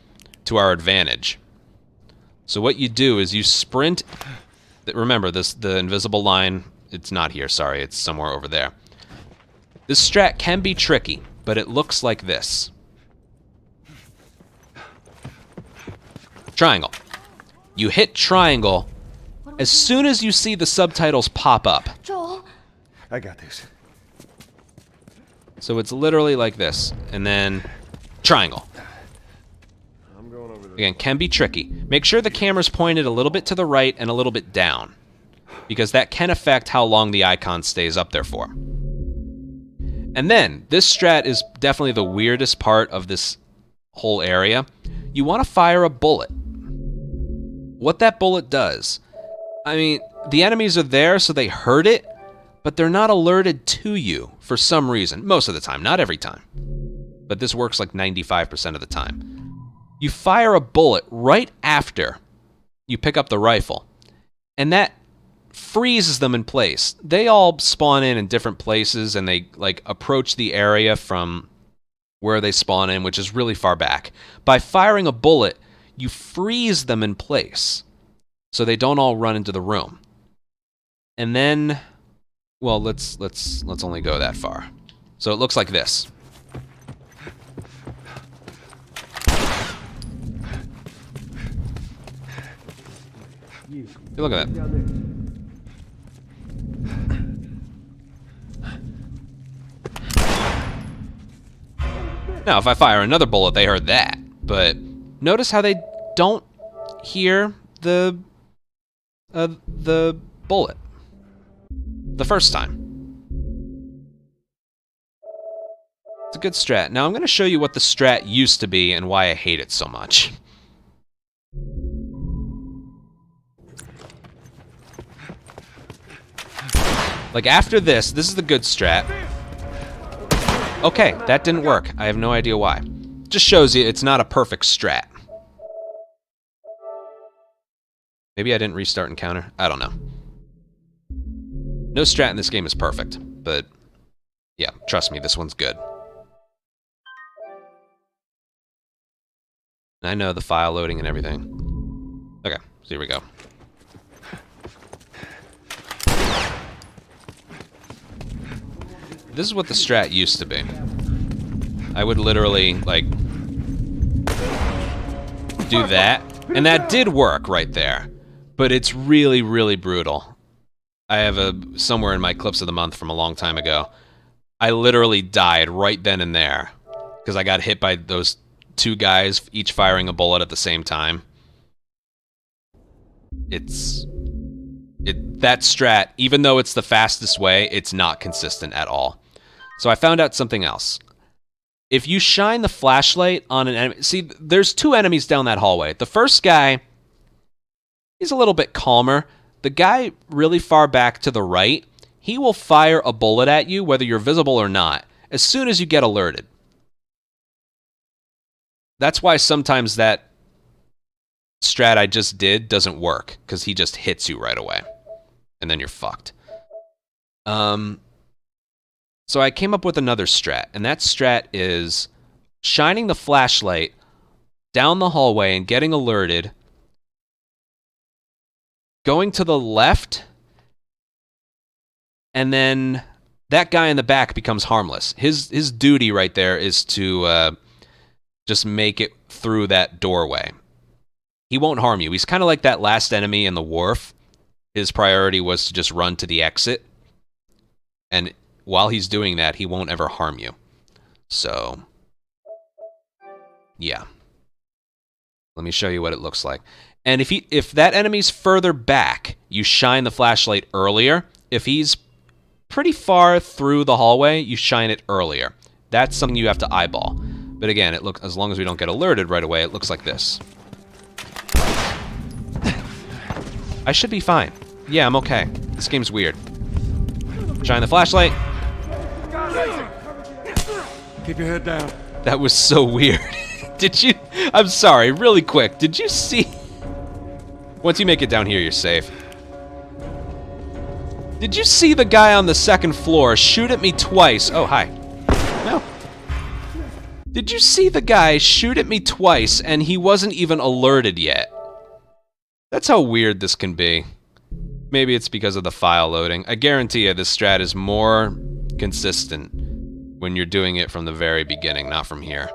to our advantage. So what you do is you sprint. Remember, the invisible line, it's not here, sorry, it's somewhere over there. This strat can be tricky, but it looks like this. Triangle. You hit triangle as soon as you see the subtitles pop up. Joel? I got this. So it's literally like this, and then triangle. I'm going over there. Again, can be tricky. Make sure the camera's pointed a little bit to the right and a little bit down, because that can affect how long the icon stays up there for. And then, this strat is definitely the weirdest part of this whole area. You want to fire a bullet. What that bullet does, I mean, the enemies are there, so they heard it, but they're not alerted to you for some reason. Most of the time, not every time. But this works like 95% of the time. You fire a bullet right after you pick up the rifle, and that freezes them in place. They all spawn in different places, and they like approach the area from where they spawn in, which is really far back. By firing a bullet, you freeze them in place so they don't all run into the room. And then, well, let's only go that far. So it looks like this. Hey, look at that. Now, if I fire another bullet, they heard that. But notice how they don't hear the bullet the first time. It's a good strat. Now I'm going to show you what the strat used to be and why I hate it so much. Like after this is the good strat. Okay, that didn't work. I have no idea why. Just shows you it's not a perfect strat. Maybe I didn't restart encounter. I don't know. No strat in this game is perfect, but yeah, trust me, this one's good. I know the file loading and everything. Okay, so here we go. This is what the strat used to be. I would literally, like, do that, and that did work right there. But it's really, really brutal. I have somewhere in my clips of the month from a long time ago. I literally died right then and there because I got hit by those two guys, each firing a bullet at the same time. That strat, even though it's the fastest way, it's not consistent at all. So I found out something else. If you shine the flashlight on an enemy... See, there's two enemies down that hallway. The first guy, he's a little bit calmer. The guy really far back to the right, he will fire a bullet at you, whether you're visible or not, as soon as you get alerted. That's why sometimes that strat I just did doesn't work, because he just hits you right away. And then you're fucked. So I came up with another strat, and that strat is shining the flashlight down the hallway and getting alerted, going to the left, and then that guy in the back becomes harmless. His duty right there is to just make it through that doorway. He won't harm you. He's kind of like that last enemy in the wharf. His priority was to just run to the exit, and while he's doing that, he won't ever harm you. So, yeah. Let me show you what it looks like. And if that enemy's further back, you shine the flashlight earlier. If he's pretty far through the hallway, you shine it earlier. That's something you have to eyeball. But again, as long as we don't get alerted right away, it looks like this. I should be fine. Yeah, I'm okay. This game's weird. Shine the flashlight. Keep your head down. That was so weird. Did you... I'm sorry, really quick. Did you see... Once you make it down here, you're safe. Did you see the guy on the second floor shoot at me twice? Oh, hi. No. Did you see the guy shoot at me twice and he wasn't even alerted yet? That's how weird this can be. Maybe it's because of the file loading. I guarantee you this strat is more consistent when you're doing it from the very beginning, not from here.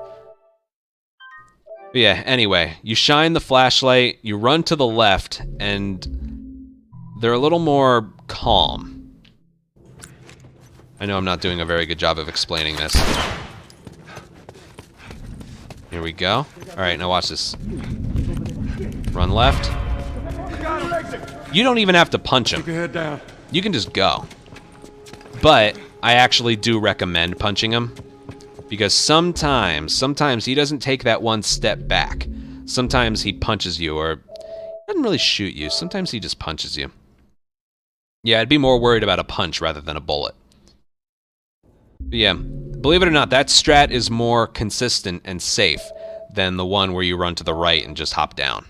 But yeah, anyway, you shine the flashlight, you run to the left, and they're a little more calm. I know I'm not doing a very good job of explaining this. Here we go. Alright, now watch this. Run left. You don't even have to punch him. Keep your head down. You can just go. But I actually do recommend punching him, because sometimes he doesn't take that one step back. Sometimes he punches you, or doesn't really shoot you. Sometimes he just punches you. Yeah, I'd be more worried about a punch rather than a bullet. But yeah, believe it or not, that strat is more consistent and safe than the one where you run to the right and just hop down.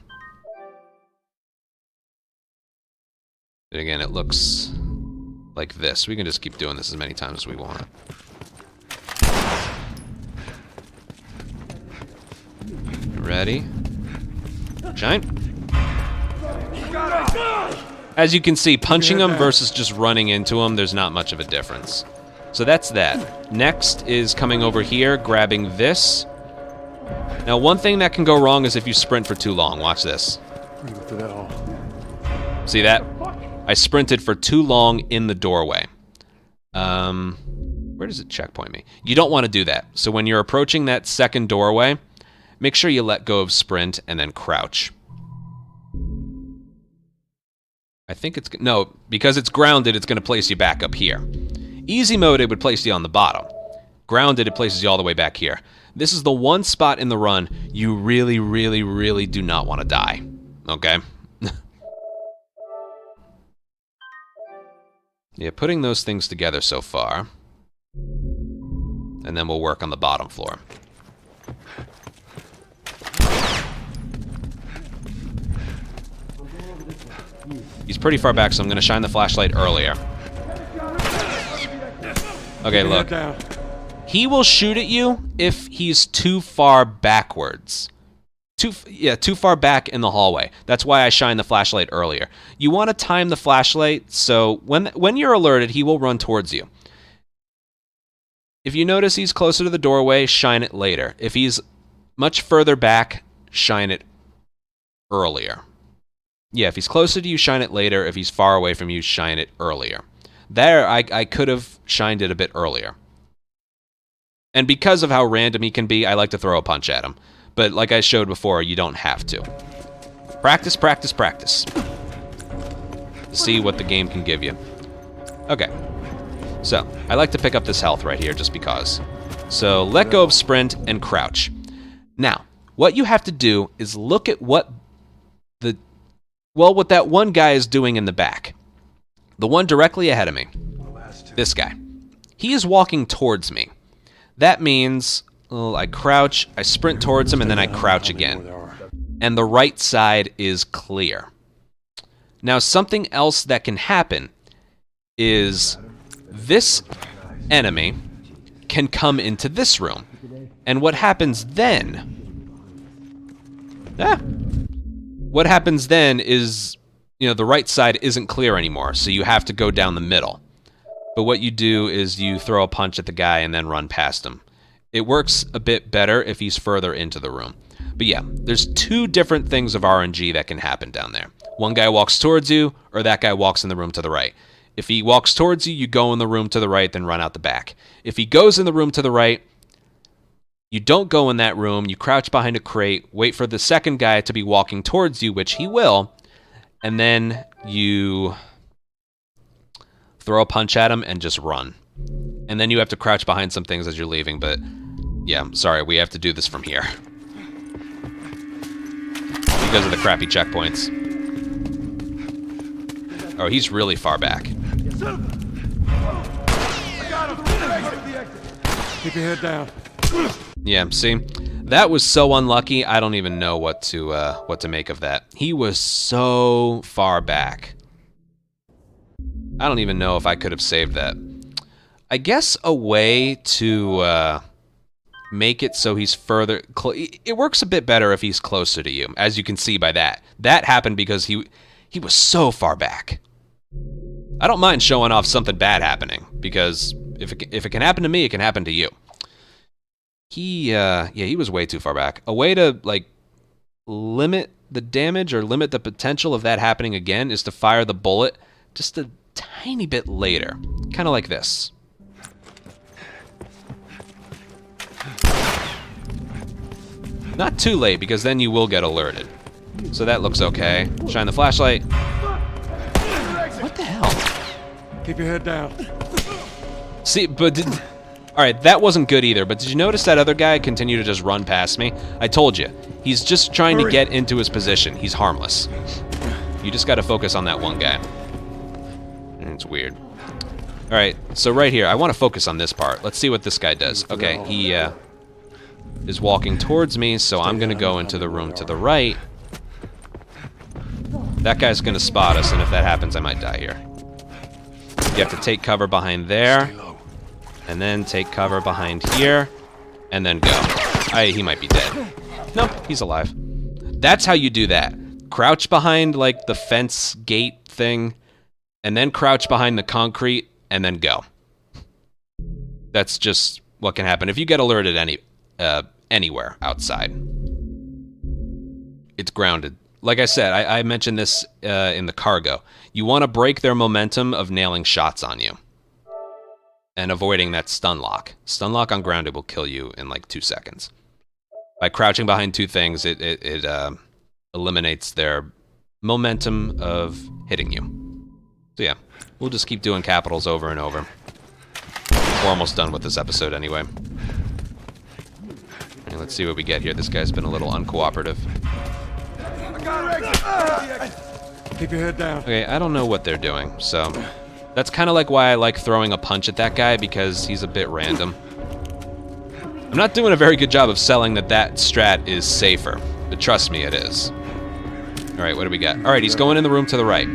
And again, it looks like this. We can just keep doing this as many times as we want. Ready? Shine. As you can see, punching them versus just running into them, there's not much of a difference. So that's that. Next is coming over here, grabbing this. Now, one thing that can go wrong is if you sprint for too long. Watch this. See that? I sprinted for too long in the doorway. Where does it checkpoint me? You don't want to do that. So when you're approaching that second doorway, make sure you let go of sprint and then crouch. I think it's... No, because it's grounded, it's going to place you back up here. Easy mode, it would place you on the bottom. Grounded, it places you all the way back here. This is the one spot in the run you really, really, really do not want to die. Okay? Yeah, putting those things together so far. And then we'll work on the bottom floor. He's pretty far back, so I'm going to shine the flashlight earlier. Okay, look. He will shoot at you if he's too far backwards. Too far back in the hallway. That's why I shined the flashlight earlier. You want to time the flashlight so when you're alerted, he will run towards you. If you notice he's closer to the doorway, shine it later. If he's much further back, shine it earlier. Yeah, if he's closer to you, shine it later. If he's far away from you, shine it earlier. There, I could have shined it a bit earlier. And because of how random he can be, I like to throw a punch at him. But like I showed before, you don't have to. Practice, practice, practice. See what the game can give you. Okay. So, I like to pick up this health right here just because. So, let go of sprint and crouch. Now, what you have to do is look at what that one guy is doing in the back. The one directly ahead of me. This guy. He is walking towards me. That means I crouch, I sprint towards him, and then I crouch again. And the right side is clear. Now, something else that can happen is this enemy can come into this room. And what happens then... What happens then is, the right side isn't clear anymore, so you have to go down the middle. But what you do is you throw a punch at the guy and then run past him. It works a bit better if he's further into the room. But yeah, there's two different things of RNG that can happen down there. One guy walks towards you, or that guy walks in the room to the right. If he walks towards you, you go in the room to the right, then run out the back. If he goes in the room to the right, you don't go in that room, you crouch behind a crate, wait for the second guy to be walking towards you, which he will, and then you throw a punch at him and just run. And then you have to crouch behind some things as you're leaving, but yeah, sorry, we have to do this from here. Because of the crappy checkpoints. Oh, he's really far back. Keep your head down. Yeah, see? That was so unlucky, I don't even know what to make of that. He was so far back. I don't even know if I could have saved that. I guess a way to make it so he's further... It works a bit better if he's closer to you, as you can see by that. That happened because he was so far back. I don't mind showing off something bad happening, because if it can happen to me, it can happen to you. He was way too far back. A way to, limit the damage or limit the potential of that happening again is to fire the bullet just a tiny bit later. Kind of like this. Not too late, because then you will get alerted. So that looks okay. Shine the flashlight. What the hell? Keep your head down. See, but... Alright, that wasn't good either, but did you notice that other guy continue to just run past me? I told you. He's just trying to get into his position. He's harmless. You just gotta focus on that one guy. Something's weird. Alright, so right here, I want to focus on this part. Let's see what this guy does. Okay, he is walking towards me, so I'm going to go into the room to the right. That guy's going to spot us, and if that happens, I might die here. You have to take cover behind there, and then take cover behind here, and then go. He might be dead. Nope, he's alive. That's how you do that. Crouch behind, like, the fence gate thing, and then crouch behind the concrete, and then go. That's just what can happen. If you get alerted anywhere outside, it's grounded. Like I said, I mentioned this in the cargo. You want to break their momentum of nailing shots on you and avoiding that stun lock. Stun lock on grounded will kill you in like 2 seconds. By crouching behind two things, it eliminates their momentum of hitting you. So yeah, we'll just keep doing capitals over and over. We're almost done with this episode anyway. Okay, let's see what we get here. This guy's been a little uncooperative. Keep your head down. Okay, I don't know what they're doing, so that's kind of like why I like throwing a punch at that guy, because he's a bit random. I'm not doing a very good job of selling that strat is safer, but trust me, it is. Alright, what do we got? Alright, he's going in the room to the right.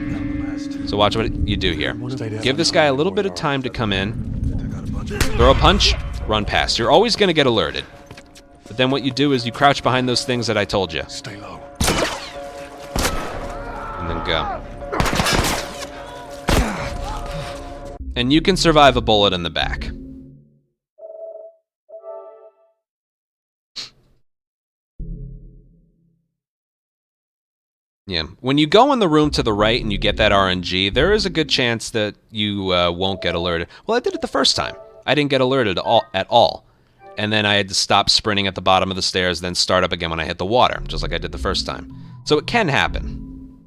So watch what you do here. Give this guy a little bit of time to come in. Throw a punch, run past. You're always going to get alerted. But then what you do is you crouch behind those things that I told you. Stay low. And then go. And you can survive a bullet in the back. Yeah, when you go in the room to the right and you get that RNG, there is a good chance that you won't get alerted. Well, I did it the first time. I didn't get alerted at all. And then I had to stop sprinting at the bottom of the stairs, then start up again when I hit the water, just like I did the first time. So it can happen.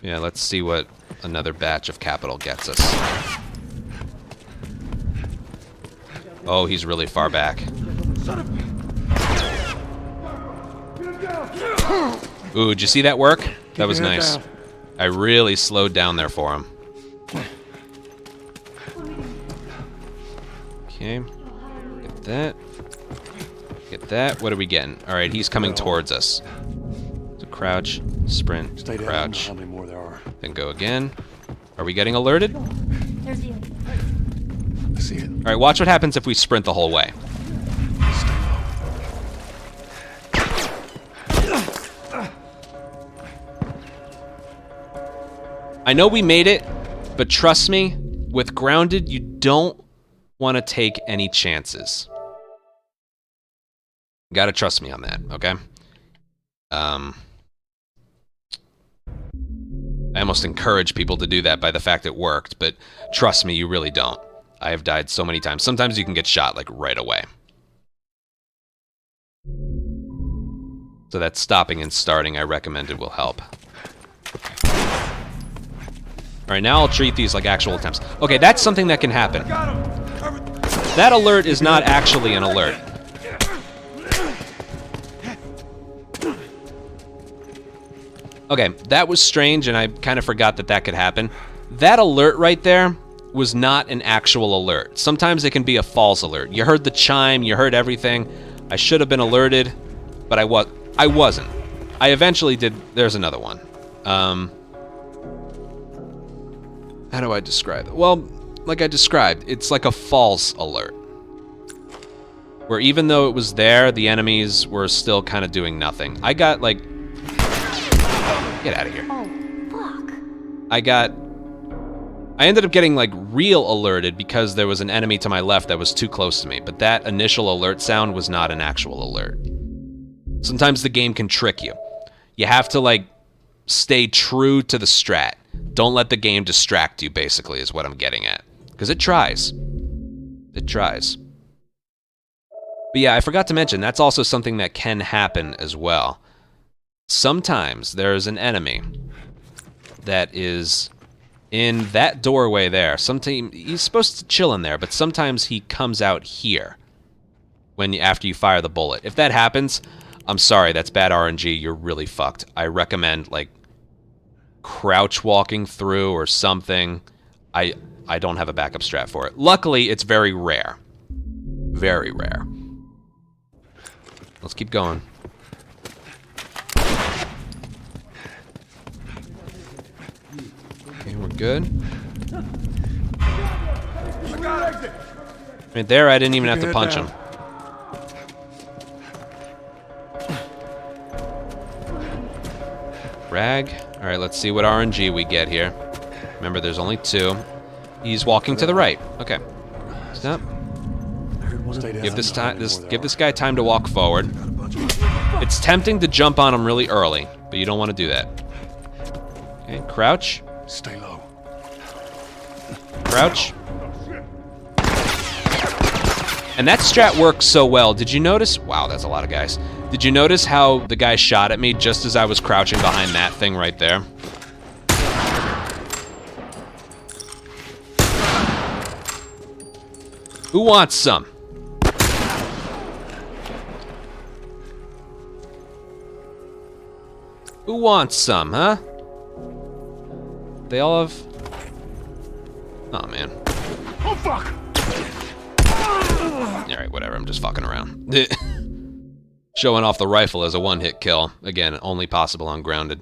Yeah, let's see what another batch of capital gets us. Oh, he's really far back. Ooh, did you see that work? That was nice. I really slowed down there for him. Okay. Get that. Get that. What are we getting? Alright, he's coming towards us. So crouch, sprint, crouch. How many more there are? Then go again. Are we getting alerted? There's the... I see it. Alright, watch what happens if we sprint the whole way. I know we made it, but trust me, with grounded, you don't want to take any chances. You gotta trust me on that, okay? I almost encourage people to do that by the fact it worked, but trust me, you really don't. I have died so many times. Sometimes you can get shot, like, right away. So that stopping and starting I recommended will help. Alright, now I'll treat these like actual attempts. Okay, that's something that can happen. That alert is not actually an alert. Okay, that was strange, and I kind of forgot that that could happen. That alert right there was not an actual alert. Sometimes it can be a false alert. You heard the chime, you heard everything. I should have been alerted, but I wasn't. I eventually did. There's another one. How do I describe it? Well, like I described, it's like a false alert. Where even though it was there, the enemies were still kind of doing nothing. I got, like... Get out of here. Oh, fuck. I ended up getting, like, real alerted because there was an enemy to my left that was too close to me. But that initial alert sound was not an actual alert. Sometimes the game can trick you. You have to, like, stay true to the strat. Don't let the game distract you, basically, is what I'm getting at. Because it tries. It tries. But yeah, I forgot to mention, that's also something that can happen as well. Sometimes there's an enemy that is in that doorway there. Sometimes he's supposed to chill in there, but sometimes he comes out here after you fire the bullet. If that happens, I'm sorry, that's bad RNG. You're really fucked. I recommend, like, crouch walking through or something. I don't have a backup strat for it. Luckily, it's very rare. Very rare. Let's keep going. Okay, we're good. Right there, I didn't even have to punch him. Rag. Alright, let's see what RNG we get here. Remember, there's only 2. He's walking to the right. Okay. Stop. Give this guy time to walk forward. It's tempting to jump on him really early, but you don't want to do that. Okay, crouch. Stay low. Crouch. And that strat works so well. Did you notice? Wow, that's a lot of guys. Did you notice how the guy shot at me just as I was crouching behind that thing right there? Who wants some? Who wants some, huh? They all have... Oh, man. Oh, fuck! Alright, whatever, I'm just fucking around. Showing off the rifle as a one-hit kill. Again, only possible on grounded.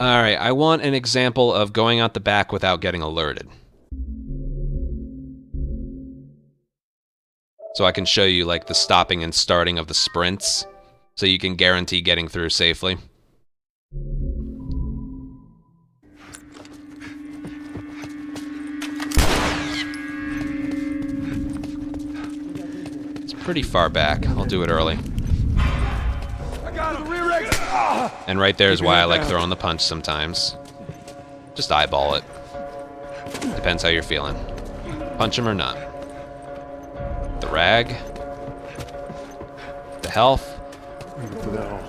Alright, I want an example of going out the back without getting alerted. So I can show you, like, the stopping and starting of the sprints, so you can guarantee getting through safely. It's pretty far back. I'll do it early. And right there is why I like throwing the punch sometimes. Just eyeball it. Depends how you're feeling. Punch him or not. The rag. The health.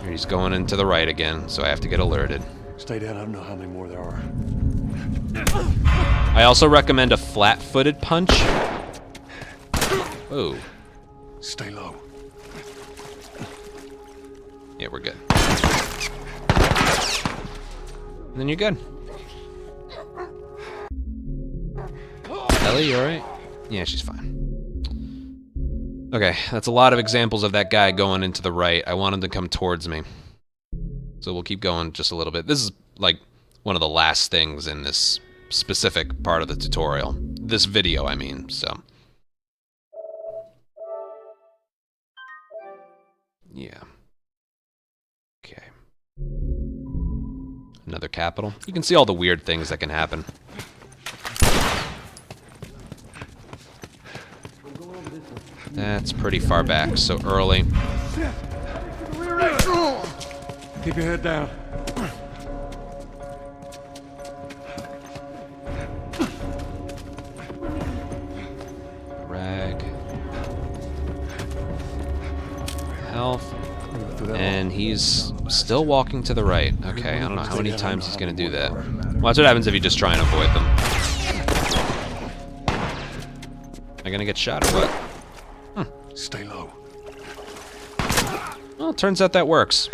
Here he's going into the right again, so I have to get alerted. Stay down. I don't know how many more there are. I also recommend a flat-footed punch. Ooh. Stay low. Yeah, we're good. And then you're good. Ellie, you alright? Yeah, she's fine. Okay, that's a lot of examples of that guy going into the right. I want him to come towards me. So we'll keep going just a little bit. This is, like, one of the last things in this specific part of the tutorial. This video, I mean, so. Yeah. Okay. Another capital. You can see all the weird things that can happen. That's pretty far back, so early. Keep your head down. Rag. Health. And he's still walking to the right. Okay, I don't know how many times he's gonna do that. Well, that's what happens if you just try and avoid them. Am I gonna get shot or what? Stay low. Well, it turns out that works.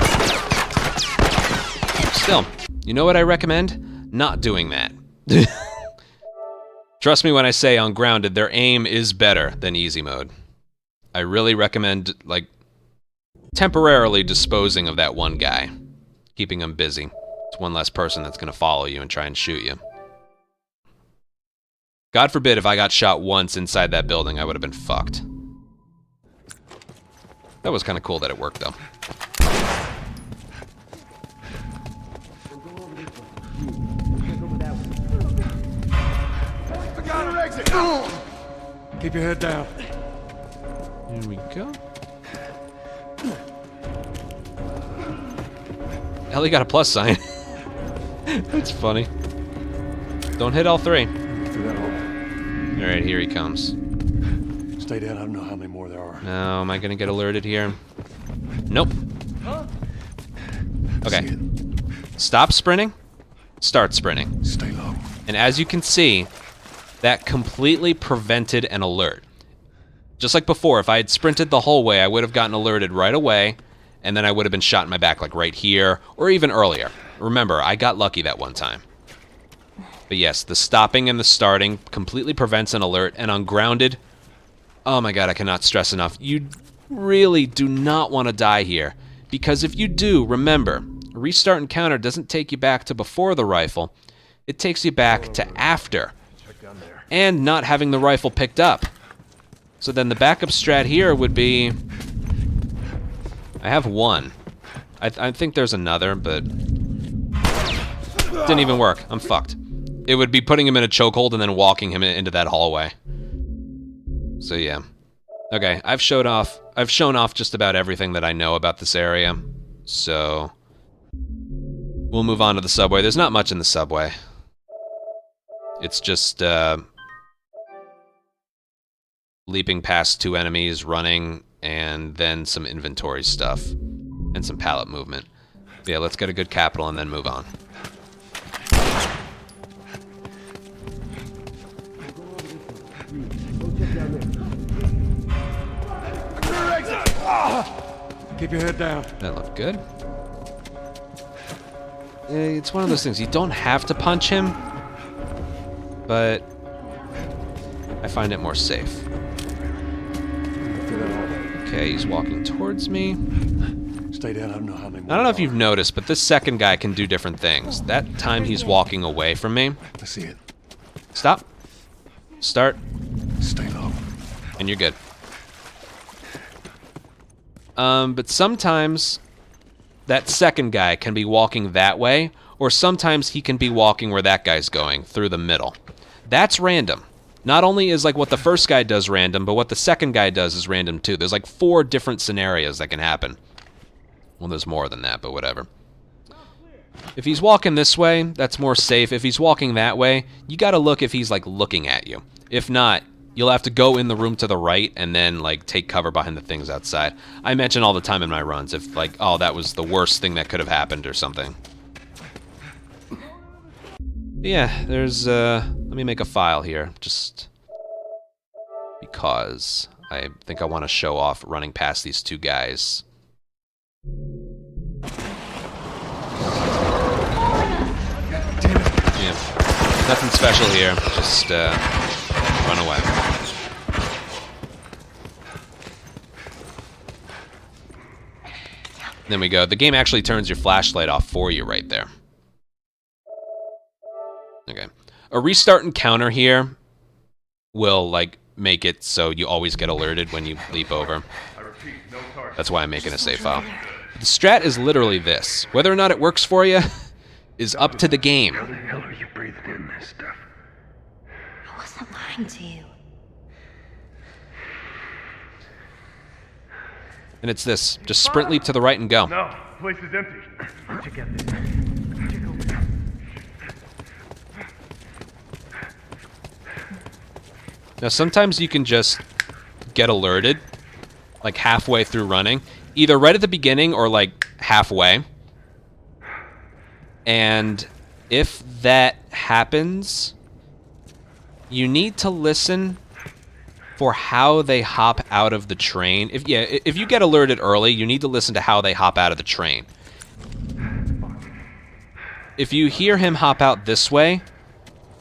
Still, you know what I recommend? Not doing that. Trust me when I say on grounded, their aim is better than easy mode. I really recommend, like, temporarily disposing of that one guy. Keeping him busy. It's one less person that's gonna follow you and try and shoot you. God forbid if I got shot once inside that building, I would have been fucked. That was kind of cool that it worked, though. Keep your head down. Here we go. Ellie got a plus sign. That's funny. Don't hit all 3. Through that hole. Alright, here he comes. Stay down. I don't know how many more there are. Now, am I gonna get alerted here? Nope. Okay. Stop sprinting. Start sprinting. Stay low. And as you can see, that completely prevented an alert. Just like before, if I had sprinted the whole way, I would have gotten alerted right away, and then I would have been shot in my back, like right here, or even earlier. Remember, I got lucky that one time. But yes, the stopping and the starting completely prevents an alert, and on grounded, oh my god, I cannot stress enough. You really do not want to die here, because if you do, remember, restart encounter doesn't take you back to before the rifle, it takes you back to after, and not having the rifle picked up. So then the backup strat here would be, I have one. I think there's another, but didn't even work. I'm fucked. It would be putting him in a chokehold and then walking him into that hallway. So yeah. Okay, I've shown off just about everything that I know about this area. So we'll move on to the subway. There's not much in the subway. It's just leaping past 2 enemies, running, and then some inventory stuff and some pallet movement. Yeah, let's get a good capital and then move on. Keep your head down. That looked good. It's one of those things, you don't have to punch him, but I find it more safe. Okay, he's walking towards me. Stay down. I don't know how many more. I don't know if you've noticed, but this second guy can do different things. That time he's walking away from me. I see it. Stop. Start. Stay low. And you're good. But sometimes that second guy can be walking that way, or sometimes he can be walking where that guy's going, through the middle. That's random. Not only is like what the first guy does random, but what the second guy does is random too. There's like 4 different scenarios that can happen. Well, there's more than that, but whatever. If he's walking this way, that's more safe. If he's walking that way, you gotta look if he's like looking at you. If not, you'll have to go in the room to the right and then like take cover behind the things outside. I mention all the time in my runs if like, oh, that was the worst thing that could have happened or something. Yeah, there's let me make a file here just because I think I want to show off running past these 2 guys. Yeah, nothing special here, just run away. There we go. The game actually turns your flashlight off for you right there. Okay. A restart encounter here will like make it so you always get alerted when you leap over. That's why I'm making a save file. The strat is literally this. Whether or not it works for you is up to the game. How the hell are you breathing in this stuff? I wasn't lying to you. And it's this. Just sprint leap to the right and go. No, the place is empty. Check out this. Now sometimes you can just get alerted, like halfway through running, either right at the beginning or like halfway. And if that happens, you need to listen for how they hop out of the train. If you get alerted early, you need to listen to how they hop out of the train. If you hear him hop out this way,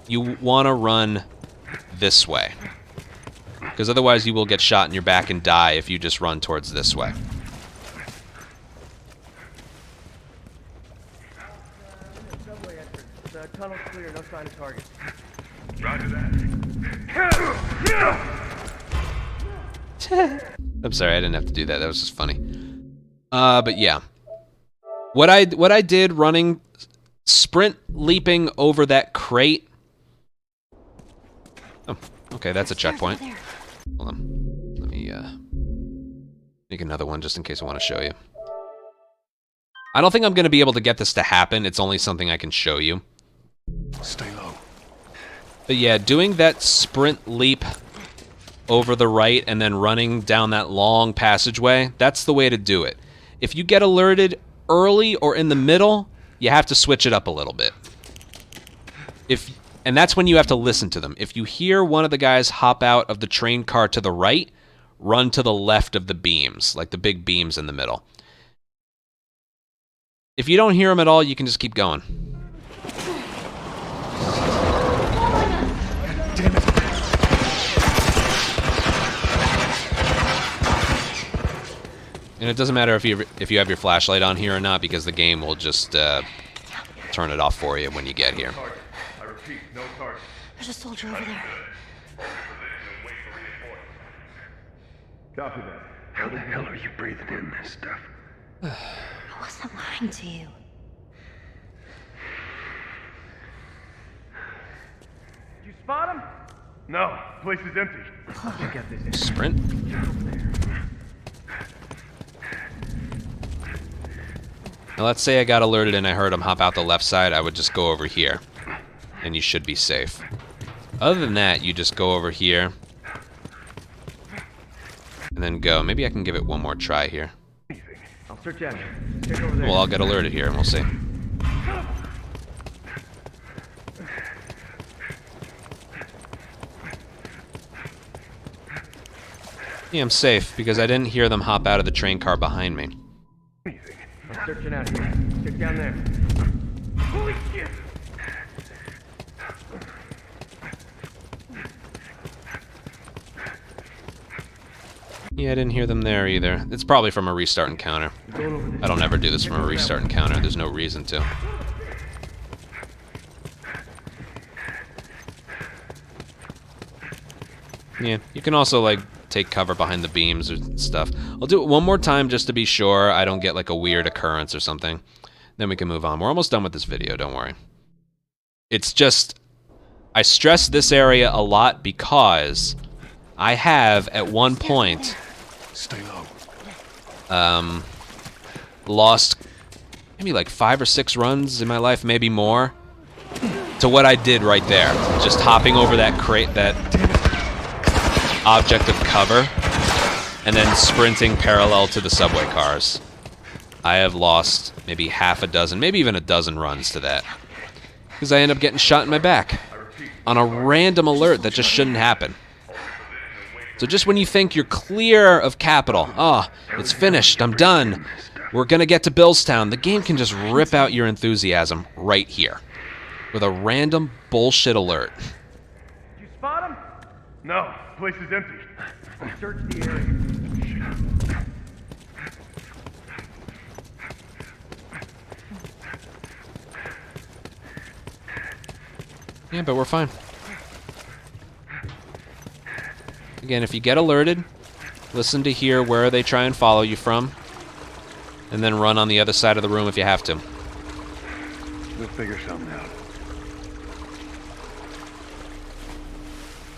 you want to run this way. Because otherwise you will get shot in your back and die if you just run towards this way. Subway entrance. The tunnel's clear, no sign of target. Roger that. I'm sorry, I didn't have to do that. That was just funny. But yeah. What I did running, sprint leaping over that crate. Oh, okay, that's a checkpoint. Hold on. Let me make another one just in case I want to show you. I don't think I'm going to be able to get this to happen. It's only something I can show you. Stay low. But yeah, doing that sprint leap over the right and then running down that long passageway, that's the way to do it. If you get alerted early or in the middle, you have to switch it up a little bit. And that's when you have to listen to them. If you hear one of the guys hop out of the train car to the right, run to the left of the beams, like the big beams in the middle. If you don't hear them at all, you can just keep going. And it doesn't matter if you have your flashlight on here or not, because the game will just turn it off for you when you get here. I repeat, no target. There's a soldier over there. Copy that. How the hell are you breathing in this stuff? I wasn't lying to you. Did you spot him? No, place is empty. Sprint. Now let's say I got alerted and I heard him hop out the left side, I would just go over here. And you should be safe. Other than that, you just go over here. And then go. Maybe I can give it one more try here. I'll search out here. Check over there. Well, I'll get alerted here and we'll see. Yeah, I'm safe because I didn't hear them hop out of the train car behind me. I'm searching out here. Check down there. Holy shit! Yeah, I didn't hear them there either. It's probably from a restart encounter. I don't ever do this from a restart encounter. There's no reason to. Yeah, you can also, like, take cover behind the beams or stuff. I'll do it one more time just to be sure I don't get, like, a weird occurrence or something. Then we can move on. We're almost done with this video, don't worry. It's just... I stress this area a lot because I have, at one point... Stay low. Lost maybe like 5 or 6 runs in my life, maybe more, to what I did right there. Just hopping over that crate, that object of cover, and then sprinting parallel to the subway cars. I have lost maybe half a dozen, maybe even a dozen runs to that. Because I end up getting shot in my back on a random alert that just shouldn't happen. So just when you think you're clear of Capital, oh, it's finished, I'm done, we're gonna get to Billstown, the game can just rip out your enthusiasm right here with a random bullshit alert. Did you spot him? No, place is empty. I'll search the area. Yeah, but we're fine. Again, if you get alerted, listen to hear where they try and follow you from, and then run on the other side of the room if you have to. We'll figure something out.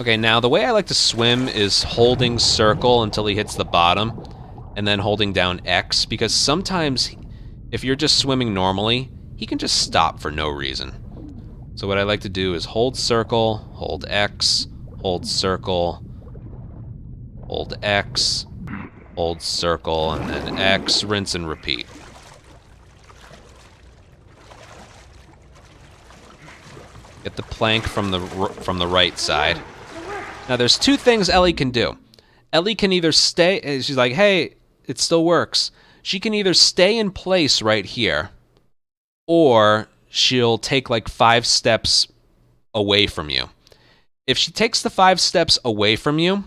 Okay, now the way I like to swim is holding circle until he hits the bottom, and then holding down X, because sometimes if you're just swimming normally, he can just stop for no reason. So what I like to do is hold circle, hold X, hold circle, hold X, hold circle, and then X, rinse and repeat. Get the plank from the right side. Now there's 2 things Ellie can do. Ellie can either stay, she's like, hey, it still works. She can either stay in place right here, or she'll take like 5 steps away from you. If she takes the 5 steps away from you,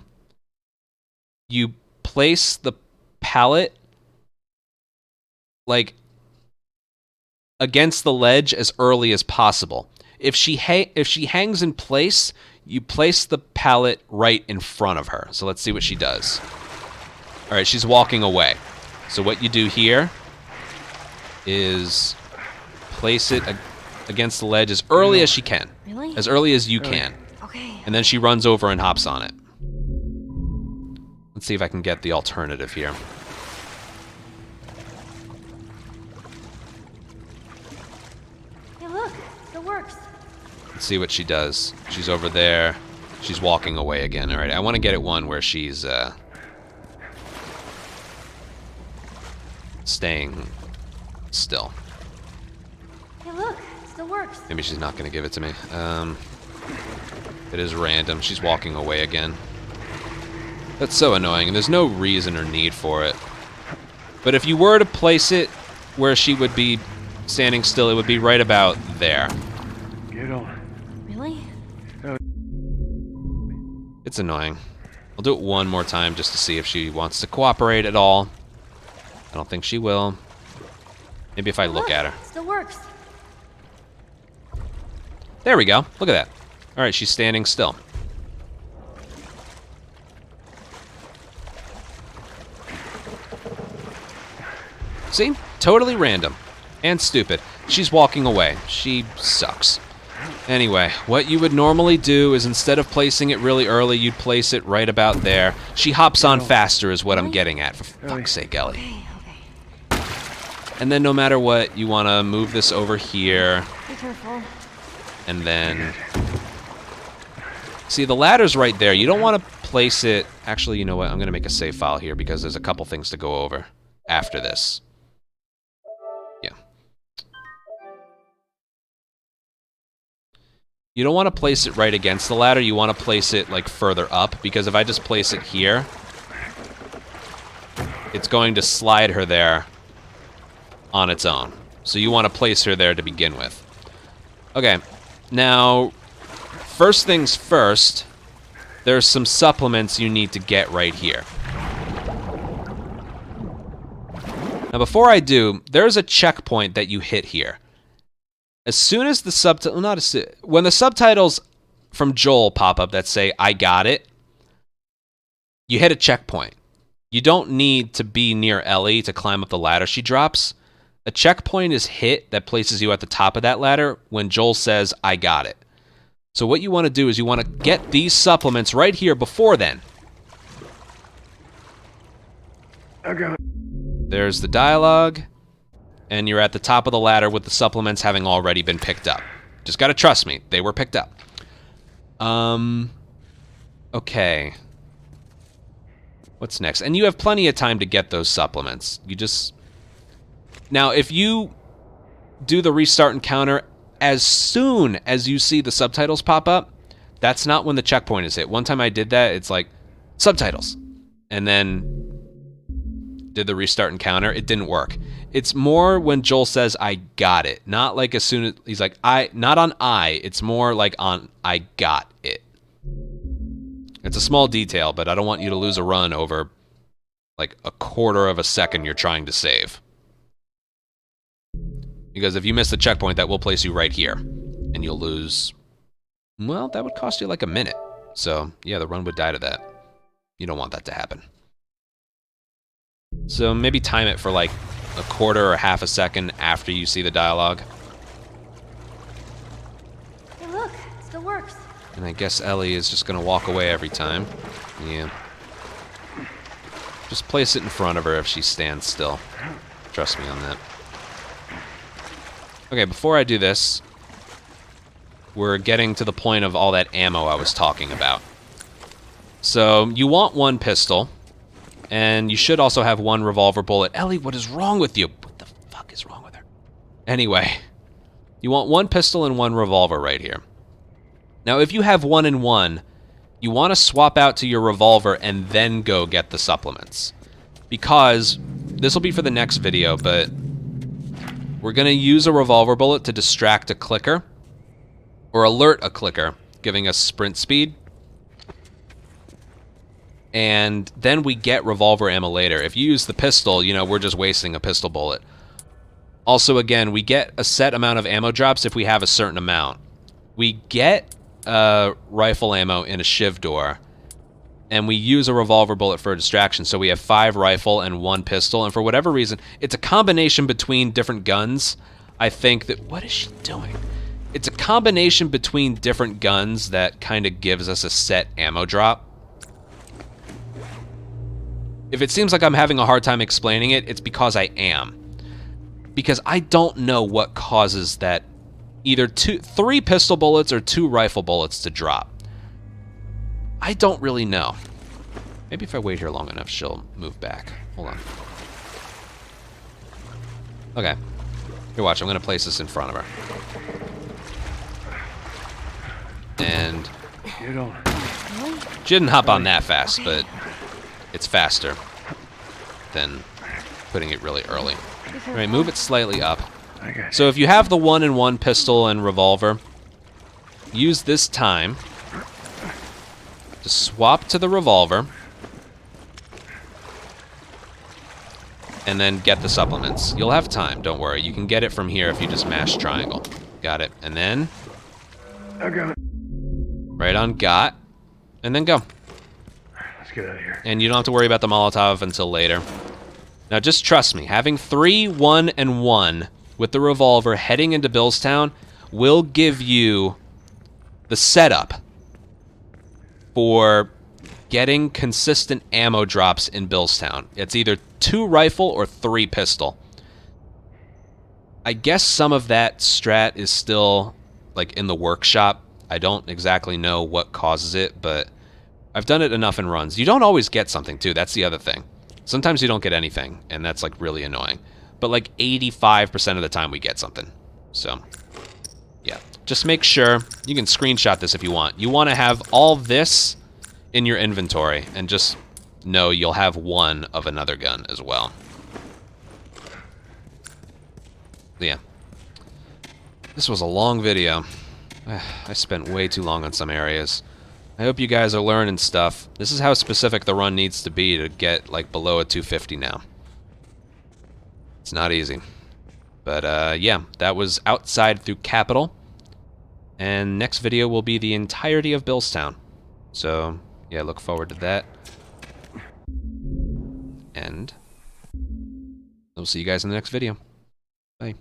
you place the pallet like against the ledge as early as possible. If she hangs in place, you place the pallet right in front of her. So let's see what she does. All right, she's walking away. So what you do here is place it against the ledge as early as she can. Really? As early as you can. Okay. And then she runs over and hops on it. Let's see if I can get the alternative here. Hey, look, it works. Let's see what she does. She's over there. She's walking away again. All right, I want to get it one where she's staying still. Hey, look, it still works. Maybe she's not going to give it to me. It is random. She's walking away again. That's so annoying, and there's no reason or need for it. But if you were to place it where she would be standing still, it would be right about there. Get on. Really? It's annoying. I'll do it one more time just to see if she wants to cooperate at all. I don't think she will. Maybe if I look at her. Still works. There we go. Look at that. All right, she's standing still. See? Totally random. And stupid. She's walking away. She sucks. Anyway, what you would normally do is instead of placing it really early, you'd place it right about there. She hops on faster is what I'm getting at. For fuck's sake, Ellie. And then no matter what, you want to move this over here. Be careful. And then... See, the ladder's right there. You don't want to place it... Actually, you know what? I'm going to make a save file here because there's a couple things to go over after this. Yeah. You don't want to place it right against the ladder. You want to place it, like, further up. Because if I just place it here, it's going to slide her there on its own. So you want to place her there to begin with. Okay. Now, first things first, there's some supplements you need to get right here. Now, before I do, there's a checkpoint that you hit here. As soon as the subtitle, when the subtitles from Joel pop up that say, "I got it," you hit a checkpoint. You don't need to be near Ellie to climb up the ladder she drops. A checkpoint is hit that places you at the top of that ladder when Joel says, "I got it." So what you want to do is you want to get these supplements right here before then. I got it. There's the dialogue, and you're at the top of the ladder with the supplements having already been picked up. Just gotta trust me, they were picked up. Okay. What's next? And you have plenty of time to get those supplements. You just... Now, if you do the restart encounter as soon as you see the subtitles pop up, that's not when the checkpoint is hit. One time I did that, it's like, subtitles. And then did the restart encounter. It didn't work. It's more when Joel says, "I got it." Not like as soon as, he's like, not on I. It's more like on, "I got it." It's a small detail, but I don't want you to lose a run over like a quarter of a second you're trying to save. Because if you miss the checkpoint, that will place you right here. And you'll lose... Well, that would cost you like a minute. So, yeah, the run would die to that. You don't want that to happen. So maybe time it for like a quarter or half a second after you see the dialogue. Hey, look, it still works. And I guess Ellie is just going to walk away every time. Yeah. Just place it in front of her if she stands still. Trust me on that. Okay, before I do this, we're getting to the point of all that ammo I was talking about. So, you want one pistol, and you should also have one revolver bullet. Ellie, what is wrong with you? What the fuck is wrong with her? Anyway, you want one pistol and one revolver right here. Now, if you have one and one, you want to swap out to your revolver and then go get the supplements. Because, this will be for the next video, but we're going to use a revolver bullet to distract a clicker, or alert a clicker, giving us sprint speed. And then we get revolver ammo later. If you use the pistol, you know, we're just wasting a pistol bullet. Also, again, we get a set amount of ammo drops if we have a certain amount. We get rifle ammo in a shiv door, and we use a revolver bullet for a distraction, so we have 5 rifle and 1 pistol, and for whatever reason, it's a combination between different guns. I think that... What is she doing? It's a combination between different guns that kind of gives us a set ammo drop. If it seems like I'm having a hard time explaining it, it's because I am. Because I don't know what causes that either 3 pistol bullets or 2 rifle bullets to drop. I don't really know. Maybe if I wait here long enough, she'll move back. Hold on. Okay. Here, watch. I'm going to place this in front of her. And... She didn't hop on that fast, but it's faster than putting it really early. Alright, move it slightly up. So if you have the 1 and 1 pistol and revolver, use this time to swap to the revolver. and then get the supplements. You'll have time, don't worry. You can get it from here if you just mash triangle. Got it. And then I got it. right on got, and then go. Let's get out of here. And you don't have to worry about the Molotov until later. Now just trust me, having 3, 1, and 1 with the revolver heading into Billstown will give you the setup for getting consistent ammo drops in Billstown. It's either 2 rifle or 3 pistol. I guess some of that strat is still like in the workshop. I don't exactly know what causes it, but I've done it enough in runs. You don't always get something too, that's the other thing. Sometimes you don't get anything, and that's like really annoying. But like 85% of the time we get something. So, yeah. Just make sure, you can screenshot this if you want. You want to have all this in your inventory, and just know you'll have 1 of another gun as well. Yeah. This was a long video. I spent way too long on some areas. I hope you guys are learning stuff. This is how specific the run needs to be to get like below a 250 now. It's not easy. But yeah, that was Outside Through Capital. And next video will be the entirety of Billstown. So, yeah, look forward to that. And I'll see you guys in the next video. Bye.